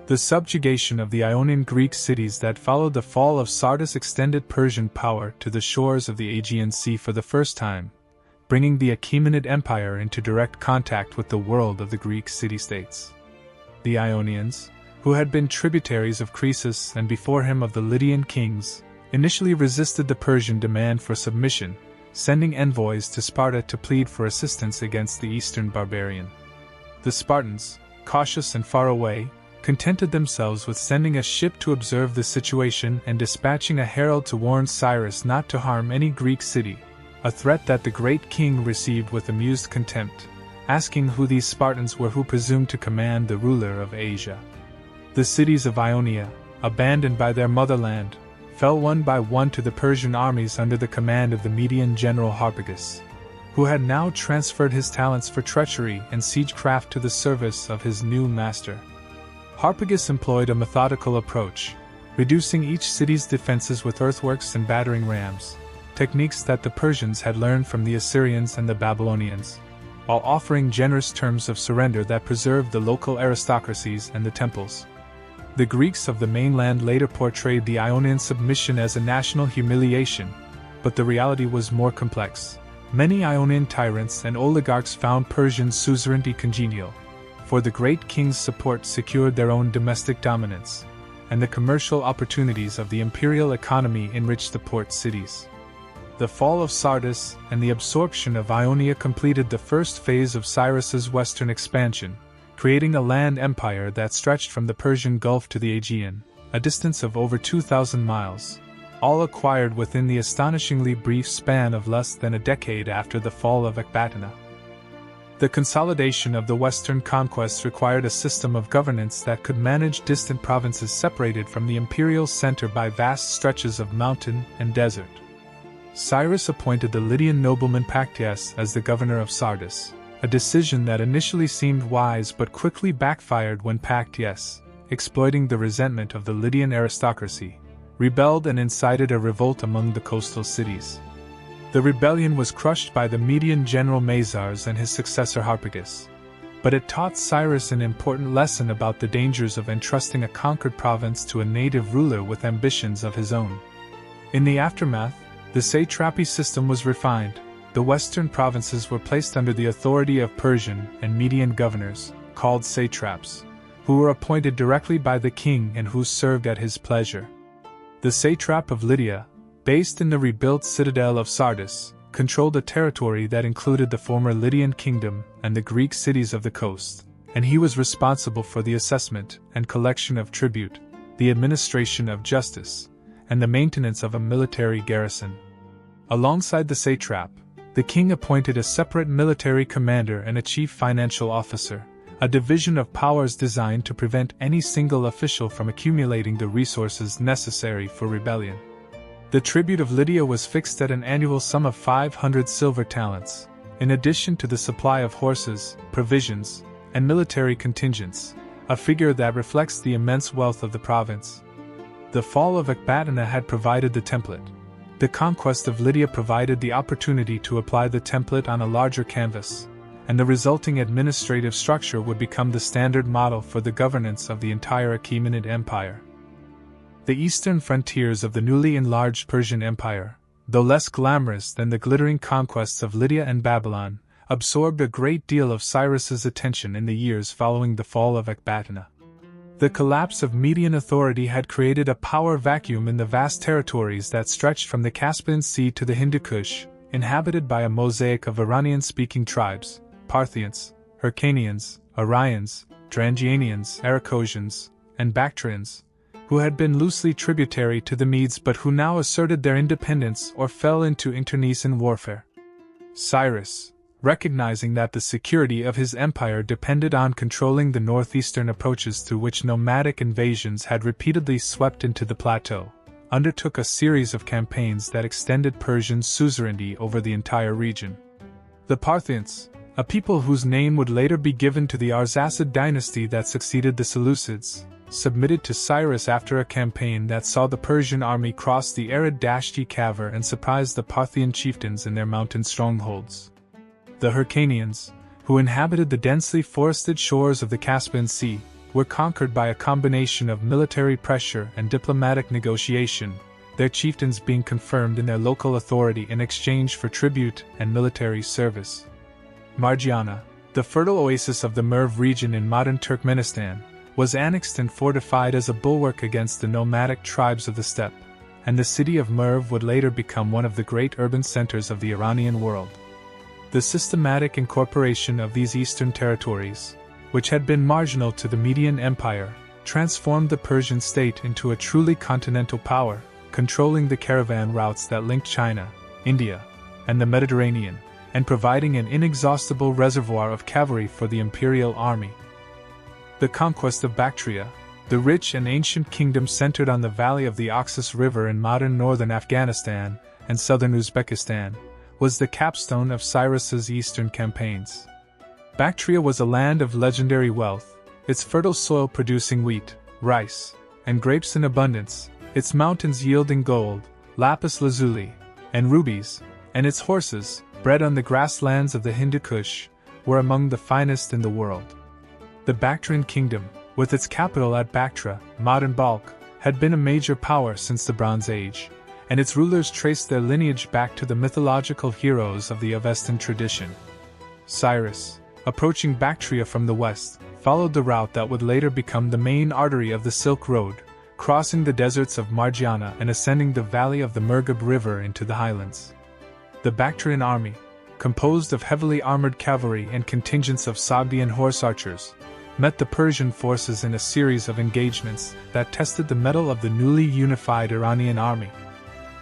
The subjugation of the Ionian Greek cities that followed the fall of Sardis extended Persian power to the shores of the Aegean Sea for the first time, bringing the Achaemenid Empire into direct contact with the world of the Greek city-states. The Ionians, who had been tributaries of Croesus and before him of the Lydian kings, initially resisted the Persian demand for submission, sending envoys to Sparta to plead for assistance against the eastern barbarian. The Spartans, cautious and far away, contented themselves with sending a ship to observe the situation and dispatching a herald to warn Cyrus not to harm any Greek city, a threat that the great king received with amused contempt, asking who these Spartans were who presumed to command the ruler of Asia. The cities of Ionia, abandoned by their motherland, fell one by one to the Persian armies under the command of the Median general Harpagus, who had now transferred his talents for treachery and siegecraft to the service of his new master. Harpagus employed a methodical approach, reducing each city's defenses with earthworks and battering rams, techniques that the Persians had learned from the Assyrians and the Babylonians, while offering generous terms of surrender that preserved the local aristocracies and the temples. The Greeks of the mainland later portrayed the Ionian submission as a national humiliation, but the reality was more complex. Many Ionian tyrants and oligarchs found Persian suzerainty congenial, for the great king's support secured their own domestic dominance, and the commercial opportunities of the imperial economy enriched the port cities. The fall of Sardis and the absorption of Ionia completed the first phase of Cyrus's western expansion, creating a land empire that stretched from the Persian Gulf to the Aegean, a distance of over 2,000 miles, all acquired within the astonishingly brief span of less than a decade after the fall of Ecbatana. The consolidation of the Western conquests required a system of governance that could manage distant provinces separated from the imperial center by vast stretches of mountain and desert. Cyrus appointed the Lydian nobleman Pactyas as the governor of Sardis, a decision that initially seemed wise but quickly backfired when Pactyas, exploiting the resentment of the Lydian aristocracy, rebelled and incited a revolt among the coastal cities. The rebellion was crushed by the Median general Mazars and his successor Harpagus, but it taught Cyrus an important lesson about the dangers of entrusting a conquered province to a native ruler with ambitions of his own. In the aftermath, the satrapy system was refined. The western provinces were placed under the authority of Persian and Median governors, called satraps, who were appointed directly by the king and who served at his pleasure. The satrap of Lydia, based in the rebuilt citadel of Sardis, controlled a territory that included the former Lydian kingdom and the Greek cities of the coast, and he was responsible for the assessment and collection of tribute, the administration of justice, and the maintenance of a military garrison. Alongside the satrap, the king appointed a separate military commander and a chief financial officer, a division of powers designed to prevent any single official from accumulating the resources necessary for rebellion. The tribute of Lydia was fixed at an annual sum of 500 silver talents, in addition to the supply of horses, provisions, and military contingents, a figure that reflects the immense wealth of the province. The fall of Ecbatana had provided the template. The conquest of Lydia provided the opportunity to apply the template on a larger canvas, and the resulting administrative structure would become the standard model for the governance of the entire Achaemenid Empire. The eastern frontiers of the newly enlarged Persian Empire, though less glamorous than the glittering conquests of Lydia and Babylon, absorbed a great deal of Cyrus's attention in the years following the fall of Ecbatana. The collapse of Median authority had created a power vacuum in the vast territories that stretched from the Caspian Sea to the Hindu Kush, inhabited by a mosaic of Iranian-speaking tribes: Parthians, Hyrcanians, Aryans, Drangianians, Aracosians, and Bactrians, who had been loosely tributary to the Medes but who now asserted their independence or fell into internecine warfare. Cyrus, recognizing that the security of his empire depended on controlling the northeastern approaches through which nomadic invasions had repeatedly swept into the plateau, undertook a series of campaigns that extended Persian suzerainty over the entire region. The Parthians, a people whose name would later be given to the Arsacid dynasty that succeeded the Seleucids, submitted to Cyrus after a campaign that saw the Persian army cross the arid Dashti Kaveh and surprise the Parthian chieftains in their mountain strongholds. The Hyrcanians, who inhabited the densely forested shores of the Caspian Sea, were conquered by a combination of military pressure and diplomatic negotiation, their chieftains being confirmed in their local authority in exchange for tribute and military service. Margiana, the fertile oasis of the Merv region in modern Turkmenistan, was annexed and fortified as a bulwark against the nomadic tribes of the steppe, and the city of Merv would later become one of the great urban centers of the Iranian world. The systematic incorporation of these eastern territories, which had been marginal to the Median Empire, transformed the Persian state into a truly continental power, controlling the caravan routes that linked China, India, and the Mediterranean, and providing an inexhaustible reservoir of cavalry for the imperial army. The conquest of Bactria, the rich and ancient kingdom centered on the valley of the Oxus River in modern northern Afghanistan and southern Uzbekistan, was the capstone of Cyrus's eastern campaigns. Bactria was a land of legendary wealth, its fertile soil producing wheat, rice, and grapes in abundance, its mountains yielding gold, lapis lazuli, and rubies, and its horses, bred on the grasslands of the Hindu Kush, were among the finest in the world. The Bactrian kingdom, with its capital at Bactra, modern Balkh, had been a major power since the Bronze Age, and its rulers traced their lineage back to the mythological heroes of the Avestan tradition. Cyrus, approaching Bactria from the west, followed the route that would later become the main artery of the Silk Road, crossing the deserts of Margiana and ascending the valley of the Murghab River into the highlands. The Bactrian army, composed of heavily armored cavalry and contingents of Sogdian horse archers, met the Persian forces in a series of engagements that tested the mettle of the newly unified Iranian army.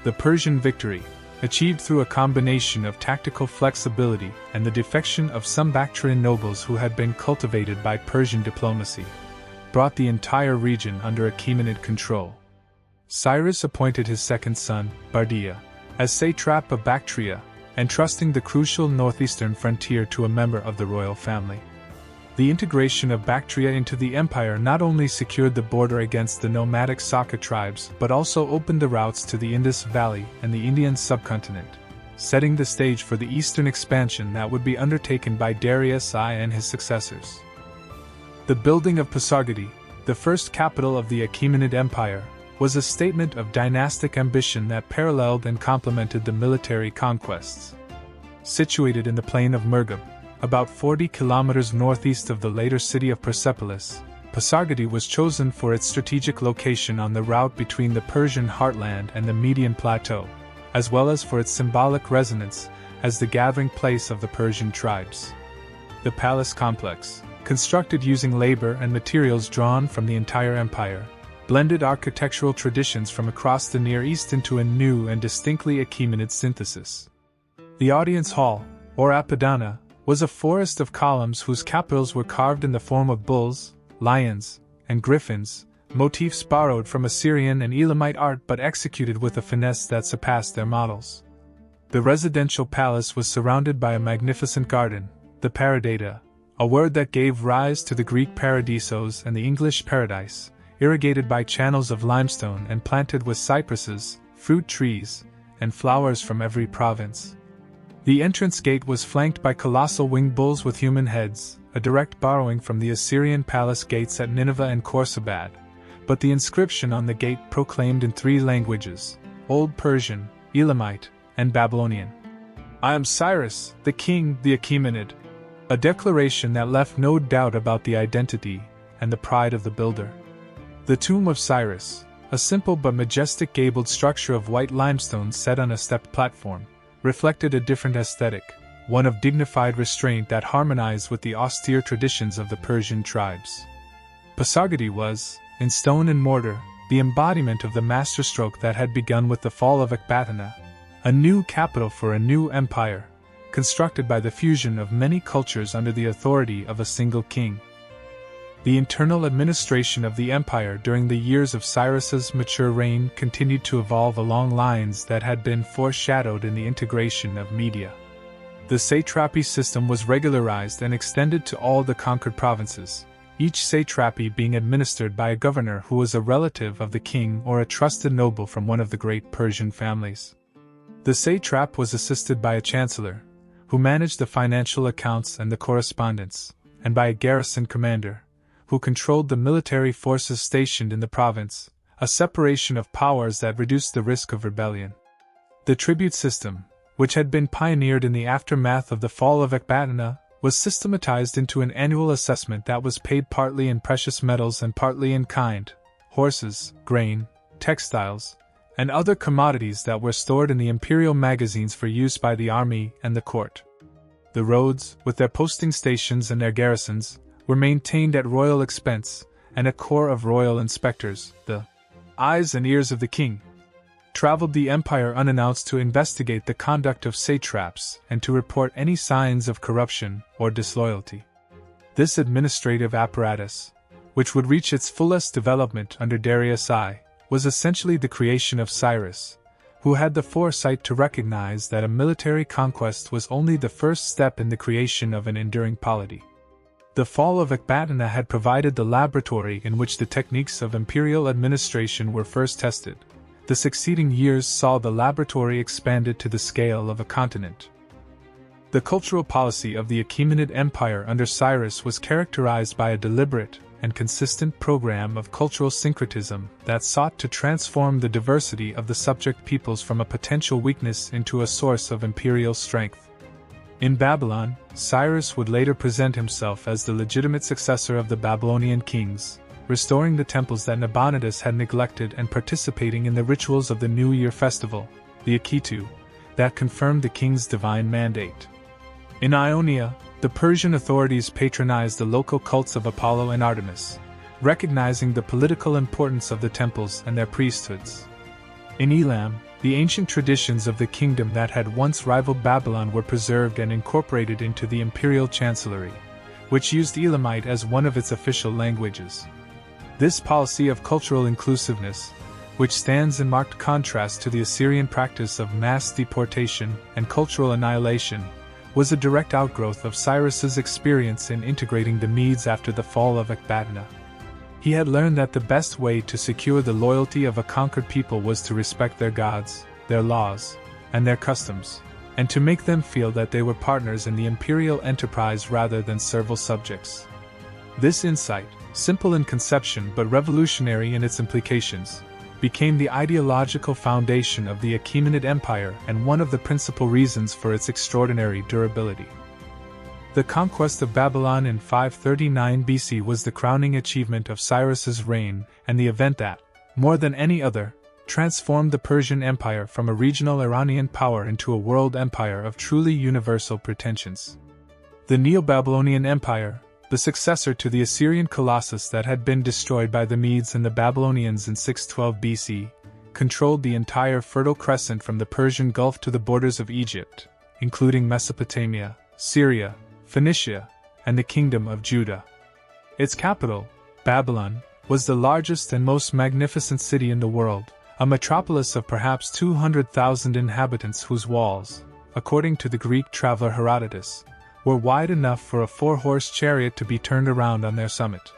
The Persian victory, achieved through a combination of tactical flexibility and the defection of some Bactrian nobles who had been cultivated by Persian diplomacy, brought the entire region under Achaemenid control. Cyrus appointed his second son, Bardia, as satrap of Bactria, entrusting the crucial northeastern frontier to a member of the royal family. The integration of Bactria into the empire not only secured the border against the nomadic Saka tribes but also opened the routes to the Indus Valley and the Indian subcontinent, setting the stage for the eastern expansion that would be undertaken by Darius I and his successors. The building of Pasargadae, the first capital of the Achaemenid Empire, was a statement of dynastic ambition that paralleled and complemented the military conquests. Situated in the plain of Murghab, about 40 kilometers northeast of the later city of Persepolis, Pasargadae was chosen for its strategic location on the route between the Persian heartland and the Median plateau, as well as for its symbolic resonance as the gathering place of the Persian tribes. The palace complex, constructed using labor and materials drawn from the entire empire, blended architectural traditions from across the Near East into a new and distinctly Achaemenid synthesis. The audience hall, or Ecbatana, was a forest of columns whose capitals were carved in the form of bulls, lions, and griffins, motifs borrowed from Assyrian and Elamite art but executed with a finesse that surpassed their models. The residential palace was surrounded by a magnificent garden, the paradata, a word that gave rise to the Greek paradisos and the English paradise, irrigated by channels of limestone and planted with cypresses, fruit trees, and flowers from every province. The entrance gate was flanked by colossal winged bulls with human heads, a direct borrowing from the Assyrian palace gates at Nineveh and Khorsabad, but the inscription on the gate proclaimed in 3 languages, Old Persian, Elamite, and Babylonian, "I am Cyrus, the king, the Achaemenid," a declaration that left no doubt about the identity and the pride of the builder. The tomb of Cyrus, a simple but majestic gabled structure of white limestone set on a stepped platform, reflected a different aesthetic, one of dignified restraint that harmonized with the austere traditions of the Persian tribes. Pasargadae was, in stone and mortar, the embodiment of the masterstroke that had begun with the fall of Ecbatana, a new capital for a new empire, constructed by the fusion of many cultures under the authority of a single king. The internal administration of the empire during the years of Cyrus's mature reign continued to evolve along lines that had been foreshadowed in the integration of Media. The satrapy system was regularized and extended to all the conquered provinces, each satrapy being administered by a governor who was a relative of the king or a trusted noble from one of the great Persian families. The satrap was assisted by a chancellor, who managed the financial accounts and the correspondence, and by a garrison commander, who controlled the military forces stationed in the province, a separation of powers that reduced the risk of rebellion. The tribute system, which had been pioneered in the aftermath of the fall of Ecbatana, was systematized into an annual assessment that was paid partly in precious metals and partly in kind, horses, grain, textiles, and other commodities that were stored in the imperial magazines for use by the army and the court. The roads, with their posting stations and their garrisons, were maintained at royal expense, and a corps of royal inspectors, the eyes and ears of the king, traveled the empire unannounced to investigate the conduct of satraps and to report any signs of corruption or disloyalty. This administrative apparatus, which would reach its fullest development under Darius I, was essentially the creation of Cyrus, who had the foresight to recognize that a military conquest was only the first step in the creation of an enduring polity. The fall of Ecbatana had provided the laboratory in which the techniques of imperial administration were first tested. The succeeding years saw the laboratory expanded to the scale of a continent. The cultural policy of the Achaemenid Empire under Cyrus was characterized by a deliberate and consistent program of cultural syncretism that sought to transform the diversity of the subject peoples from a potential weakness into a source of imperial strength. In Babylon, Cyrus would later present himself as the legitimate successor of the Babylonian kings, restoring the temples that Nabonidus had neglected and participating in the rituals of the New Year festival, the Akitu, that confirmed the king's divine mandate. In Ionia, the Persian authorities patronized the local cults of Apollo and Artemis, recognizing the political importance of the temples and their priesthoods. In Elam, The ancient traditions of the kingdom that had once rivaled Babylon were preserved and incorporated into the imperial chancellery, which used Elamite as one of its official languages. This policy of cultural inclusiveness, which stands in marked contrast to the Assyrian practice of mass deportation and cultural annihilation, was a direct outgrowth of Cyrus's experience in integrating the Medes after the fall of Ecbatana. He had learned that the best way to secure the loyalty of a conquered people was to respect their gods, their laws, and their customs, and to make them feel that they were partners in the imperial enterprise rather than servile subjects. This insight, simple in conception but revolutionary in its implications, became the ideological foundation of the Achaemenid Empire and one of the principal reasons for its extraordinary durability. The conquest of Babylon in 539 BC was the crowning achievement of Cyrus's reign and the event that, more than any other, transformed the Persian Empire from a regional Iranian power into a world empire of truly universal pretensions. The Neo-Babylonian Empire, the successor to the Assyrian Colossus that had been destroyed by the Medes and the Babylonians in 612 BC, controlled the entire Fertile Crescent from the Persian Gulf to the borders of Egypt, including Mesopotamia, Syria, Phoenicia, and the Kingdom of Judah. Its capital, Babylon, was the largest and most magnificent city in the world, a metropolis of perhaps 200,000 inhabitants whose walls, according to the Greek traveler Herodotus, were wide enough for a 4-horse chariot to be turned around on their summit.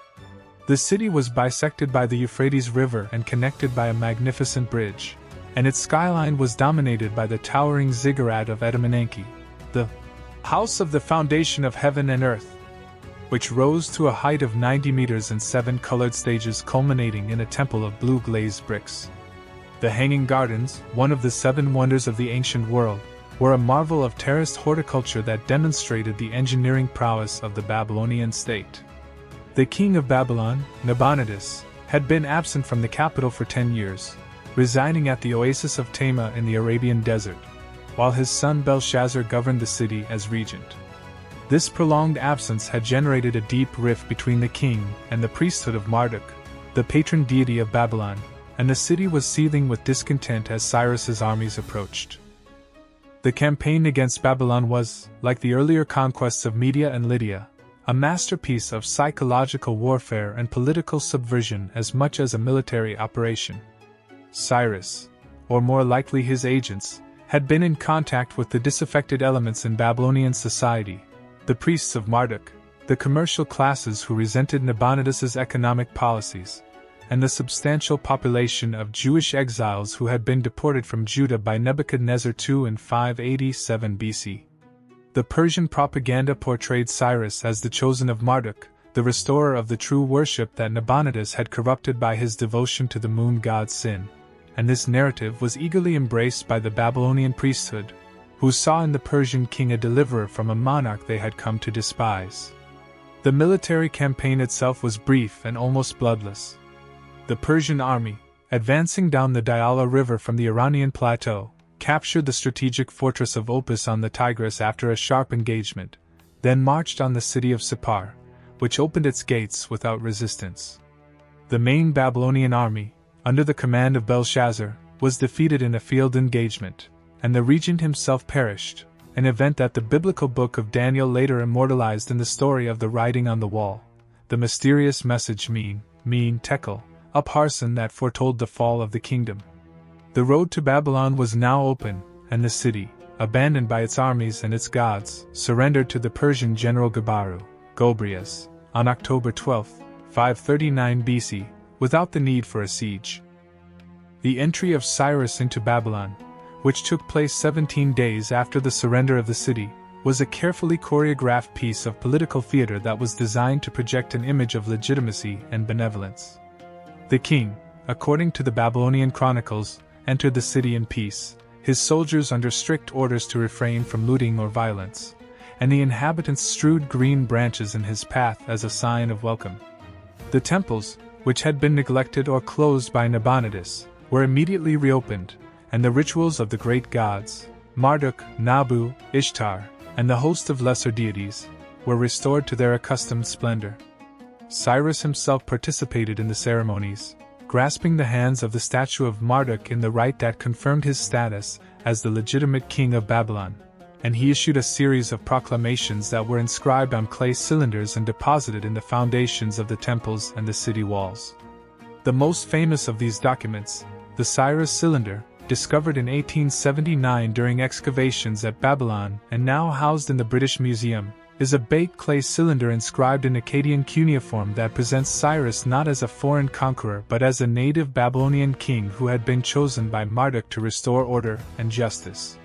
The city was bisected by the Euphrates River and connected by a magnificent bridge, and its skyline was dominated by the towering ziggurat of Etemenanke, the house of the foundation of heaven and earth, which rose to a height of 90 meters and 7 colored stages culminating in a temple of blue glazed bricks. The Hanging Gardens, one of the 7 wonders of the ancient world, were a marvel of terraced horticulture that demonstrated the engineering prowess of the Babylonian state. The king of Babylon, Nabonidus, had been absent from the capital for 10 years, residing at the oasis of Tama in the Arabian desert, while his son Belshazzar governed the city as regent. This prolonged absence had generated a deep rift between the king and the priesthood of Marduk, the patron deity of Babylon, and the city was seething with discontent as Cyrus's armies approached. The campaign against Babylon was, like the earlier conquests of Media and Lydia, a masterpiece of psychological warfare and political subversion as much as a military operation. Cyrus, or more likely his agents, had been in contact with the disaffected elements in Babylonian society, the priests of Marduk, the commercial classes who resented Nabonidus's economic policies, and the substantial population of Jewish exiles who had been deported from Judah by Nebuchadnezzar II in 587 BC. The Persian propaganda portrayed Cyrus as the chosen of Marduk, the restorer of the true worship that Nabonidus had corrupted by his devotion to the moon god Sin, and this narrative was eagerly embraced by the Babylonian priesthood, who saw in the Persian king a deliverer from a monarch they had come to despise. The military campaign itself was brief and almost bloodless. The Persian army, advancing down the Diyala River from the Iranian plateau, captured the strategic fortress of Opis on the Tigris after a sharp engagement, then marched on the city of Sippar, which opened its gates without resistance. The main Babylonian army, under the command of Belshazzar, was defeated in a field engagement, and the regent himself perished, an event that the biblical book of Daniel later immortalized in the story of the writing on the wall, the mysterious message mean tekel, upharsin that foretold the fall of the kingdom. The road to Babylon was now open, and the city, abandoned by its armies and its gods, surrendered to the Persian general Gobryas, on October 12, 539 BC, without the need for a siege. The entry of Cyrus into Babylon, which took place 17 days after the surrender of the city, was a carefully choreographed piece of political theater that was designed to project an image of legitimacy and benevolence. The king, according to the Babylonian chronicles, entered the city in peace, his soldiers under strict orders to refrain from looting or violence, and the inhabitants strewed green branches in his path as a sign of welcome. The temples, which had been neglected or closed by Nabonidus, were immediately reopened, and the rituals of the great gods, Marduk, Nabu, Ishtar, and the host of lesser deities, were restored to their accustomed splendor. Cyrus himself participated in the ceremonies, grasping the hands of the statue of Marduk in the right that confirmed his status as the legitimate king of Babylon, and he issued a series of proclamations that were inscribed on clay cylinders and deposited in the foundations of the temples and the city walls. The most famous of these documents, the Cyrus cylinder, discovered in 1879 during excavations at Babylon and now housed in the British Museum, is a baked clay cylinder inscribed in Akkadian cuneiform that presents Cyrus not as a foreign conqueror but as a native Babylonian king who had been chosen by Marduk to restore order and justice.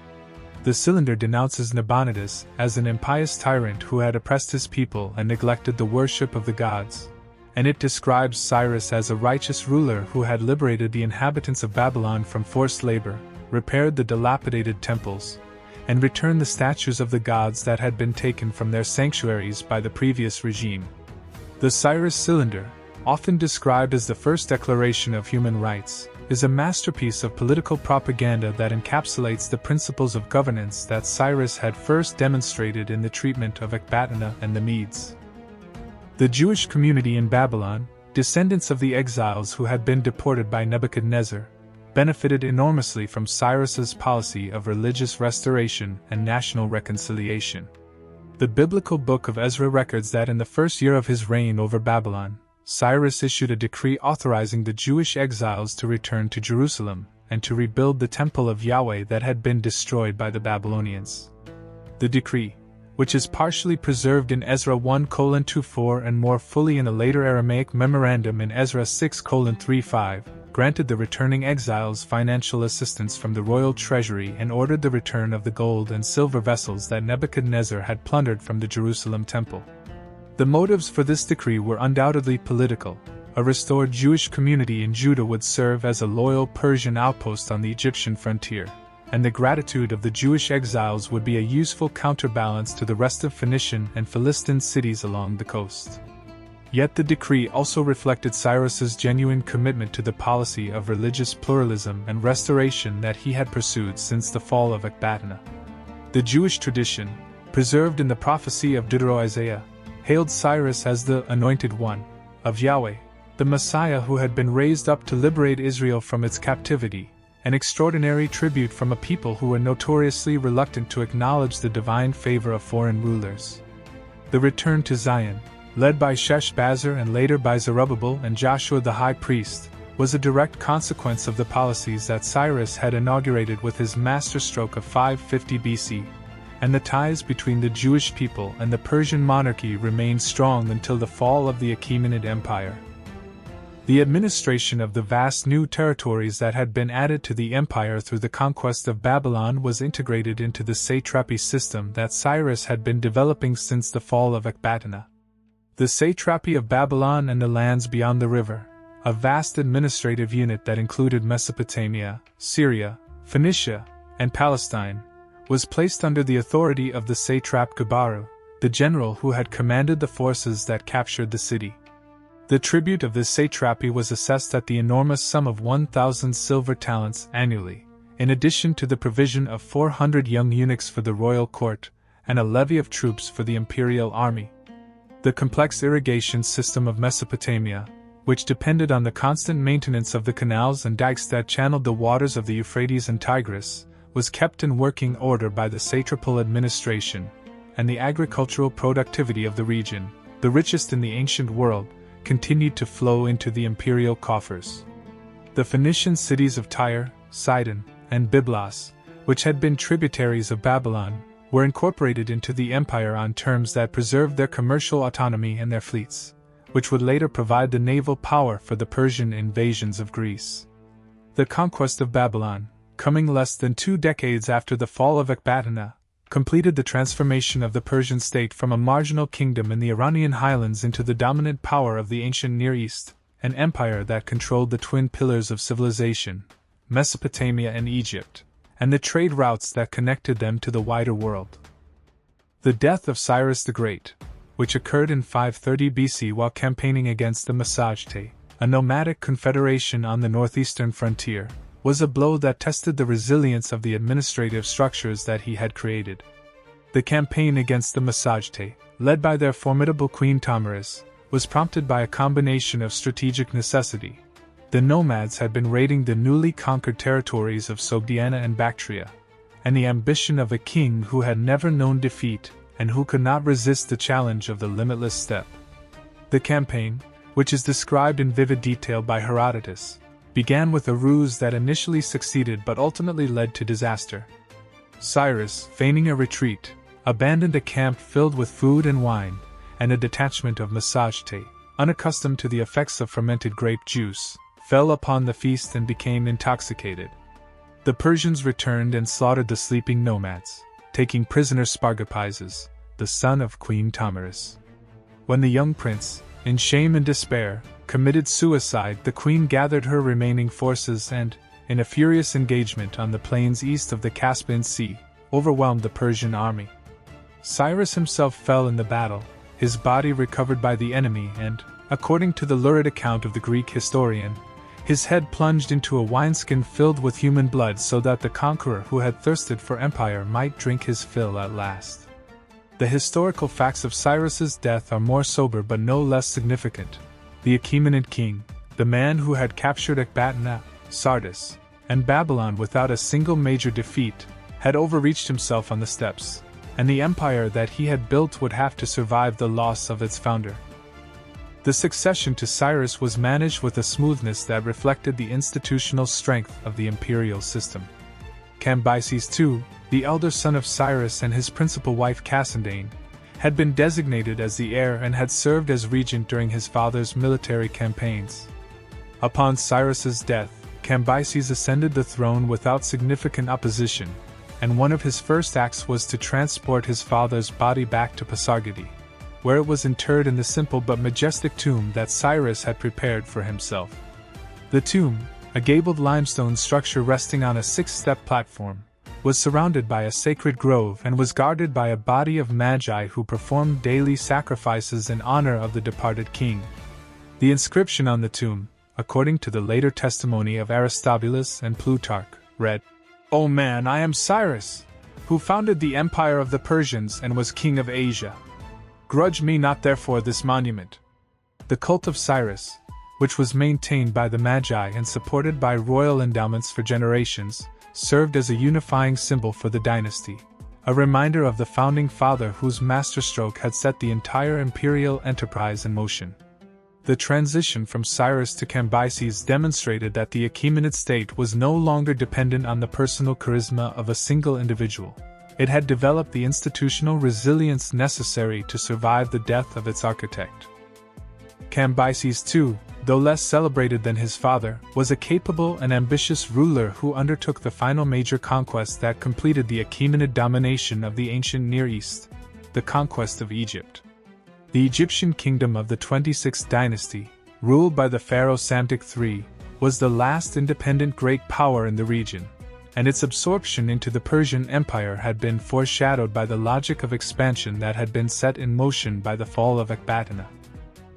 The cylinder denounces Nabonidus as an impious tyrant who had oppressed his people and neglected the worship of the gods, and it describes Cyrus as a righteous ruler who had liberated the inhabitants of Babylon from forced labor, repaired the dilapidated temples, and returned the statues of the gods that had been taken from their sanctuaries by the previous regime. The Cyrus cylinder, often described as the first declaration of human rights, is a masterpiece of political propaganda that encapsulates the principles of governance that Cyrus had first demonstrated in the treatment of Ecbatana and the Medes. The Jewish community in Babylon, descendants of the exiles who had been deported by Nebuchadnezzar, benefited enormously from Cyrus's policy of religious restoration and national reconciliation. The biblical book of Ezra records that in the first year of his reign over Babylon, Cyrus issued a decree authorizing the Jewish exiles to return to Jerusalem and to rebuild the temple of Yahweh that had been destroyed by the Babylonians. The decree, which is partially preserved in Ezra 1:24 and more fully in a later Aramaic memorandum in Ezra 6:35, granted the returning exiles financial assistance from the royal treasury and ordered the return of the gold and silver vessels that Nebuchadnezzar had plundered from the Jerusalem temple. The motives for this decree were undoubtedly political. A restored Jewish community in Judah would serve as a loyal Persian outpost on the Egyptian frontier, and the gratitude of the Jewish exiles would be a useful counterbalance to the restive Phoenician and Philistine cities along the coast. Yet the decree also reflected Cyrus's genuine commitment to the policy of religious pluralism and restoration that he had pursued since the fall of Ecbatana. The Jewish tradition, preserved in the prophecy of Isaiah, hailed Cyrus as the Anointed One of Yahweh, the Messiah who had been raised up to liberate Israel from its captivity, an extraordinary tribute from a people who were notoriously reluctant to acknowledge the divine favor of foreign rulers. The return to Zion, led by Sheshbazzar and later by Zerubbabel and Joshua the high priest, was a direct consequence of the policies that Cyrus had inaugurated with his masterstroke of 550 BC, and the ties between the Jewish people and the Persian monarchy remained strong until the fall of the Achaemenid Empire. The administration of the vast new territories that had been added to the empire through the conquest of Babylon was integrated into the satrapy system that Cyrus had been developing since the fall of Ecbatana. The satrapy of Babylon and the lands beyond the river, a vast administrative unit that included Mesopotamia, Syria, Phoenicia, and Palestine, was placed under the authority of the satrap Gabaru, the general who had commanded the forces that captured the city. The tribute of this satrapy was assessed at the enormous sum of 1,000 silver talents annually, in addition to the provision of 400 young eunuchs for the royal court, and a levy of troops for the imperial army. The complex irrigation system of Mesopotamia, which depended on the constant maintenance of the canals and dikes that channeled the waters of the Euphrates and Tigris, was kept in working order by the satrapal administration, and the agricultural productivity of the region, the richest in the ancient world, continued to flow into the imperial coffers. The Phoenician cities of Tyre, Sidon, and Byblos, which had been tributaries of Babylon, were incorporated into the empire on terms that preserved their commercial autonomy and their fleets, which would later provide the naval power for the Persian invasions of Greece. The conquest of Babylon, coming less than 2 decades after the fall of Ecbatana, completed the transformation of the Persian state from a marginal kingdom in the Iranian highlands into the dominant power of the ancient Near East, an empire that controlled the twin pillars of civilization, Mesopotamia and Egypt, and the trade routes that connected them to the wider world. The death of Cyrus the Great, which occurred in 530 BC while campaigning against the Masterstroke, a nomadic confederation on the northeastern frontier, was a blow that tested the resilience of the administrative structures that he had created. The campaign against the Masterstroke, led by their formidable queen Tamaris, was prompted by a combination of strategic necessity, The nomads had been raiding the newly conquered territories of Sogdiana and Bactria, and the ambition of a king who had never known defeat and who could not resist the challenge of the limitless steppe. The campaign, which is described in vivid detail by Herodotus, began with a ruse that initially succeeded but ultimately led to disaster. Cyrus, feigning a retreat, abandoned a camp filled with food and wine, and a detachment of Masterstroke, unaccustomed to the effects of fermented grape juice, fell upon the feast and became intoxicated. The Persians returned and slaughtered the sleeping nomads, taking prisoner Spargopizes, the son of Queen Tomiris. When the young prince, in shame and despair, committed suicide, the queen gathered her remaining forces and, in a furious engagement on the plains east of the Caspian Sea, overwhelmed the Persian army. Cyrus himself fell in the battle, his body recovered by the enemy and, according to the lurid account of the Greek historian, his head plunged into a wineskin filled with human blood so that the conqueror who had thirsted for empire might drink his fill at last. The historical facts of Cyrus's death are more sober but no less significant. The Achaemenid king, the man who had captured Ecbatana, Sardis, and Babylon without a single major defeat, had overreached himself on the steppes, and the empire that he had built would have to survive the loss of its founder. The succession to Cyrus was managed with a smoothness that reflected the institutional strength of the imperial system. Cambyses II, the elder son of Cyrus and his principal wife Cassandane, had been designated as the heir and had served as regent during his father's military campaigns. Upon Cyrus's death, Cambyses ascended the throne without significant opposition, and one of his first acts was to transport his father's body back to Pasargadae, where it was interred in the simple but majestic tomb that Cyrus had prepared for himself. The tomb, a gabled limestone structure resting on a 6-step platform, was surrounded by a sacred grove and was guarded by a body of magi who performed daily sacrifices in honor of the departed king. The inscription on the tomb, according to the later testimony of Aristobulus and Plutarch, read, "O man, I am Cyrus, who founded the empire of the Persians and was king of Asia. Grudge me not therefore this monument." The cult of Cyrus, which was maintained by the Magi and supported by royal endowments for generations, served as a unifying symbol for the dynasty, a reminder of the founding father whose masterstroke had set the entire imperial enterprise in motion. The transition from Cyrus to Cambyses demonstrated that the Achaemenid state was no longer dependent on the personal charisma of a single individual. It had developed the institutional resilience necessary to survive the death of its architect. Cambyses II, though less celebrated than his father, was a capable and ambitious ruler who undertook the final major conquest that completed the Achaemenid domination of the ancient Near East, the conquest of Egypt. The Egyptian kingdom of the 26th dynasty, ruled by the pharaoh Psamtik III, was the last independent great power in the region, and its absorption into the Persian Empire had been foreshadowed by the logic of expansion that had been set in motion by the fall of Ecbatana.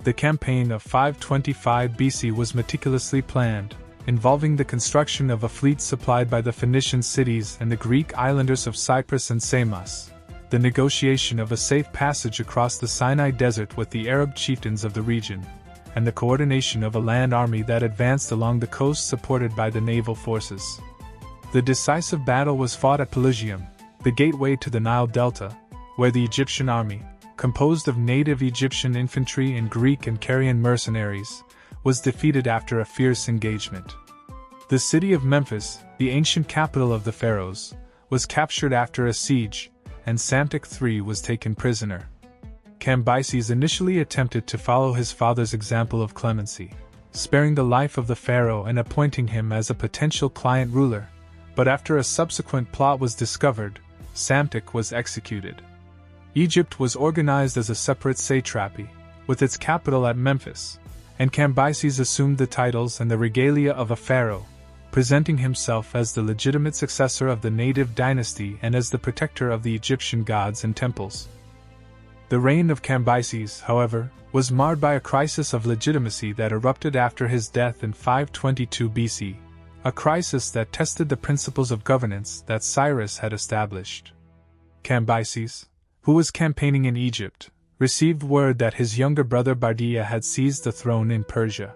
The campaign of 525 BC was meticulously planned, involving the construction of a fleet supplied by the Phoenician cities and the Greek islanders of Cyprus and Samos, the negotiation of a safe passage across the Sinai Desert with the Arab chieftains of the region, and the coordination of a land army that advanced along the coast supported by the naval forces. The decisive battle was fought at Pelusium, the gateway to the Nile Delta, where the Egyptian army, composed of native Egyptian infantry and Greek and Carian mercenaries, was defeated after a fierce engagement. The city of Memphis, the ancient capital of the pharaohs, was captured after a siege, and Psamtik III was taken prisoner. Cambyses initially attempted to follow his father's example of clemency, sparing the life of the pharaoh and appointing him as a potential client ruler, but after a subsequent plot was discovered, Psamtik was executed. Egypt was organized as a separate satrapy, with its capital at Memphis, and Cambyses assumed the titles and the regalia of a pharaoh, presenting himself as the legitimate successor of the native dynasty and as the protector of the Egyptian gods and temples. The reign of Cambyses, however, was marred by a crisis of legitimacy that erupted after his death in 522 BC, a crisis that tested the principles of governance that Cyrus had established. Cambyses, who was campaigning in Egypt, received word that his younger brother Bardiya had seized the throne in Persia.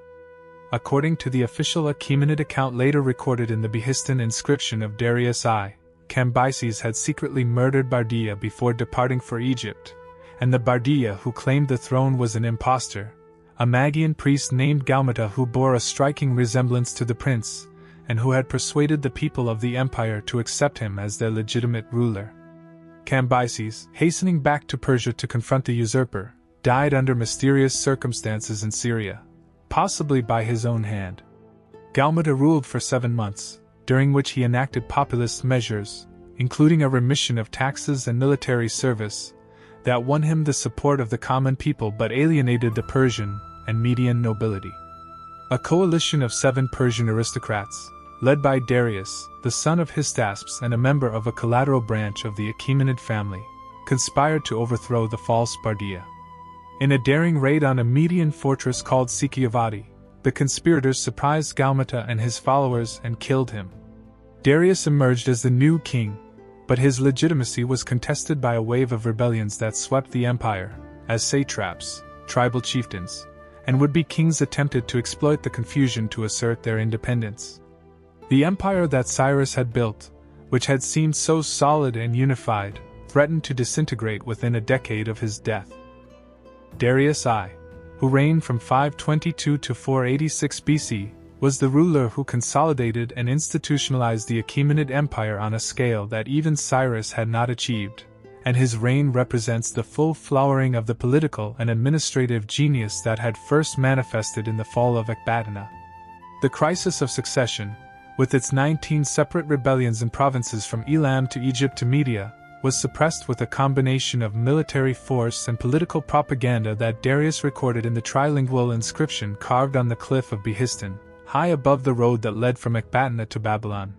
according to the official Achaemenid account later recorded in the Behistun inscription of Darius I, Cambyses had secretly murdered Bardia before departing for Egypt, and the Bardia who claimed the throne was an impostor, a Magian priest named Gaumata who bore a striking resemblance to the prince, and who had persuaded the people of the empire to accept him as their legitimate ruler. Cambyses, hastening back to Persia to confront the usurper, died under mysterious circumstances in Syria, possibly by his own hand. Gaumata ruled for 7 months, during which he enacted populist measures, including a remission of taxes and military service, that won him the support of the common people but alienated the Persian and Median nobility. A coalition of 7 Persian aristocrats, led by Darius, the son of Hystaspes and a member of a collateral branch of the Achaemenid family, conspired to overthrow the false Bardia. In a daring raid on a Median fortress called Sikiavati, the conspirators surprised Gaumata and his followers and killed him. Darius emerged as the new king, but his legitimacy was contested by a wave of rebellions that swept the empire, as satraps, tribal chieftains, and would-be kings attempted to exploit the confusion to assert their independence. The empire that Cyrus had built, which had seemed so solid and unified, threatened to disintegrate within a decade of his death. Darius I, who reigned from 522 to 486 BC, was the ruler who consolidated and institutionalized the Achaemenid Empire on a scale that even Cyrus had not achieved, and his reign represents the full flowering of the political and administrative genius that had first manifested in the fall of Ecbatana. The crisis of succession, with its 19 separate rebellions in provinces from Elam to Egypt to Media, was suppressed with a combination of military force and political propaganda that Darius recorded in the trilingual inscription carved on the cliff of Behistun, high above the road that led from Ecbatana to Babylon.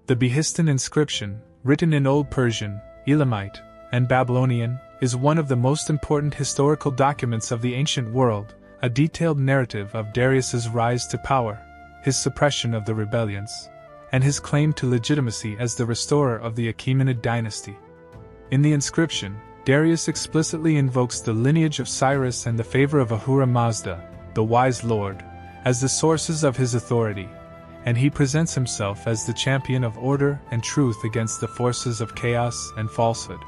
The Behistun inscription, written in Old Persian, Elamite, and Babylonian, is one of the most important historical documents of the ancient world, a detailed narrative of Darius's rise to power, his suppression of the rebellions, and his claim to legitimacy as the restorer of the Achaemenid dynasty. In the inscription, Darius explicitly invokes the lineage of Cyrus and the favor of Ahura Mazda, the wise lord, as the sources of his authority, and he presents himself as the champion of order and truth against the forces of chaos and falsehood.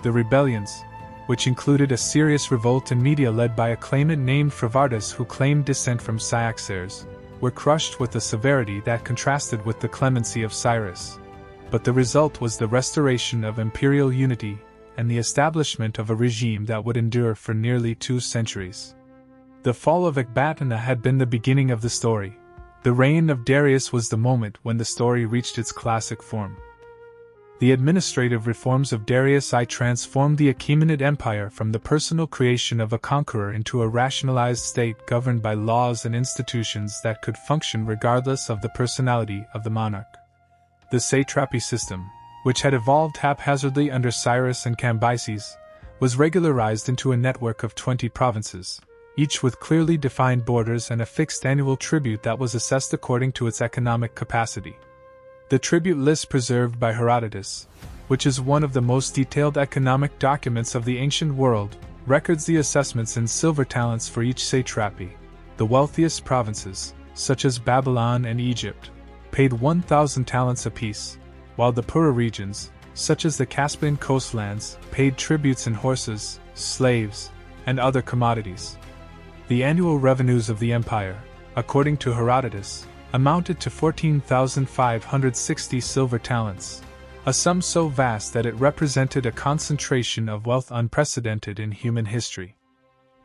The rebellions, which included a serious revolt in Media led by a claimant named Phrivardus who claimed descent from Cyaxares, were crushed with a severity that contrasted with the clemency of Cyrus. But the result was the restoration of imperial unity and the establishment of a regime that would endure for nearly 2 centuries. The fall of Ecbatana had been the beginning of the story. The reign of Darius was the moment when the story reached its classic form. The administrative reforms of Darius I transformed the Achaemenid Empire from the personal creation of a conqueror into a rationalized state governed by laws and institutions that could function regardless of the personality of the monarch. The satrapy system, which had evolved haphazardly under Cyrus and Cambyses, was regularized into a network of 20 provinces, each with clearly defined borders and a fixed annual tribute that was assessed according to its economic capacity. The tribute list preserved by Herodotus, which is one of the most detailed economic documents of the ancient world, records the assessments in silver talents for each satrapy. The wealthiest provinces, such as Babylon and Egypt, paid 1,000 talents apiece, while the poorer regions, such as the Caspian coastlands, paid tributes in horses, slaves, and other commodities. The annual revenues of the empire, according to Herodotus, amounted to 14,560 silver talents, a sum so vast that it represented a concentration of wealth unprecedented in human history.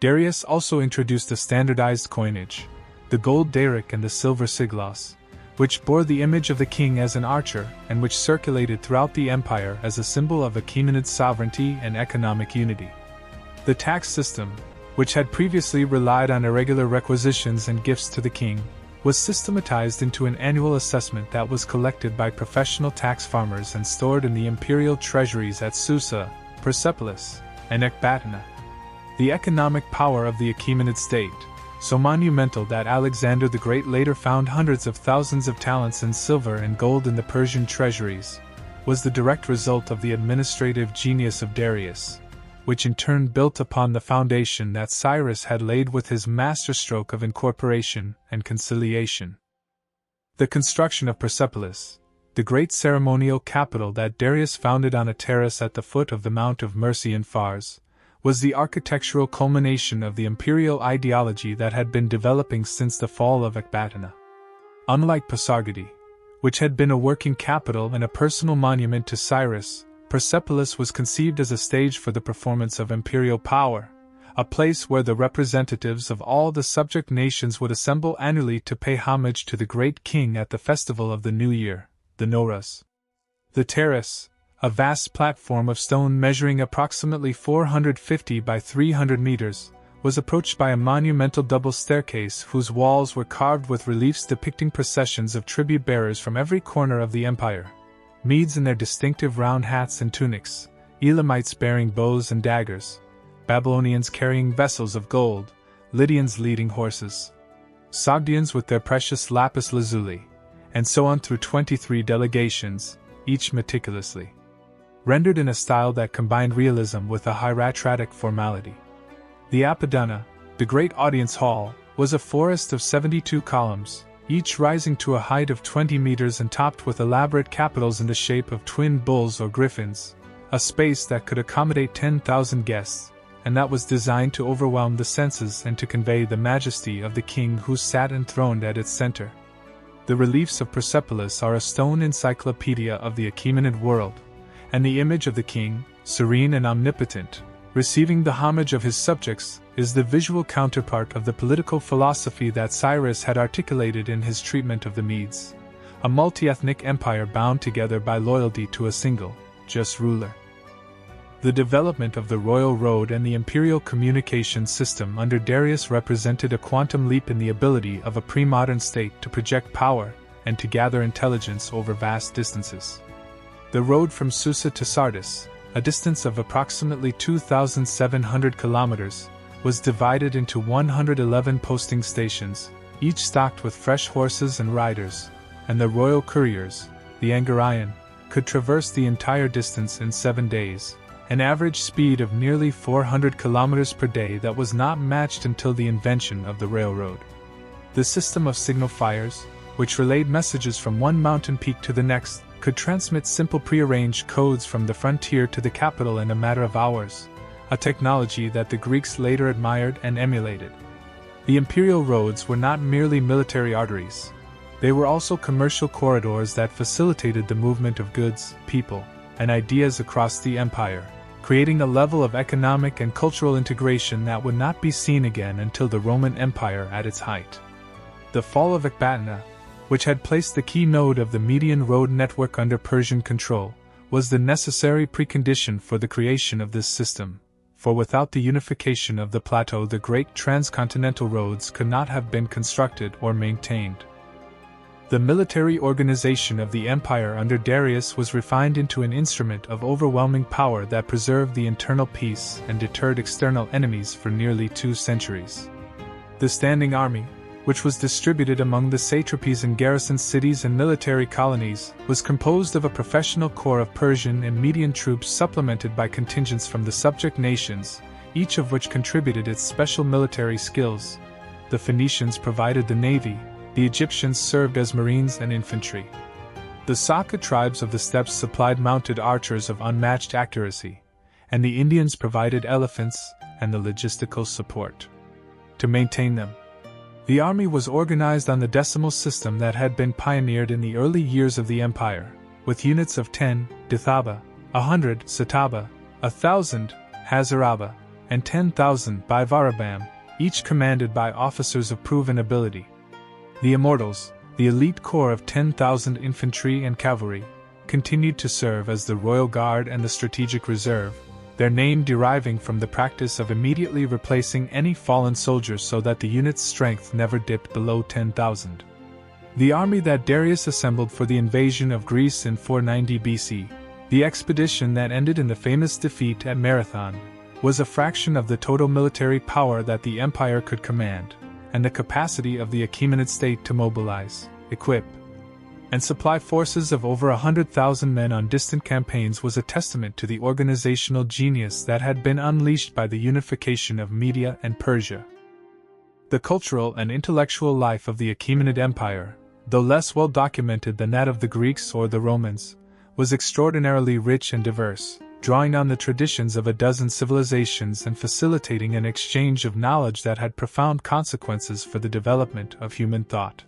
Darius also introduced a standardized coinage, the gold daric and the silver siglos, which bore the image of the king as an archer and which circulated throughout the empire as a symbol of Achaemenid sovereignty and economic unity. The tax system, which had previously relied on irregular requisitions and gifts to the king, was systematized into an annual assessment that was collected by professional tax farmers and stored in the imperial treasuries at Susa, Persepolis, and Ecbatana. The economic power of the Achaemenid state, so monumental that Alexander the Great later found hundreds of thousands of talents in silver and gold in the Persian treasuries, was the direct result of the administrative genius of Darius, which in turn built upon the foundation that Cyrus had laid with his masterstroke of incorporation and conciliation. The construction of Persepolis, the great ceremonial capital that Darius founded on a terrace at the foot of the Mount of Mercy in Fars, was the architectural culmination of the imperial ideology that had been developing since the fall of Ecbatana. Unlike Pasargadae, which had been a working capital and a personal monument to Cyrus, Persepolis was conceived as a stage for the performance of imperial power, a place where the representatives of all the subject nations would assemble annually to pay homage to the great king at the festival of the New Year, the Nowruz. The terrace, a vast platform of stone measuring approximately 450 by 300 meters, was approached by a monumental double staircase whose walls were carved with reliefs depicting processions of tribute-bearers from every corner of the empire. Medes in their distinctive round hats and tunics, Elamites bearing bows and daggers, Babylonians carrying vessels of gold, Lydians leading horses, Sogdians with their precious lapis lazuli, and so on through 23 delegations, each meticulously rendered in a style that combined realism with a hieratic formality. The Ecbatana, the great audience hall, was a forest of 72 columns, each rising to a height of 20 meters and topped with elaborate capitals in the shape of twin bulls or griffins, a space that could accommodate 10,000 guests, and that was designed to overwhelm the senses and to convey the majesty of the king who sat enthroned at its center. The reliefs of Persepolis are a stone encyclopedia of the Achaemenid world, and the image of the king, serene and omnipotent, receiving the homage of his subjects, is the visual counterpart of the political philosophy that Cyrus had articulated in his treatment of the Medes, a multi-ethnic empire bound together by loyalty to a single, just ruler. The development of the royal road and the imperial communication system under Darius represented a quantum leap in the ability of a pre-modern state to project power and to gather intelligence over vast distances. The road from Susa to Sardis, a distance of approximately 2,700 kilometers, was divided into 111 posting stations, each stocked with fresh horses and riders, and the royal couriers, the Angarayan, could traverse the entire distance in 7 days, an average speed of nearly 400 kilometers per day that was not matched until the invention of the railroad. The system of signal fires, which relayed messages from one mountain peak to the next, could transmit simple prearranged codes from the frontier to the capital in a matter of hours, a technology that the Greeks later admired and emulated. The imperial roads were not merely military arteries. They were also commercial corridors that facilitated the movement of goods, people, and ideas across the empire, creating a level of economic and cultural integration that would not be seen again until the Roman Empire at its height. The fall of Ecbatana, which had placed the key node of the Median road network under Persian control, was the necessary precondition for the creation of this system, for without the unification of the plateau the great transcontinental roads could not have been constructed or maintained. The military organization of the empire under Darius was refined into an instrument of overwhelming power that preserved the internal peace and deterred external enemies for nearly 2 centuries. The standing army, which was distributed among the satrapies and garrisoned cities and military colonies, was composed of a professional corps of Persian and Median troops supplemented by contingents from the subject nations, each of which contributed its special military skills. The Phoenicians provided the navy, the Egyptians served as marines and infantry. The Saka tribes of the steppes supplied mounted archers of unmatched accuracy, and the Indians provided elephants and the logistical support to maintain them. The army was organized on the decimal system that had been pioneered in the early years of the empire, with units of 10, Dithaba, 100, Sataba, 1,000, Hazaraba, and 10,000 by Varabam, each commanded by officers of proven ability. The Immortals, the elite corps of 10,000 infantry and cavalry, continued to serve as the Royal Guard and the Strategic Reserve, their name deriving from the practice of immediately replacing any fallen soldiers so that the unit's strength never dipped below 10,000. The army that Darius assembled for the invasion of Greece in 490 BC, the expedition that ended in the famous defeat at Marathon, was a fraction of the total military power that the empire could command, and the capacity of the Achaemenid state to mobilize, equip, and supply forces of over 100,000 men on distant campaigns was a testament to the organizational genius that had been unleashed by the unification of Media and Persia. The cultural and intellectual life of the Achaemenid Empire, though less well documented than that of the Greeks or the Romans, was extraordinarily rich and diverse, drawing on the traditions of a dozen civilizations and facilitating an exchange of knowledge that had profound consequences for the development of human thought.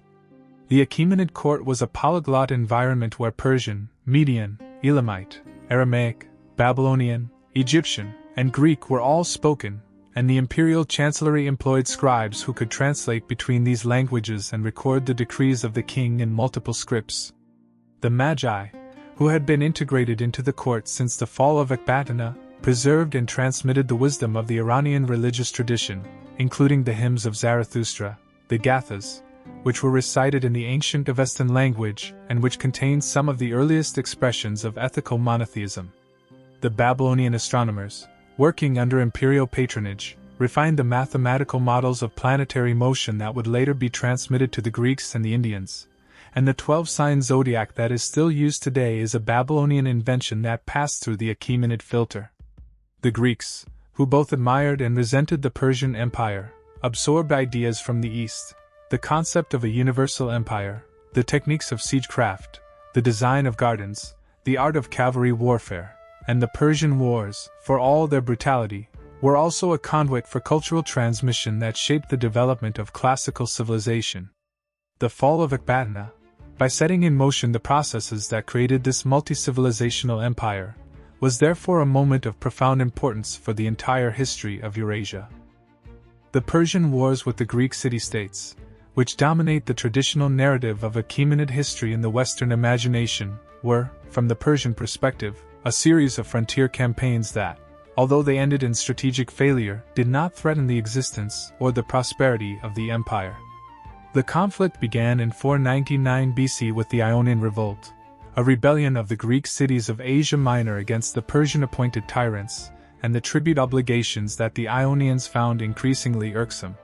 The Achaemenid court was a polyglot environment where Persian, Median, Elamite, Aramaic, Babylonian, Egyptian, and Greek were all spoken, and the imperial chancellery employed scribes who could translate between these languages and record the decrees of the king in multiple scripts. The Magi, who had been integrated into the court since the fall of Ecbatana, preserved and transmitted the wisdom of the Iranian religious tradition, including the hymns of Zarathustra, the Gathas, which were recited in the ancient Avestan language and which contained some of the earliest expressions of ethical monotheism. The Babylonian astronomers, working under imperial patronage, refined the mathematical models of planetary motion that would later be transmitted to the Greeks and the Indians, and the 12-sign zodiac that is still used today is a Babylonian invention that passed through the Achaemenid filter. The Greeks, who both admired and resented the Persian Empire, absorbed ideas from the East, the concept of a universal empire, the techniques of siegecraft, the design of gardens, the art of cavalry warfare, and the Persian wars, for all their brutality, were also a conduit for cultural transmission that shaped the development of classical civilization. The fall of Ecbatana, by setting in motion the processes that created this multi-civilizational empire, was therefore a moment of profound importance for the entire history of Eurasia. The Persian wars with the Greek city-states, which dominate the traditional narrative of Achaemenid history in the Western imagination, were, from the Persian perspective, a series of frontier campaigns that, although they ended in strategic failure, did not threaten the existence or the prosperity of the empire. The conflict began in 499 BC with the Ionian Revolt, a rebellion of the Greek cities of Asia Minor against the Persian-appointed tyrants, and the tribute obligations that the Ionians found increasingly irksome.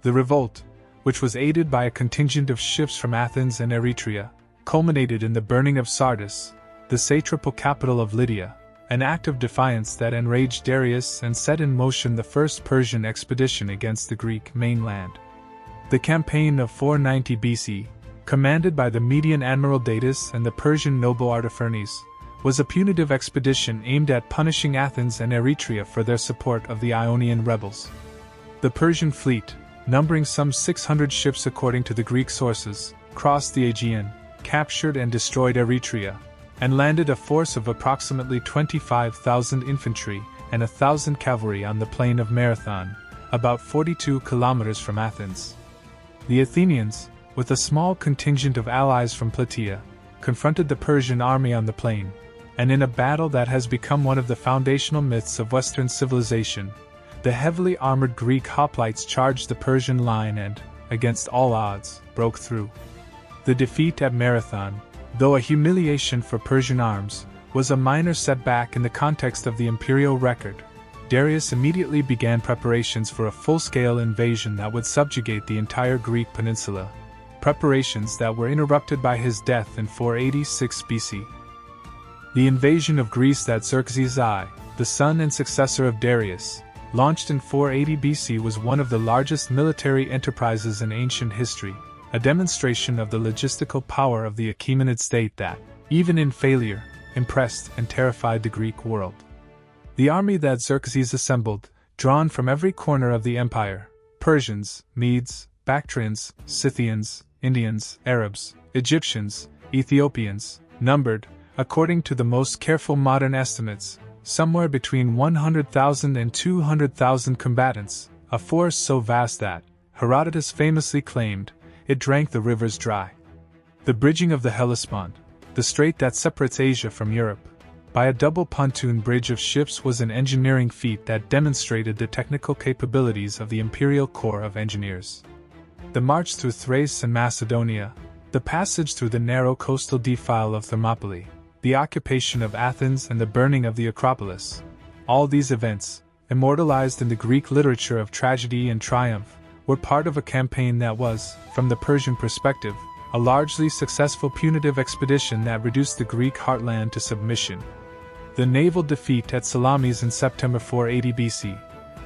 The revolt, which was aided by a contingent of ships from Athens and Eretria, culminated in the burning of Sardis, the satrapal capital of Lydia, an act of defiance that enraged Darius and set in motion the first Persian expedition against the Greek mainland. The campaign of 490 BC, commanded by the Median admiral Datis and the Persian noble Artaphernes, was a punitive expedition aimed at punishing Athens and Eretria for their support of the Ionian rebels. The Persian fleet, numbering some 600 ships according to the Greek sources, crossed the Aegean, captured and destroyed Eretria, and landed a force of approximately 25,000 infantry and 1,000 cavalry on the plain of Marathon, about 42 kilometers from Athens. The Athenians, with a small contingent of allies from Plataea, confronted the Persian army on the plain, and in a battle that has become one of the foundational myths of Western civilization, the heavily armored Greek hoplites charged the Persian line and, against all odds, broke through. The defeat at Marathon, though a humiliation for Persian arms, was a minor setback in the context of the imperial record. Darius immediately began preparations for a full-scale invasion that would subjugate the entire Greek peninsula, preparations that were interrupted by his death in 486 BC. The invasion of Greece that Xerxes I, the son and successor of Darius, launched in 480 BC was one of the largest military enterprises in ancient history, a demonstration of the logistical power of the Achaemenid state that, even in failure, impressed and terrified the Greek world. The army that Xerxes assembled, drawn from every corner of the empire, Persians, Medes, Bactrians, Scythians, Indians, Arabs, Egyptians, Ethiopians, numbered, according to the most careful modern estimates, somewhere between 100,000 and 200,000 combatants, a force so vast that, Herodotus famously claimed, it drank the rivers dry. The bridging of the Hellespont, the strait that separates Asia from Europe, by a double pontoon bridge of ships was an engineering feat that demonstrated the technical capabilities of the imperial corps of engineers. The march through Thrace and Macedonia, the passage through the narrow coastal defile of Thermopylae, the occupation of Athens and the burning of the Acropolis, all these events, immortalized in the Greek literature of tragedy and triumph, were part of a campaign that was, from the Persian perspective, a largely successful punitive expedition that reduced the Greek heartland to submission. The naval defeat at Salamis in September 480 BC,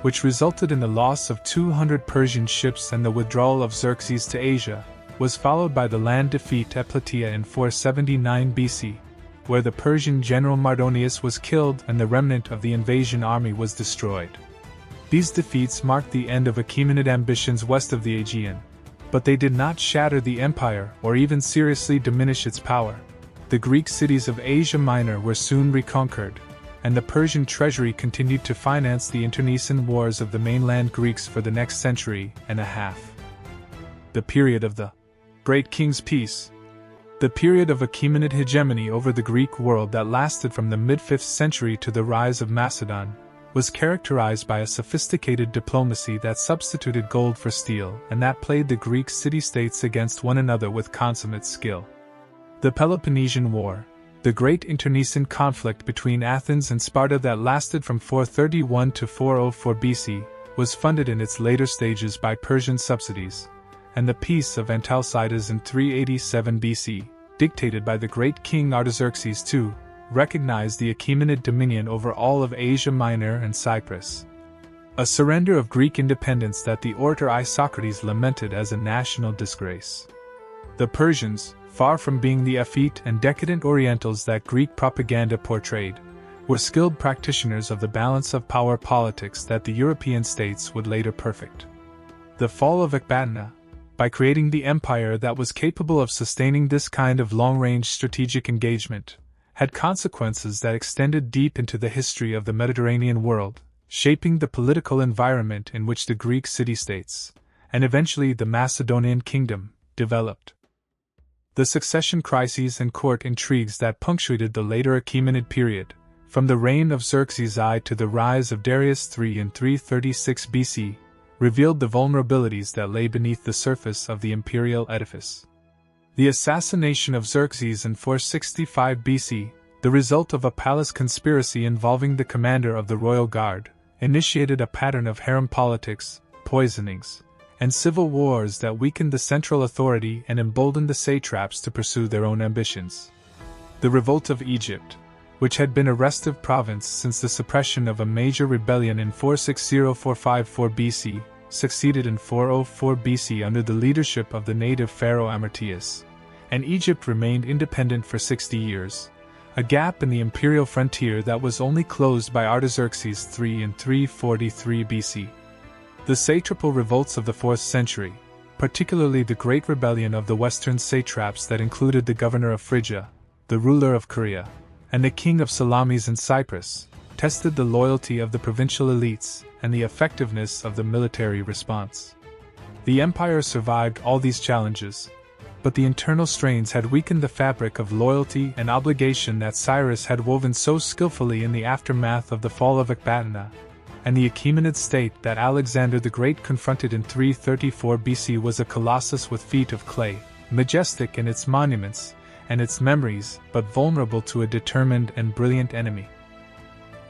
which resulted in the loss of 200 Persian ships and the withdrawal of Xerxes to Asia, was followed by the land defeat at Plataea in 479 BC, where the Persian general Mardonius was killed and the remnant of the invasion army was destroyed. These defeats marked the end of Achaemenid ambitions west of the Aegean, but they did not shatter the empire or even seriously diminish its power. The Greek cities of Asia Minor were soon reconquered, and the Persian treasury continued to finance the internecine wars of the mainland Greeks for the next century and a half. The period of the Great King's Peace. The period of Achaemenid hegemony over the Greek world that lasted from the mid-5th century to the rise of Macedon was characterized by a sophisticated diplomacy that substituted gold for steel and that played the Greek city-states against one another with consummate skill. The Peloponnesian War, the great internecine conflict between Athens and Sparta that lasted from 431 to 404 BC, was funded in its later stages by Persian subsidies, and the Peace of Antalcidas in 387 BC, dictated by the great king Artaxerxes II, recognized the Achaemenid dominion over all of Asia Minor and Cyprus. A surrender of Greek independence that the orator Isocrates lamented as a national disgrace. The Persians, far from being the effete and decadent Orientals that Greek propaganda portrayed, were skilled practitioners of the balance of power politics that the European states would later perfect. The fall of Ecbatana, by creating the empire that was capable of sustaining this kind of long-range strategic engagement, had consequences that extended deep into the history of the Mediterranean world, shaping the political environment in which the Greek city-states, and eventually the Macedonian kingdom, developed. The succession crises and court intrigues that punctuated the later Achaemenid period, from the reign of Xerxes I to the rise of Darius III in 336 BC, revealed the vulnerabilities that lay beneath the surface of the imperial edifice. The assassination of Xerxes in 465 BC, the result of a palace conspiracy involving the commander of the royal guard, initiated a pattern of harem politics, poisonings, and civil wars that weakened the central authority and emboldened the satraps to pursue their own ambitions. The revolt of Egypt, which had been a restive province since the suppression of a major rebellion in 460–454 BC, succeeded in 404 BC under the leadership of the native pharaoh Amartius, and Egypt remained independent for 60 years, a gap in the imperial frontier that was only closed by Artaxerxes III in 343 BC. The satrapal revolts of the 4th century, particularly the Great Rebellion of the Western satraps that included the governor of Phrygia, the ruler of Caria, and the king of Salamis and Cyprus, tested the loyalty of the provincial elites and the effectiveness of the military response. The empire survived all these challenges, but the internal strains had weakened the fabric of loyalty and obligation that Cyrus had woven so skillfully in the aftermath of the fall of Ecbatana, and the Achaemenid state that Alexander the Great confronted in 334 BC was a colossus with feet of clay, majestic in its monuments and its memories, but vulnerable to a determined and brilliant enemy.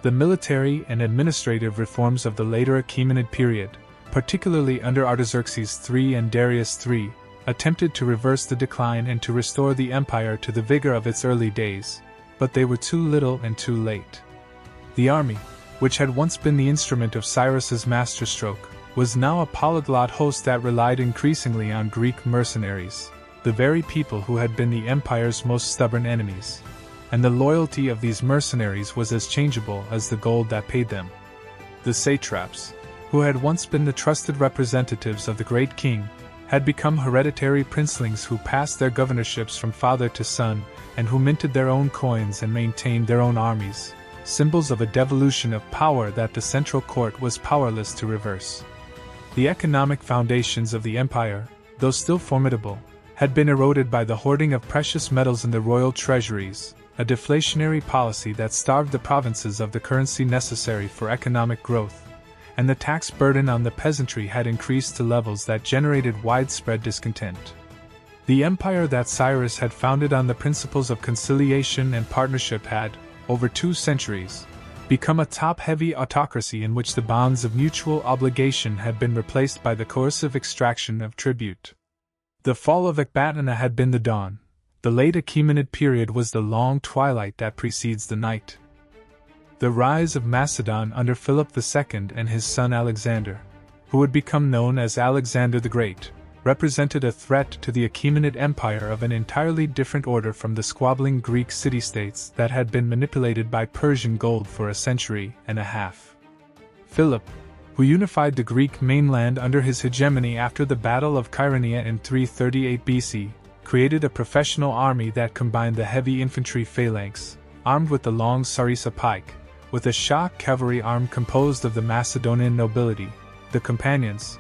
The military and administrative reforms of the later Achaemenid period, particularly under Artaxerxes III and Darius III, attempted to reverse the decline and to restore the empire to the vigor of its early days, but they were too little and too late. The army, which had once been the instrument of Cyrus's masterstroke, was now a polyglot host that relied increasingly on Greek mercenaries, the very people who had been the empire's most stubborn enemies, and the loyalty of these mercenaries was as changeable as the gold that paid them. The satraps, who had once been the trusted representatives of the great king, had become hereditary princelings who passed their governorships from father to son, and who minted their own coins and maintained their own armies, symbols of a devolution of power that the central court was powerless to reverse. The economic foundations of the empire, though still formidable, had been eroded by the hoarding of precious metals in the royal treasuries, a deflationary policy that starved the provinces of the currency necessary for economic growth, and the tax burden on the peasantry had increased to levels that generated widespread discontent. The empire that Cyrus had founded on the principles of conciliation and partnership had, over 2 centuries, become a top-heavy autocracy in which the bonds of mutual obligation had been replaced by the coercive extraction of tribute. The fall of Ecbatana had been the dawn. The late Achaemenid period was the long twilight that precedes the night. The rise of Macedon under Philip II and his son Alexander, who would become known as Alexander the Great, represented a threat to the Achaemenid Empire of an entirely different order from the squabbling Greek city-states that had been manipulated by Persian gold for a century and a half. Philip, who unified the Greek mainland under his hegemony after the Battle of Chaeronea in 338 BC, created a professional army that combined the heavy infantry phalanx, armed with the long sarissa pike, with a shock cavalry arm composed of the Macedonian nobility, the companions,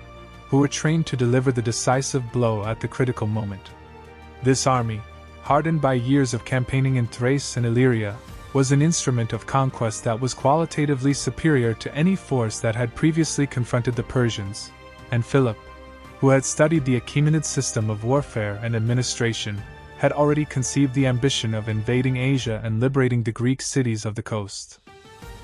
who were trained to deliver the decisive blow at the critical moment. This army, hardened by years of campaigning in Thrace and Illyria, was an instrument of conquest that was qualitatively superior to any force that had previously confronted the Persians, and Philip, who had studied the Achaemenid system of warfare and administration, had already conceived the ambition of invading Asia and liberating the Greek cities of the coast.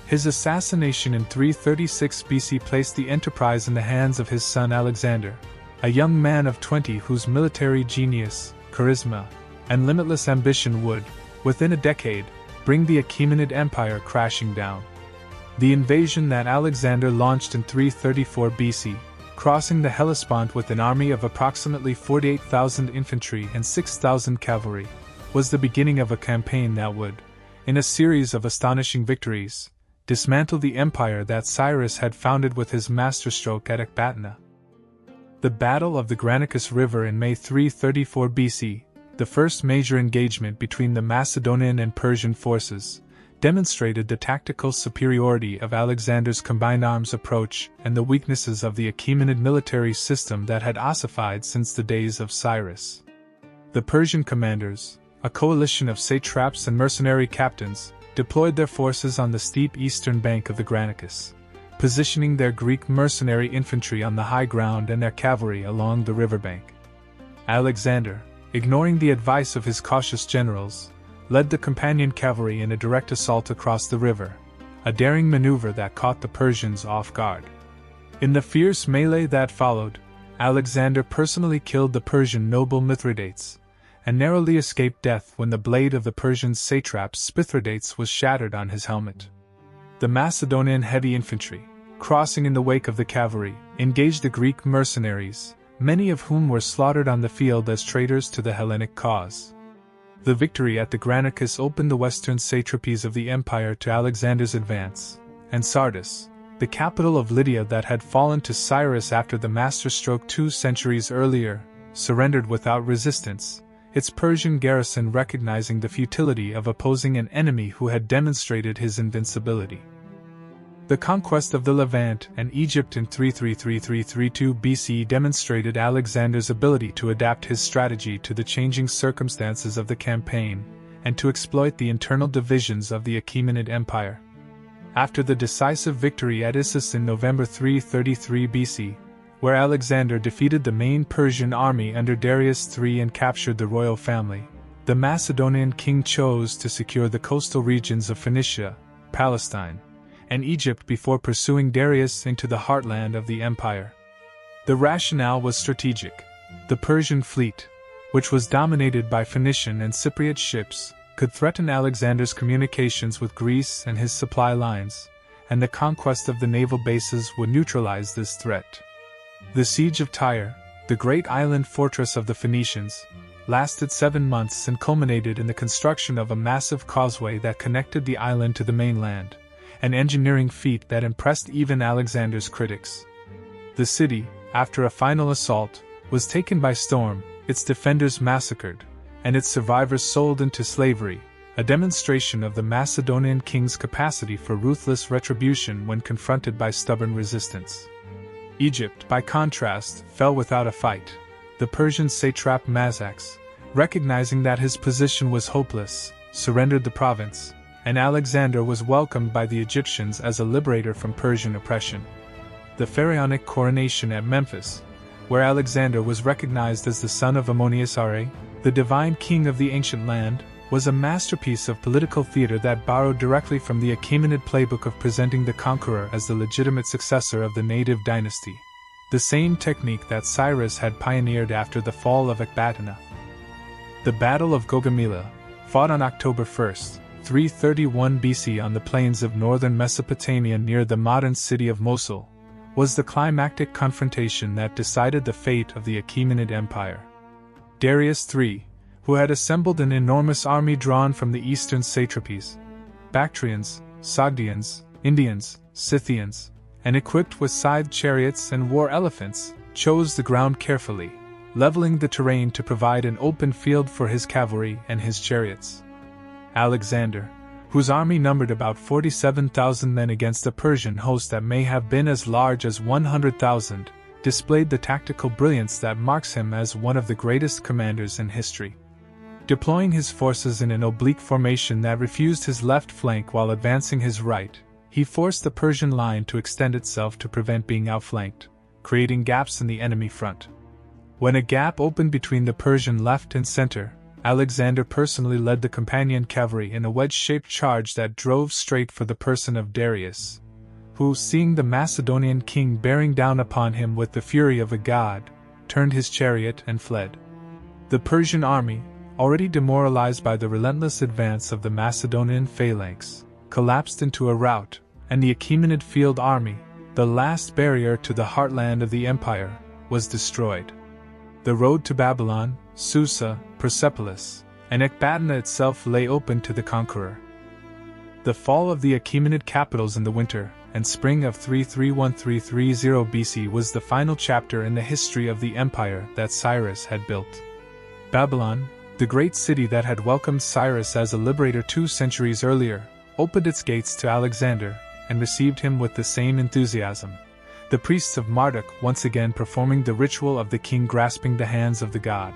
His assassination in 336 BC placed the enterprise in the hands of his son Alexander, a young man of 20 whose military genius, charisma, and limitless ambition would, within a decade, bring the Achaemenid Empire crashing down. The invasion that Alexander launched in 334 BC, crossing the Hellespont with an army of approximately 48,000 infantry and 6,000 cavalry, was the beginning of a campaign that would, in a series of astonishing victories, dismantle the empire that Cyrus had founded with his masterstroke at Ecbatana. The Battle of the Granicus River in May 334 BC, the first major engagement between the Macedonian and Persian forces, demonstrated the tactical superiority of Alexander's combined arms approach and the weaknesses of the Achaemenid military system that had ossified since the days of Cyrus. The Persian commanders, a coalition of satraps and mercenary captains, deployed their forces on the steep eastern bank of the Granicus, positioning their Greek mercenary infantry on the high ground and their cavalry along the riverbank. Alexander, ignoring the advice of his cautious generals, led the companion cavalry in a direct assault across the river, a daring maneuver that caught the Persians off guard. In the fierce melee that followed, Alexander personally killed the Persian noble Mithridates, and narrowly escaped death when the blade of the Persian satrap Spithridates was shattered on his helmet. The Macedonian heavy infantry, crossing in the wake of the cavalry, engaged the Greek mercenaries, many of whom were slaughtered on the field as traitors to the Hellenic cause. The victory at the Granicus opened the western satrapies of the empire to Alexander's advance, and Sardis, the capital of Lydia that had fallen to Cyrus after the masterstroke 2 centuries earlier, surrendered without resistance, its Persian garrison recognizing the futility of opposing an enemy who had demonstrated his invincibility. The conquest of the Levant and Egypt in 333–332 BC demonstrated Alexander's ability to adapt his strategy to the changing circumstances of the campaign, and to exploit the internal divisions of the Achaemenid Empire. After the decisive victory at Issus in November 333 BC, where Alexander defeated the main Persian army under Darius III and captured the royal family, the Macedonian king chose to secure the coastal regions of Phoenicia, Palestine, and Egypt before pursuing Darius into the heartland of the empire. The rationale was strategic. The Persian fleet, which was dominated by Phoenician and Cypriot ships, could threaten Alexander's communications with Greece and his supply lines, and the conquest of the naval bases would neutralize this threat. The siege of Tyre, the great island fortress of the Phoenicians, lasted 7 months and culminated in the construction of a massive causeway that connected the island to the mainland, an engineering feat that impressed even Alexander's critics. The city, after a final assault, was taken by storm, its defenders massacred, and its survivors sold into slavery, a demonstration of the Macedonian king's capacity for ruthless retribution when confronted by stubborn resistance. Egypt, by contrast, fell without a fight. The Persian satrap Mazax, recognizing that his position was hopeless, surrendered the province, and Alexander was welcomed by the Egyptians as a liberator from Persian oppression. The pharaonic coronation at Memphis, where Alexander was recognized as the son of Ammonius-Are, the divine king of the ancient land, was a masterpiece of political theater that borrowed directly from the Achaemenid playbook of presenting the conqueror as the legitimate successor of the native dynasty. the same technique that Cyrus had pioneered after the fall of Ecbatana. The Battle of Gaugamela, fought on October 1, 331 BC on the plains of northern Mesopotamia near the modern city of Mosul, was the climactic confrontation that decided the fate of the Achaemenid Empire. Darius III, who had assembled an enormous army drawn from the eastern satrapies, Bactrians, Sogdians, Indians, Scythians, and equipped with scythed chariots and war elephants, chose the ground carefully, leveling the terrain to provide an open field for his cavalry and his chariots. Alexander, whose army numbered about 47,000 men against a Persian host that may have been as large as 100,000, displayed the tactical brilliance that marks him as one of the greatest commanders in history. Deploying his forces in an oblique formation that refused his left flank while advancing his right, he forced the Persian line to extend itself to prevent being outflanked, creating gaps in the enemy front. When a gap opened between the Persian left and center, Alexander personally led the companion cavalry in a wedge-shaped charge that drove straight for the person of Darius, who, seeing the Macedonian king bearing down upon him with the fury of a god, turned his chariot and fled. The Persian army, already demoralized by the relentless advance of the Macedonian phalanx, collapsed into a rout, and the Achaemenid field army, the last barrier to the heartland of the empire, was destroyed. The road to Babylon, Susa, Persepolis, and Ecbatana itself lay open to the conqueror. The fall of the Achaemenid capitals in the winter and spring of 331-330 BC was the final chapter in the history of the empire that Cyrus had built. Babylon, the great city that had welcomed Cyrus as a liberator 2 centuries earlier, opened its gates to Alexander and received him with the same enthusiasm, the priests of Marduk once again performing the ritual of the king grasping the hands of the god.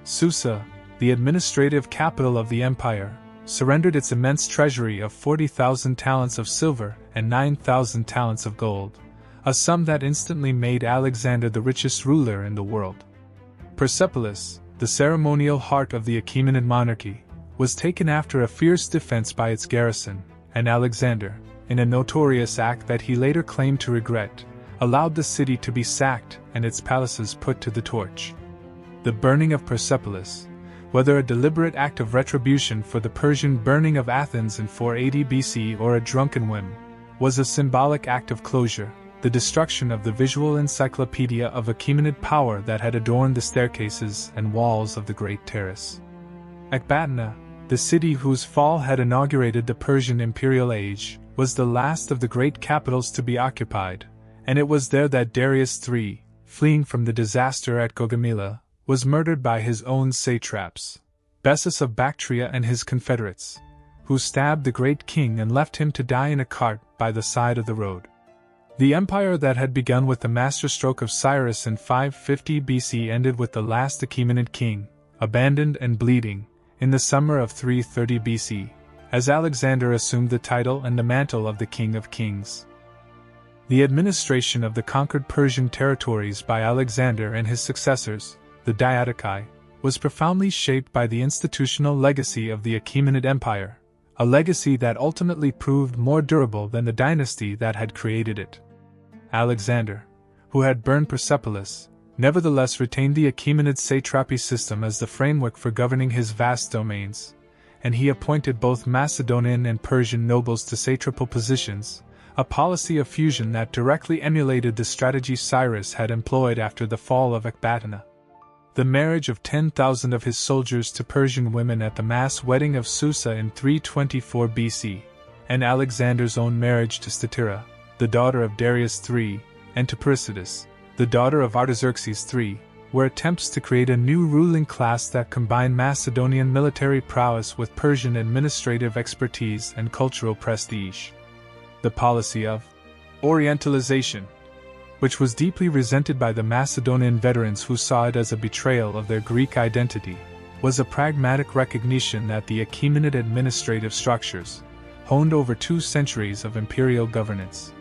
Susa, the administrative capital of the empire, surrendered its immense treasury of 40,000 talents of silver and 9,000 talents of gold, a sum that instantly made Alexander the richest ruler in the world. Persepolis, the ceremonial heart of the Achaemenid monarchy, was taken after a fierce defense by its garrison, and Alexander, in a notorious act that he later claimed to regret, allowed the city to be sacked and its palaces put to the torch. The burning of Persepolis, whether a deliberate act of retribution for the Persian burning of Athens in 480 BC or a drunken whim, was a symbolic act of closure, the destruction of the visual encyclopedia of Achaemenid power that had adorned the staircases and walls of the Great Terrace. Ecbatana, the city whose fall had inaugurated the Persian imperial age, was the last of the great capitals to be occupied, and it was there that Darius III, fleeing from the disaster at Gaugamela, was murdered by his own satraps, Bessus of Bactria and his confederates, who stabbed the great king and left him to die in a cart by the side of the road. The empire that had begun with the masterstroke of Cyrus in 550 BC ended with the last Achaemenid king, abandoned and bleeding, in the summer of 330 BC, as Alexander assumed the title and the mantle of the King of Kings. The administration of the conquered Persian territories by Alexander and his successors, the Diadochi, was profoundly shaped by the institutional legacy of the Achaemenid Empire, a legacy that ultimately proved more durable than the dynasty that had created it. Alexander, who had burned Persepolis, nevertheless retained the Achaemenid satrapy system as the framework for governing his vast domains, and he appointed both Macedonian and Persian nobles to satrapal positions, a policy of fusion that directly emulated the strategy Cyrus had employed after the fall of Ecbatana. The marriage of 10,000 of his soldiers to Persian women at the mass wedding of Susa in 324 BC, and Alexander's own marriage to Statira, the daughter of Darius III, and to Persidas, the daughter of Artaxerxes III, were attempts to create a new ruling class that combined Macedonian military prowess with Persian administrative expertise and cultural prestige. The policy of Orientalization, which was deeply resented by the Macedonian veterans who saw it as a betrayal of their Greek identity, was a pragmatic recognition that the Achaemenid administrative structures, honed over 2 centuries of imperial governance,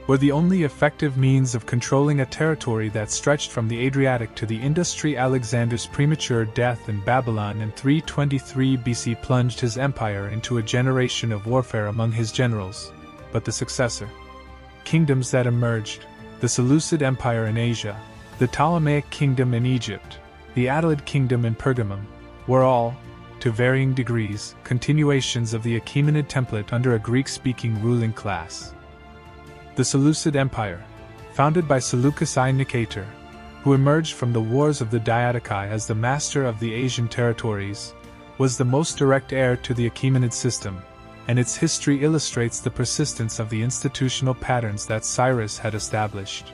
were the only effective means of controlling a territory that stretched from the Adriatic to the Indus. Alexander's premature death in Babylon in 323 BC plunged his empire into a generation of warfare among his generals, but the successor kingdoms that emerged, the the Seleucid Empire in Asia, the Ptolemaic Kingdom in Egypt, the Attalid Kingdom in Pergamum, were all, to varying degrees, continuations of the Achaemenid template under a Greek-speaking ruling class. The Seleucid Empire, founded by Seleucus I Nicator, who emerged from the wars of the Diadochi as the master of the Asian territories, was the most direct heir to the Achaemenid system, and its history illustrates the persistence of the institutional patterns that Cyrus had established.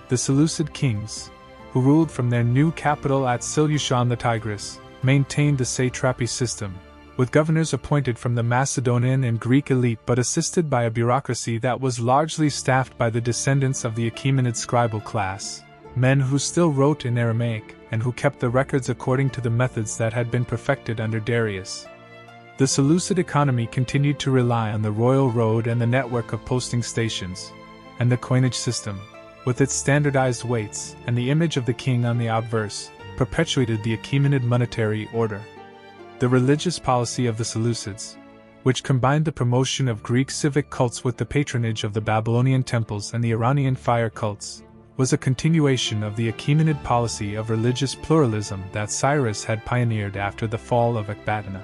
The Seleucid kings, who ruled from their new capital at Seleucia on the Tigris, maintained the satrapy system, with governors appointed from the Macedonian and Greek elite but assisted by a bureaucracy that was largely staffed by the descendants of the Achaemenid scribal class, men who still wrote in Aramaic and who kept the records according to the methods that had been perfected under Darius. The Seleucid economy continued to rely on the royal road and the network of posting stations, and the coinage system, with its standardized weights and the image of the king on the obverse, perpetuated the Achaemenid monetary order. The religious policy of the Seleucids, which combined the promotion of Greek civic cults with the patronage of the Babylonian temples and the Iranian fire cults, was a continuation of the Achaemenid policy of religious pluralism that Cyrus had pioneered after the fall of Ecbatana.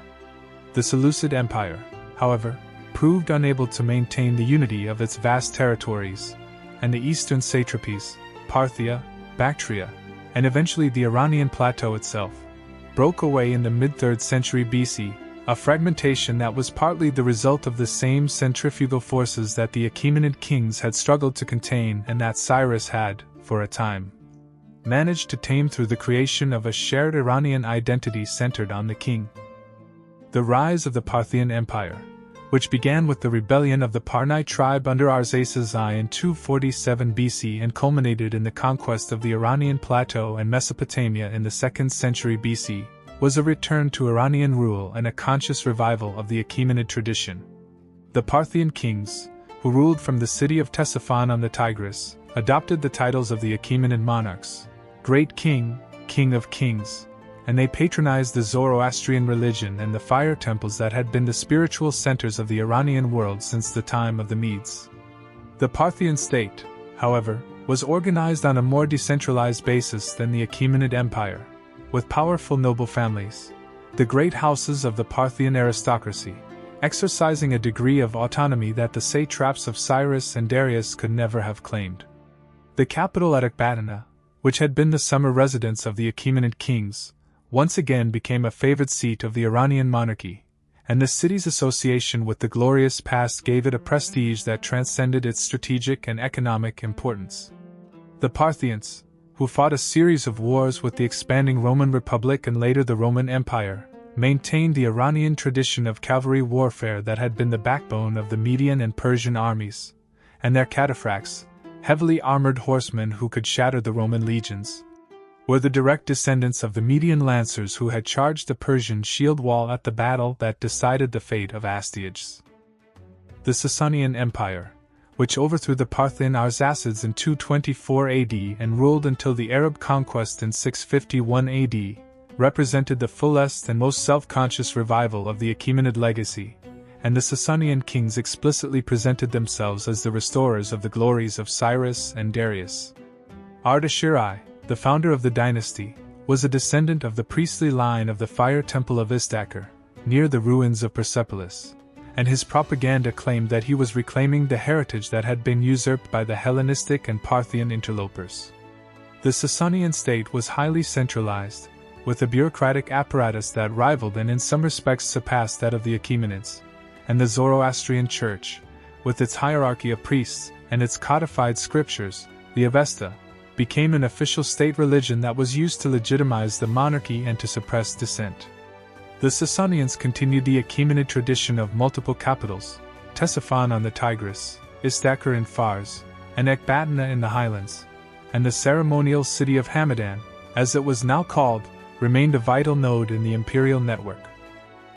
The Seleucid Empire, however, proved unable to maintain the unity of its vast territories, and the eastern satrapies, Parthia, Bactria, and eventually the Iranian plateau itself, broke away in the mid-3rd century BC, a fragmentation that was partly the result of the same centrifugal forces that the Achaemenid kings had struggled to contain and that Cyrus had, for a time, managed to tame through the creation of a shared Iranian identity centered on the king. The rise of the Parthian Empire, which began with the rebellion of the Parnai tribe under Arsaces I in 247 BC and culminated in the conquest of the Iranian plateau and Mesopotamia in the 2nd century BC, was a return to Iranian rule and a conscious revival of the Achaemenid tradition. The Parthian kings, who ruled from the city of Ctesiphon on the Tigris, adopted the titles of the Achaemenid monarchs, Great King, King of Kings, and they patronized the Zoroastrian religion and the fire temples that had been the spiritual centers of the Iranian world since the time of the Medes. The Parthian state, however, was organized on a more decentralized basis than the Achaemenid Empire, with powerful noble families, the great houses of the Parthian aristocracy, exercising a degree of autonomy that the satraps of Cyrus and Darius could never have claimed. The capital at Ecbatana, which had been the summer residence of the Achaemenid kings, once again became a favored seat of the Iranian monarchy, and the city's association with the glorious past gave it a prestige that transcended its strategic and economic importance. The Parthians, who fought a series of wars with the expanding Roman Republic and later the Roman Empire, maintained the Iranian tradition of cavalry warfare that had been the backbone of the Median and Persian armies, and their cataphracts, heavily armored horsemen who could shatter the Roman legions, were the direct descendants of the Median lancers who had charged the Persian shield wall at the battle that decided the fate of Astyages. The Sasanian Empire, which overthrew the Parthian Arsacids in 224 AD and ruled until the Arab conquest in 651 AD, represented the fullest and most self-conscious revival of the Achaemenid legacy, and the Sasanian kings explicitly presented themselves as the restorers of the glories of Cyrus and Darius. Ardashir I, the founder of the dynasty, was a descendant of the priestly line of the fire temple of Istakhr, near the ruins of Persepolis, and his propaganda claimed that he was reclaiming the heritage that had been usurped by the Hellenistic and Parthian interlopers. The Sasanian state was highly centralized, with a bureaucratic apparatus that rivaled and in some respects surpassed that of the Achaemenids, and the Zoroastrian Church, with its hierarchy of priests and its codified scriptures, the Avesta, became an official state religion that was used to legitimize the monarchy and to suppress dissent. The Sasanians continued the Achaemenid tradition of multiple capitals, Ctesiphon on the Tigris, Istakhr in Fars, and Ecbatana in the highlands, and the ceremonial city of Hamadan, as it was now called, remained a vital node in the imperial network.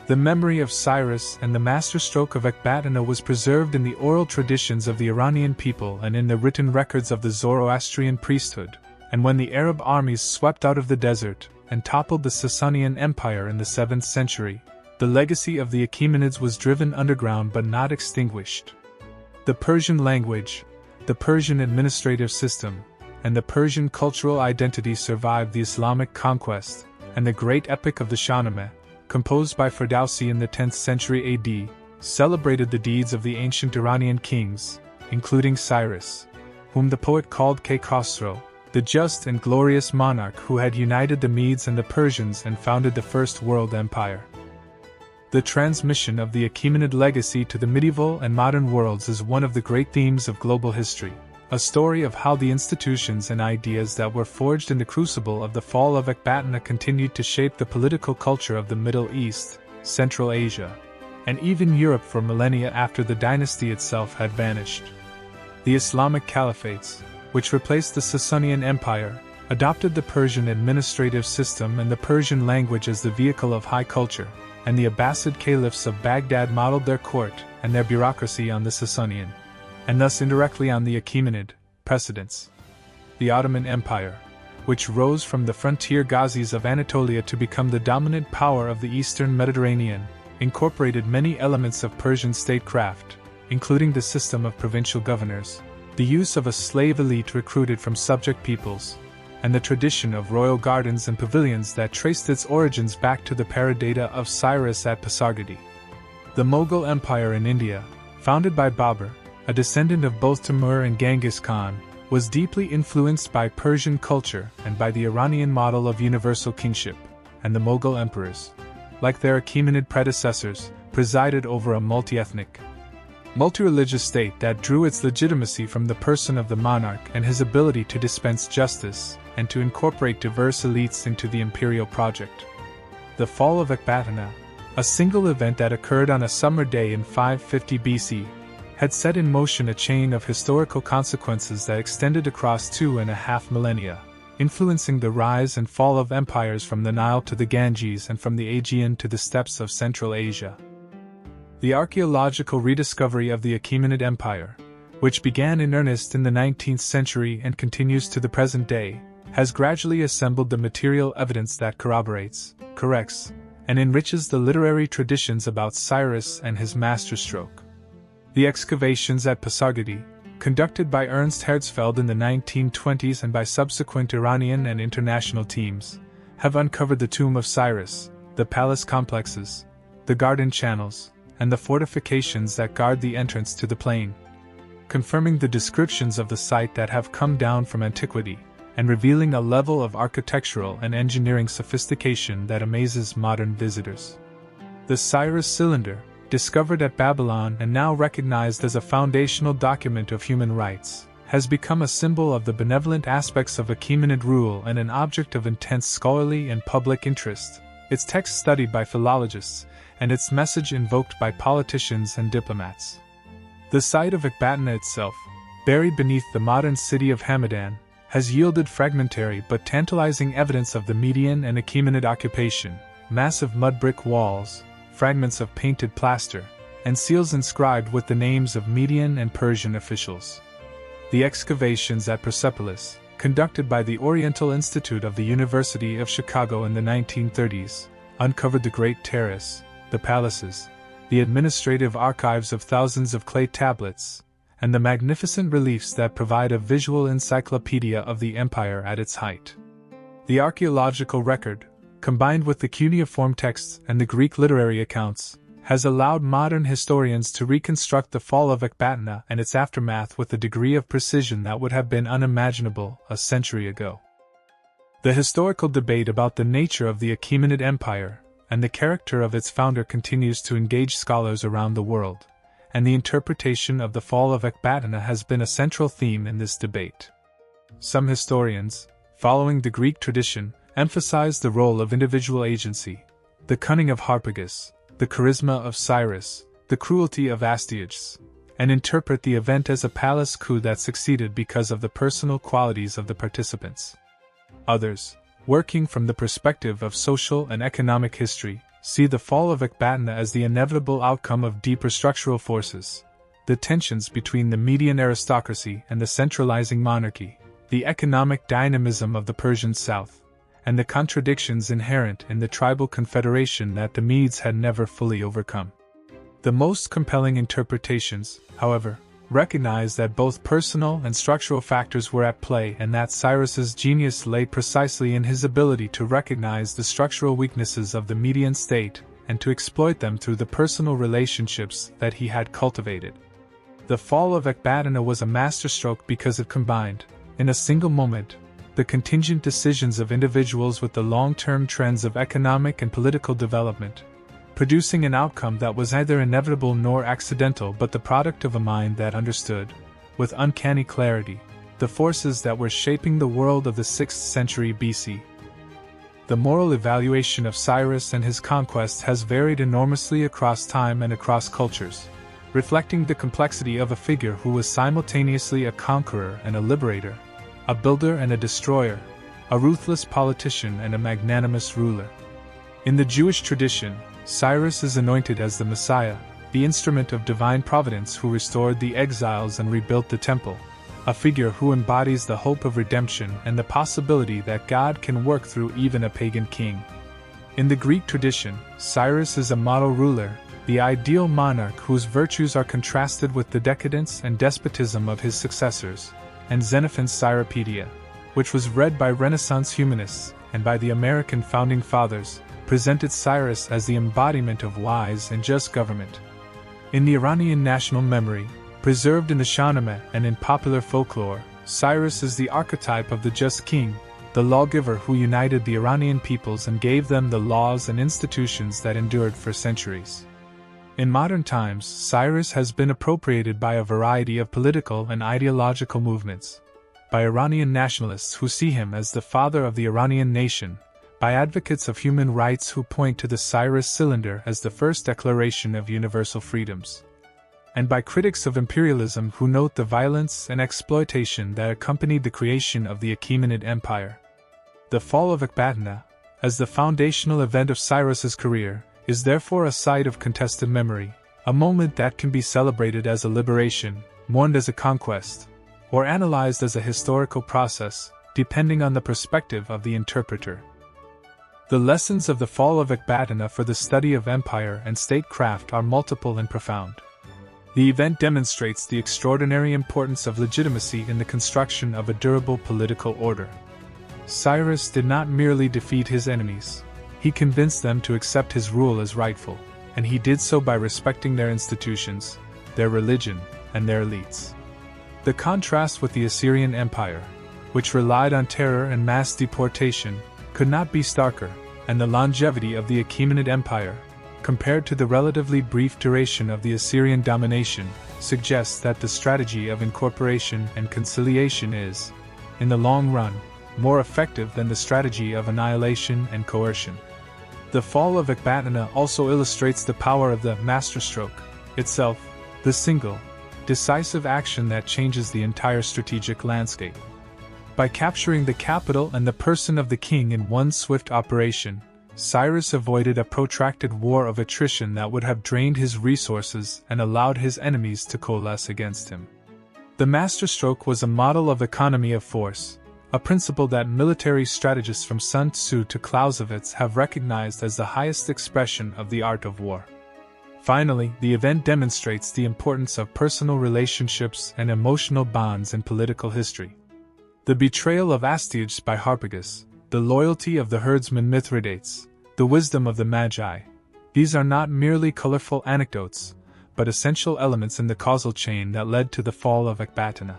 The memory of Cyrus and the masterstroke of Ecbatana was preserved in the oral traditions of the Iranian people and in the written records of the Zoroastrian priesthood, and when the Arab armies swept out of the desert and toppled the Sasanian Empire in the 7th century, the legacy of the Achaemenids was driven underground but not extinguished. The Persian language, the Persian administrative system, and the Persian cultural identity survived the Islamic conquest, and the great epic of the Shahnameh, composed by Ferdowsi in the 10th century AD, celebrated the deeds of the ancient Iranian kings, including Cyrus, whom the poet called Khosrow, the just and glorious monarch who had united the Medes and the Persians and founded the First World Empire. The transmission of the Achaemenid legacy to the medieval and modern worlds is one of the great themes of global history, a story of how the institutions and ideas that were forged in the crucible of the fall of Ecbatana continued to shape the political culture of the Middle East, Central Asia, and even Europe for millennia after the dynasty itself had vanished. The Islamic caliphates, which replaced the Sasanian Empire, adopted the Persian administrative system and the Persian language as the vehicle of high culture, and the Abbasid caliphs of Baghdad modeled their court and their bureaucracy on the Sasanian, and thus indirectly on the Achaemenid, precedents. The Ottoman Empire, which rose from the frontier Ghazis of Anatolia to become the dominant power of the eastern Mediterranean, incorporated many elements of Persian statecraft, including the system of provincial governors, the use of a slave elite recruited from subject peoples, and the tradition of royal gardens and pavilions that traced its origins back to the paradata of Cyrus at Pasargadae. The Mughal Empire in India, founded by Babur, a descendant of both Timur and Genghis Khan, was deeply influenced by Persian culture and by the Iranian model of universal kingship, and the Mughal emperors, like their Achaemenid predecessors, presided over a multi-ethnic, multi-religious state that drew its legitimacy from the person of the monarch and his ability to dispense justice and to incorporate diverse elites into the imperial project. The fall of Ecbatana, a single event that occurred on a summer day in 550 BC, had set in motion a chain of historical consequences that extended across 2.5 millennia, influencing the rise and fall of empires from the Nile to the Ganges and from the Aegean to the steppes of Central Asia. The archaeological rediscovery of the Achaemenid Empire, which began in earnest in the 19th century and continues to the present day, has gradually assembled the material evidence that corroborates, corrects, and enriches the literary traditions about Cyrus and his masterstroke. The excavations at Pasargadae, conducted by Ernst Herzfeld in the 1920s and by subsequent Iranian and international teams, have uncovered the tomb of Cyrus, the palace complexes, the garden channels, and the fortifications that guard the entrance to the plain, confirming the descriptions of the site that have come down from antiquity, and revealing a level of architectural and engineering sophistication that amazes modern visitors. The Cyrus cylinder, discovered at Babylon and now recognized as a foundational document of human rights, has become a symbol of the benevolent aspects of Achaemenid rule and an object of intense scholarly and public interest, its text studied by philologists, and its message invoked by politicians and diplomats. The site of Ecbatana itself, buried beneath the modern city of Hamadan, has yielded fragmentary but tantalizing evidence of the Median and Achaemenid occupation, massive mud brick walls, fragments of painted plaster, and seals inscribed with the names of Median and Persian officials. The excavations at Persepolis, conducted by the Oriental Institute of the University of Chicago in the 1930s, uncovered the Great Terrace, the palaces, the administrative archives of thousands of clay tablets, and the magnificent reliefs that provide a visual encyclopedia of the empire at its height. The archaeological record, combined with the cuneiform texts and the Greek literary accounts, has allowed modern historians to reconstruct the fall of Ecbatana and its aftermath with a degree of precision that would have been unimaginable a century ago. The historical debate about the nature of the Achaemenid Empire and the character of its founder continues to engage scholars around the world, and the interpretation of the fall of Ecbatana has been a central theme in this debate. Some historians, following the Greek tradition, emphasize the role of individual agency, the cunning of Harpagus, the charisma of Cyrus, the cruelty of Astyages, and interpret the event as a palace coup that succeeded because of the personal qualities of the participants. Others, working from the perspective of social and economic history, see the fall of Ecbatana as the inevitable outcome of deeper structural forces, the tensions between the Median aristocracy and the centralizing monarchy, the economic dynamism of the Persian south, and the contradictions inherent in the tribal confederation that the Medes had never fully overcome. The most compelling interpretations, however, recognized that both personal and structural factors were at play and that Cyrus's genius lay precisely in his ability to recognize the structural weaknesses of the Median state and to exploit them through the personal relationships that he had cultivated. The fall of Ecbatana was a masterstroke because it combined, in a single moment, the contingent decisions of individuals with the long-term trends of economic and political development, producing an outcome that was neither inevitable nor accidental but the product of a mind that understood, with uncanny clarity, the forces that were shaping the world of the 6th century BC. The moral evaluation of Cyrus and his conquests has varied enormously across time and across cultures, reflecting the complexity of a figure who was simultaneously a conqueror and a liberator, a builder and a destroyer, a ruthless politician and a magnanimous ruler. In the Jewish tradition, Cyrus is anointed as the Messiah, the instrument of divine providence who restored the exiles and rebuilt the temple, a figure who embodies the hope of redemption and the possibility that God can work through even a pagan king. In the Greek tradition, Cyrus is a model ruler, the ideal monarch whose virtues are contrasted with the decadence and despotism of his successors, and Xenophon's Cyropaedia, which was read by Renaissance humanists and by the American founding fathers, presented Cyrus as the embodiment of wise and just government. In the Iranian national memory, preserved in the Shahnameh and in popular folklore, Cyrus is the archetype of the just king, the lawgiver who united the Iranian peoples and gave them the laws and institutions that endured for centuries. In modern times, Cyrus has been appropriated by a variety of political and ideological movements, by Iranian nationalists who see him as the father of the Iranian nation, by advocates of human rights who point to the Cyrus Cylinder as the first declaration of universal freedoms, and by critics of imperialism who note the violence and exploitation that accompanied the creation of the Achaemenid Empire. The fall of Ecbatana, as the foundational event of Cyrus's career, is therefore a site of contested memory, a moment that can be celebrated as a liberation, mourned as a conquest, or analyzed as a historical process, depending on the perspective of the interpreter. The lessons of the fall of Ecbatana for the study of empire and statecraft are multiple and profound. The event demonstrates the extraordinary importance of legitimacy in the construction of a durable political order. Cyrus did not merely defeat his enemies, he convinced them to accept his rule as rightful, and he did so by respecting their institutions, their religion, and their elites. The contrast with the Assyrian Empire, which relied on terror and mass deportation, could not be starker, and the longevity of the Achaemenid Empire, compared to the relatively brief duration of the Assyrian domination, suggests that the strategy of incorporation and conciliation is, in the long run, more effective than the strategy of annihilation and coercion. The fall of Ecbatana also illustrates the power of the masterstroke itself, the single, decisive action that changes the entire strategic landscape. By capturing the capital and the person of the king in one swift operation, Cyrus avoided a protracted war of attrition that would have drained his resources and allowed his enemies to coalesce against him. The masterstroke was a model of economy of force, a principle that military strategists from Sun Tzu to Clausewitz have recognized as the highest expression of the art of war. Finally, the event demonstrates the importance of personal relationships and emotional bonds in political history. The betrayal of Astyages by Harpagus, the loyalty of the herdsman Mithridates, the wisdom of the Magi, these are not merely colorful anecdotes, but essential elements in the causal chain that led to the fall of Ecbatana.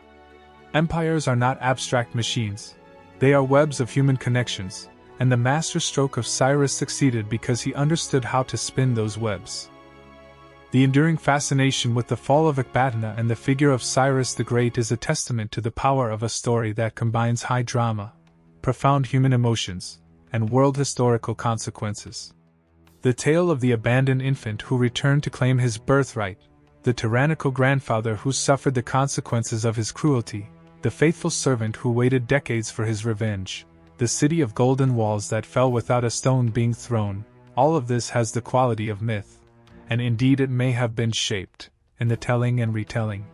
Empires are not abstract machines, they are webs of human connections, and the masterstroke of Cyrus succeeded because he understood how to spin those webs. The enduring fascination with the fall of Ecbatana and the figure of Cyrus the Great is a testament to the power of a story that combines high drama, profound human emotions, and world historical consequences. The tale of the abandoned infant who returned to claim his birthright, the tyrannical grandfather who suffered the consequences of his cruelty, the faithful servant who waited decades for his revenge, the city of golden walls that fell without a stone being thrown, all of this has the quality of myth. And indeed it may have been shaped, in the telling and retelling,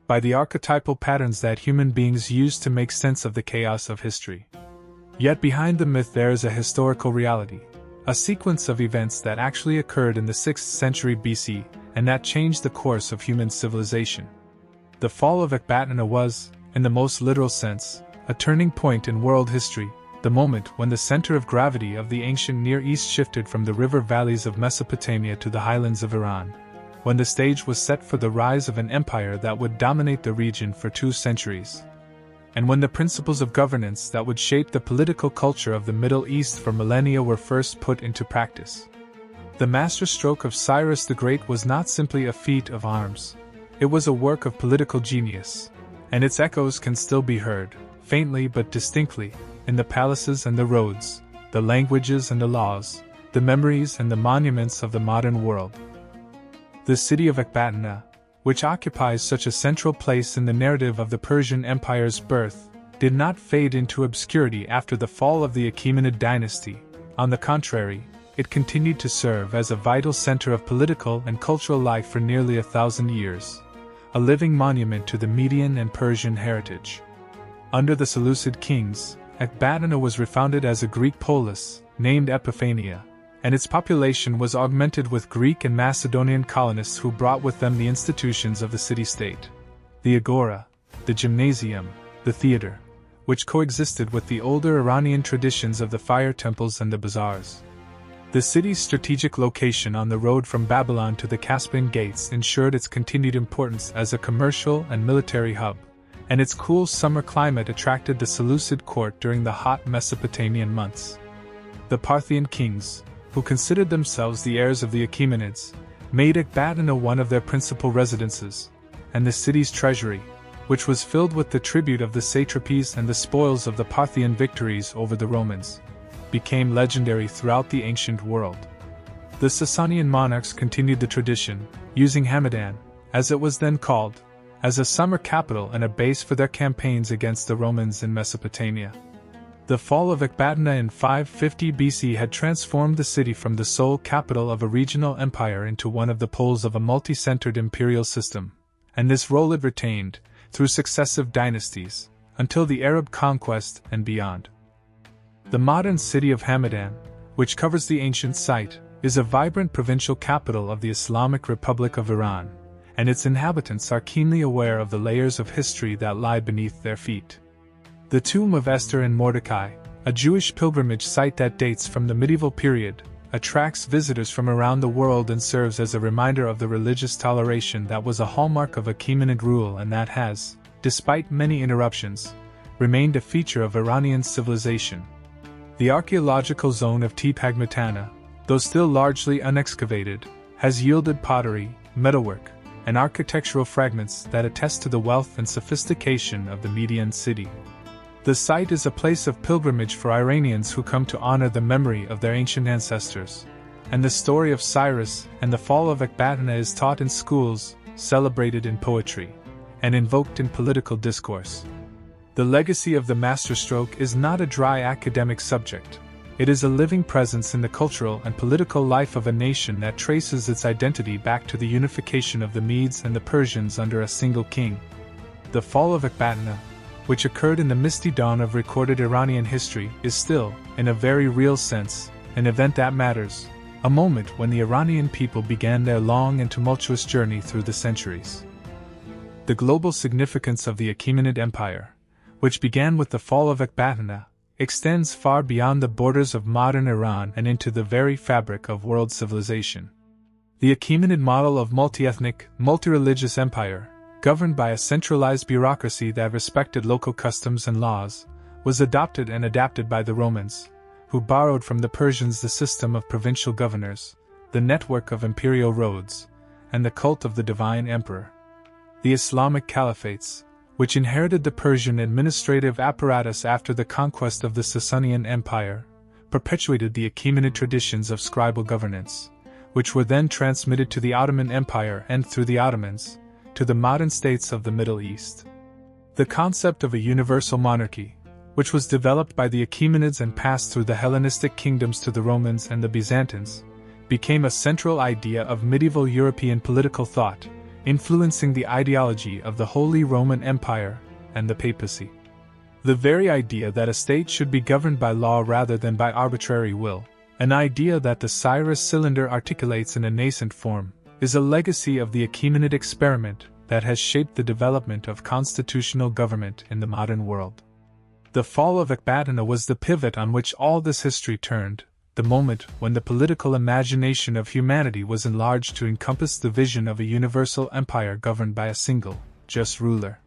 by the archetypal patterns that human beings use to make sense of the chaos of history. Yet behind the myth there is a historical reality, a sequence of events that actually occurred in the 6th century BC, and that changed the course of human civilization. The fall of Ecbatana was, in the most literal sense, a turning point in world history, the moment when the center of gravity of the ancient Near East shifted from the river valleys of Mesopotamia to the highlands of Iran, when the stage was set for the rise of an empire that would dominate the region for 2 centuries, and when the principles of governance that would shape the political culture of the Middle East for millennia were first put into practice. The masterstroke of Cyrus the Great was not simply a feat of arms. It was a work of political genius, and its echoes can still be heard, faintly but distinctly, in the palaces and the roads, the languages and the laws, the memories and the monuments of the modern world. The city of Ecbatana, which occupies such a central place in the narrative of the Persian Empire's birth, did not fade into obscurity after the fall of the Achaemenid dynasty. On the contrary, it continued to serve as a vital center of political and cultural life for nearly 1,000 years, a living monument to the Median and Persian heritage. Under the Seleucid kings, Ecbatana was refounded as a Greek polis, named Epiphaenia, and its population was augmented with Greek and Macedonian colonists who brought with them the institutions of the city-state: the agora, the gymnasium, the theater, which coexisted with the older Iranian traditions of the fire temples and the bazaars. The city's strategic location on the road from Babylon to the Caspian Gates ensured its continued importance as a commercial and military hub, and its cool summer climate attracted the Seleucid court during the hot Mesopotamian months. The Parthian kings, who considered themselves the heirs of the Achaemenids, made Ecbatana one of their principal residences, and the city's treasury, which was filled with the tribute of the satrapies and the spoils of the Parthian victories over the Romans, became legendary throughout the ancient world. The Sasanian monarchs continued the tradition, using Hamadan, as it was then called, as a summer capital and a base for their campaigns against the Romans in Mesopotamia. The fall of Ecbatana in 550 BC had transformed the city from the sole capital of a regional empire into one of the poles of a multi-centered imperial system, and this role it retained, through successive dynasties, until the Arab conquest and beyond. The modern city of Hamadan, which covers the ancient site, is a vibrant provincial capital of the Islamic Republic of Iran, and its inhabitants are keenly aware of the layers of history that lie beneath their feet. The tomb of Esther and Mordecai, a Jewish pilgrimage site that dates from the medieval period, attracts visitors from around the world and serves as a reminder of the religious toleration that was a hallmark of Achaemenid rule and that has, despite many interruptions, remained a feature of Iranian civilization. The archaeological zone of Ecbatana, though still largely unexcavated, has yielded pottery, metalwork, and architectural fragments that attest to the wealth and sophistication of the Median city. The site is a place of pilgrimage for Iranians who come to honor the memory of their ancient ancestors, and the story of Cyrus and the fall of Ecbatana is taught in schools, celebrated in poetry, and invoked in political discourse. The legacy of the masterstroke is not a dry academic subject. It is a living presence in the cultural and political life of a nation that traces its identity back to the unification of the Medes and the Persians under a single king. The fall of Ecbatana, which occurred in the misty dawn of recorded Iranian history, is still, in a very real sense, an event that matters, a moment when the Iranian people began their long and tumultuous journey through the centuries. The global significance of the Achaemenid Empire, which began with the fall of Ecbatana, extends far beyond the borders of modern Iran and into the very fabric of world civilization. The Achaemenid model of multi-ethnic, multi-religious empire, governed by a centralized bureaucracy that respected local customs and laws, was adopted and adapted by the Romans, who borrowed from the Persians the system of provincial governors, the network of imperial roads, and the cult of the divine emperor. The Islamic caliphates, which inherited the Persian administrative apparatus after the conquest of the Sasanian Empire, perpetuated the Achaemenid traditions of scribal governance, which were then transmitted to the Ottoman Empire and, through the Ottomans, to the modern states of the Middle East. The concept of a universal monarchy, which was developed by the Achaemenids and passed through the Hellenistic kingdoms to the Romans and the Byzantines, became a central idea of medieval European political thought, influencing the ideology of the Holy Roman Empire and the papacy. The very idea that a state should be governed by law rather than by arbitrary will, an idea that the Cyrus cylinder articulates in a nascent form, is a legacy of the Achaemenid experiment, that has shaped the development of constitutional government in the modern world. The fall of Ecbatana was the pivot on which all this history turned, the moment when the political imagination of humanity was enlarged to encompass the vision of a universal empire governed by a single, just ruler.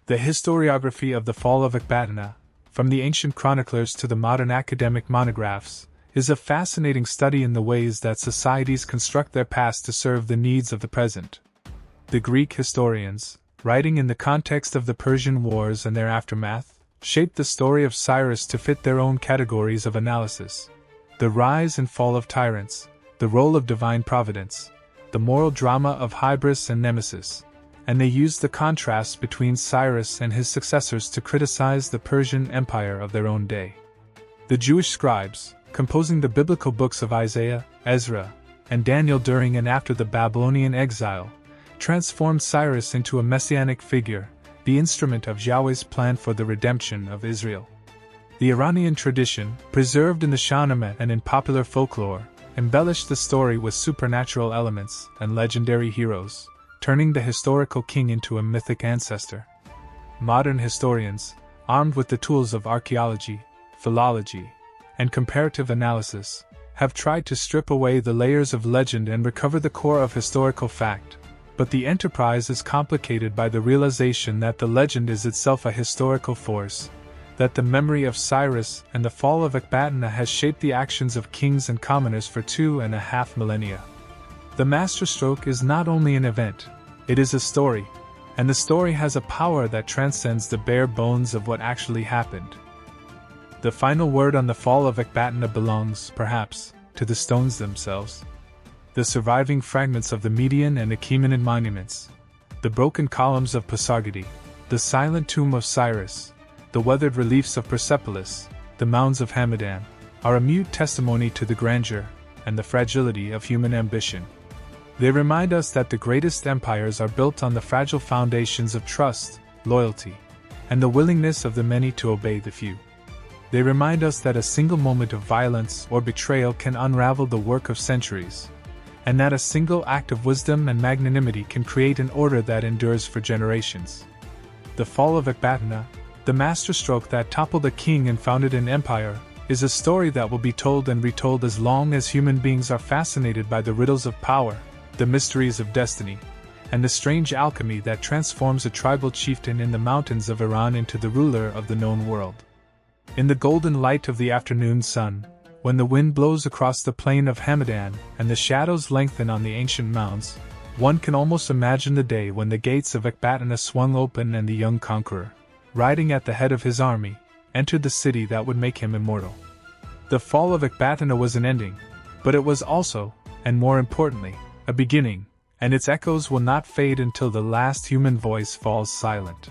The historiography of the fall of Ecbatana, from the ancient chroniclers to the modern academic monographs, is a fascinating study in the ways that societies construct their past to serve the needs of the present. The Greek historians, writing in the context of the Persian Wars and their aftermath, shaped the story of Cyrus to fit their own categories of analysis: the rise and fall of tyrants, the role of divine providence, the moral drama of hybris and nemesis, and they used the contrasts between Cyrus and his successors to criticize the Persian Empire of their own day. The Jewish scribes, composing the biblical books of Isaiah, Ezra, and Daniel during and after the Babylonian exile, transformed Cyrus into a messianic figure, the instrument of Yahweh's plan for the redemption of Israel. The Iranian tradition, preserved in the Shahnameh and in popular folklore, embellished the story with supernatural elements and legendary heroes, turning the historical king into a mythic ancestor. Modern historians, armed with the tools of archaeology, philology, and comparative analysis, have tried to strip away the layers of legend and recover the core of historical fact, but the enterprise is complicated by the realization that the legend is itself a historical force, that the memory of Cyrus and the fall of Ecbatana has shaped the actions of kings and commoners for 2.5 millennia. The Masterstroke is not only an event, it is a story, and the story has a power that transcends the bare bones of what actually happened. The final word on the fall of Ecbatana belongs, perhaps, to the stones themselves. The surviving fragments of the Median and Achaemenid monuments, the broken columns of Pasargadae, the silent tomb of Cyrus, the weathered reliefs of Persepolis, the mounds of Hamadan, are a mute testimony to the grandeur and the fragility of human ambition. They remind us that the greatest empires are built on the fragile foundations of trust, loyalty, and the willingness of the many to obey the few. They remind us that a single moment of violence or betrayal can unravel the work of centuries, and that a single act of wisdom and magnanimity can create an order that endures for generations. The fall of Ecbatana, the masterstroke that toppled a king and founded an empire, is a story that will be told and retold as long as human beings are fascinated by the riddles of power, the mysteries of destiny, and the strange alchemy that transforms a tribal chieftain in the mountains of Iran into the ruler of the known world. In the golden light of the afternoon sun, when the wind blows across the plain of Hamadan and the shadows lengthen on the ancient mounds, one can almost imagine the day when the gates of Ecbatana swung open and the young conqueror, riding at the head of his army, entered the city that would make him immortal. The fall of Ecbatana was an ending, but it was also, and more importantly, a beginning, and its echoes will not fade until the last human voice falls silent.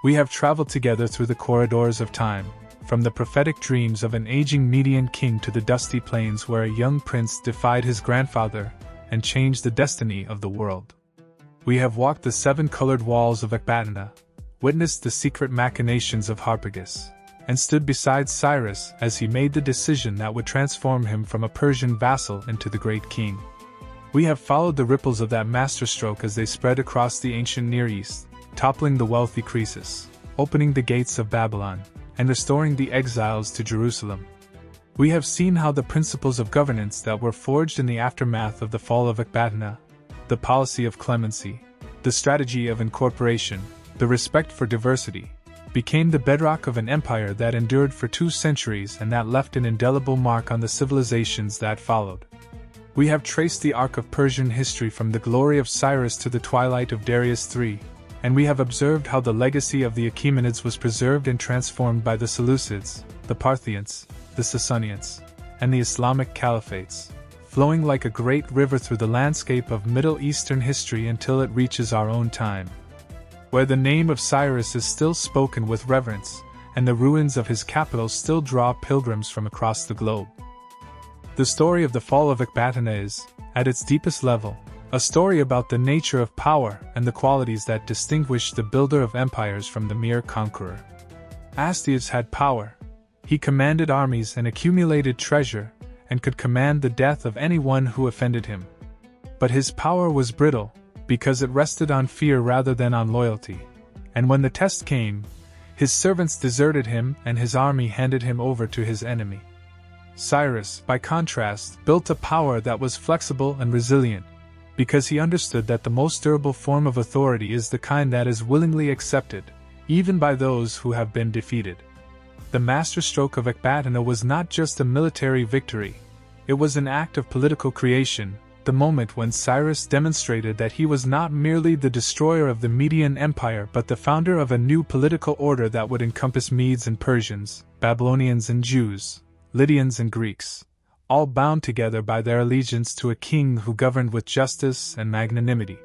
We have traveled together through the corridors of time, from the prophetic dreams of an aging Median king to the dusty plains where a young prince defied his grandfather and changed the destiny of the world. We have walked the 7-colored walls of Ecbatana, witnessed the secret machinations of Harpagus, and stood beside Cyrus as he made the decision that would transform him from a Persian vassal into the great king. We have followed the ripples of that masterstroke as they spread across the ancient Near East, toppling the wealthy Croesus, opening the gates of Babylon, and restoring the exiles to Jerusalem. We have seen how the principles of governance that were forged in the aftermath of the fall of Ecbatana, the policy of clemency, the strategy of incorporation, the respect for diversity, became the bedrock of an empire that endured for 2 centuries and that left an indelible mark on the civilizations that followed. We have traced the arc of Persian history from the glory of Cyrus to the twilight of Darius III, and we have observed how the legacy of the Achaemenids was preserved and transformed by the Seleucids, the Parthians, the Sasanians, and the Islamic caliphates, flowing like a great river through the landscape of Middle Eastern history until it reaches our own time, where the name of Cyrus is still spoken with reverence, and the ruins of his capital still draw pilgrims from across the globe. The story of the fall of Ecbatana is, at its deepest level, a story about the nature of power and the qualities that distinguish the builder of empires from the mere conqueror. Astyages had power. He commanded armies and accumulated treasure, and could command the death of anyone who offended him. But his power was brittle, because it rested on fear rather than on loyalty. And when the test came, his servants deserted him and his army handed him over to his enemy. Cyrus, by contrast, built a power that was flexible and resilient, because he understood that the most durable form of authority is the kind that is willingly accepted, even by those who have been defeated. The masterstroke of Ecbatana was not just a military victory, it was an act of political creation, the moment when Cyrus demonstrated that he was not merely the destroyer of the Median Empire but the founder of a new political order that would encompass Medes and Persians, Babylonians and Jews, Lydians and Greeks, all bound together by their allegiance to a king who governed with justice and magnanimity.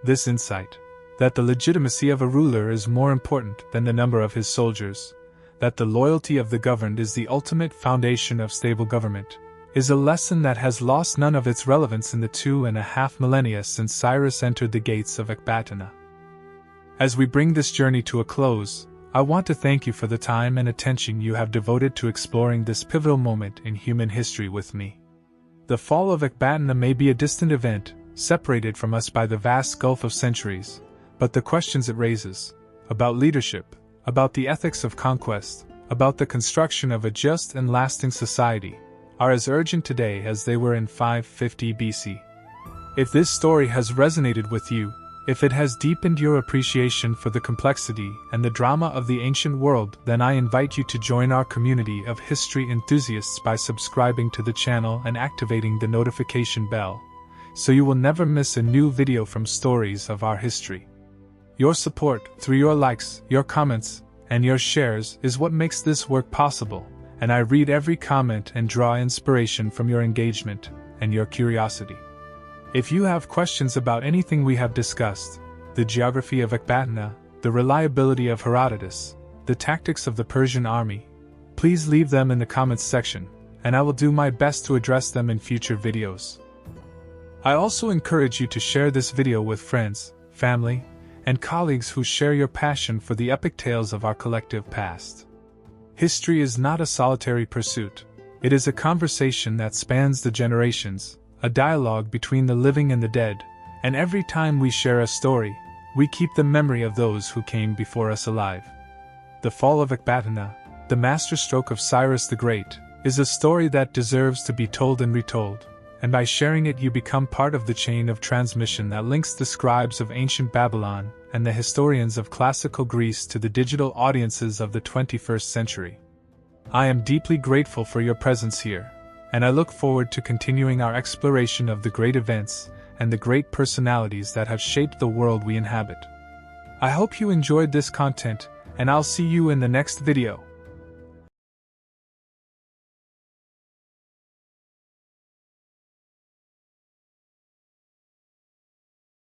This insight, that the legitimacy of a ruler is more important than the number of his soldiers, that the loyalty of the governed is the ultimate foundation of stable government, is a lesson that has lost none of its relevance in the 2.5 millennia since Cyrus entered the gates of Ecbatana. As we bring this journey to a close, I want to thank you for the time and attention you have devoted to exploring this pivotal moment in human history with me. The fall of Ecbatana may be a distant event, separated from us by the vast gulf of centuries, but the questions it raises, about leadership, about the ethics of conquest, about the construction of a just and lasting society, are as urgent today as they were in 550 BC. If this story has resonated with you, if it has deepened your appreciation for the complexity and the drama of the ancient world, then I invite you to join our community of history enthusiasts by subscribing to the channel and activating the notification bell, so you will never miss a new video from Stories of Our History. Your support, through your likes, your comments, and your shares, is what makes this work possible, and I read every comment and draw inspiration from your engagement and your curiosity. If you have questions about anything we have discussed, the geography of Ecbatana, the reliability of Herodotus, the tactics of the Persian army, please leave them in the comments section, and I will do my best to address them in future videos. I also encourage you to share this video with friends, family, and colleagues who share your passion for the epic tales of our collective past. History is not a solitary pursuit, it is a conversation that spans the generations, a dialogue between the living and the dead, and every time we share a story, we keep the memory of those who came before us alive. The fall of Ecbatana, the masterstroke of Cyrus the Great, is a story that deserves to be told and retold, and by sharing it you become part of the chain of transmission that links the scribes of ancient Babylon and the historians of classical Greece to the digital audiences of the 21st century. I am deeply grateful for your presence here, and I look forward to continuing our exploration of the great events and the great personalities that have shaped the world we inhabit. I hope you enjoyed this content, and I'll see you in the next video.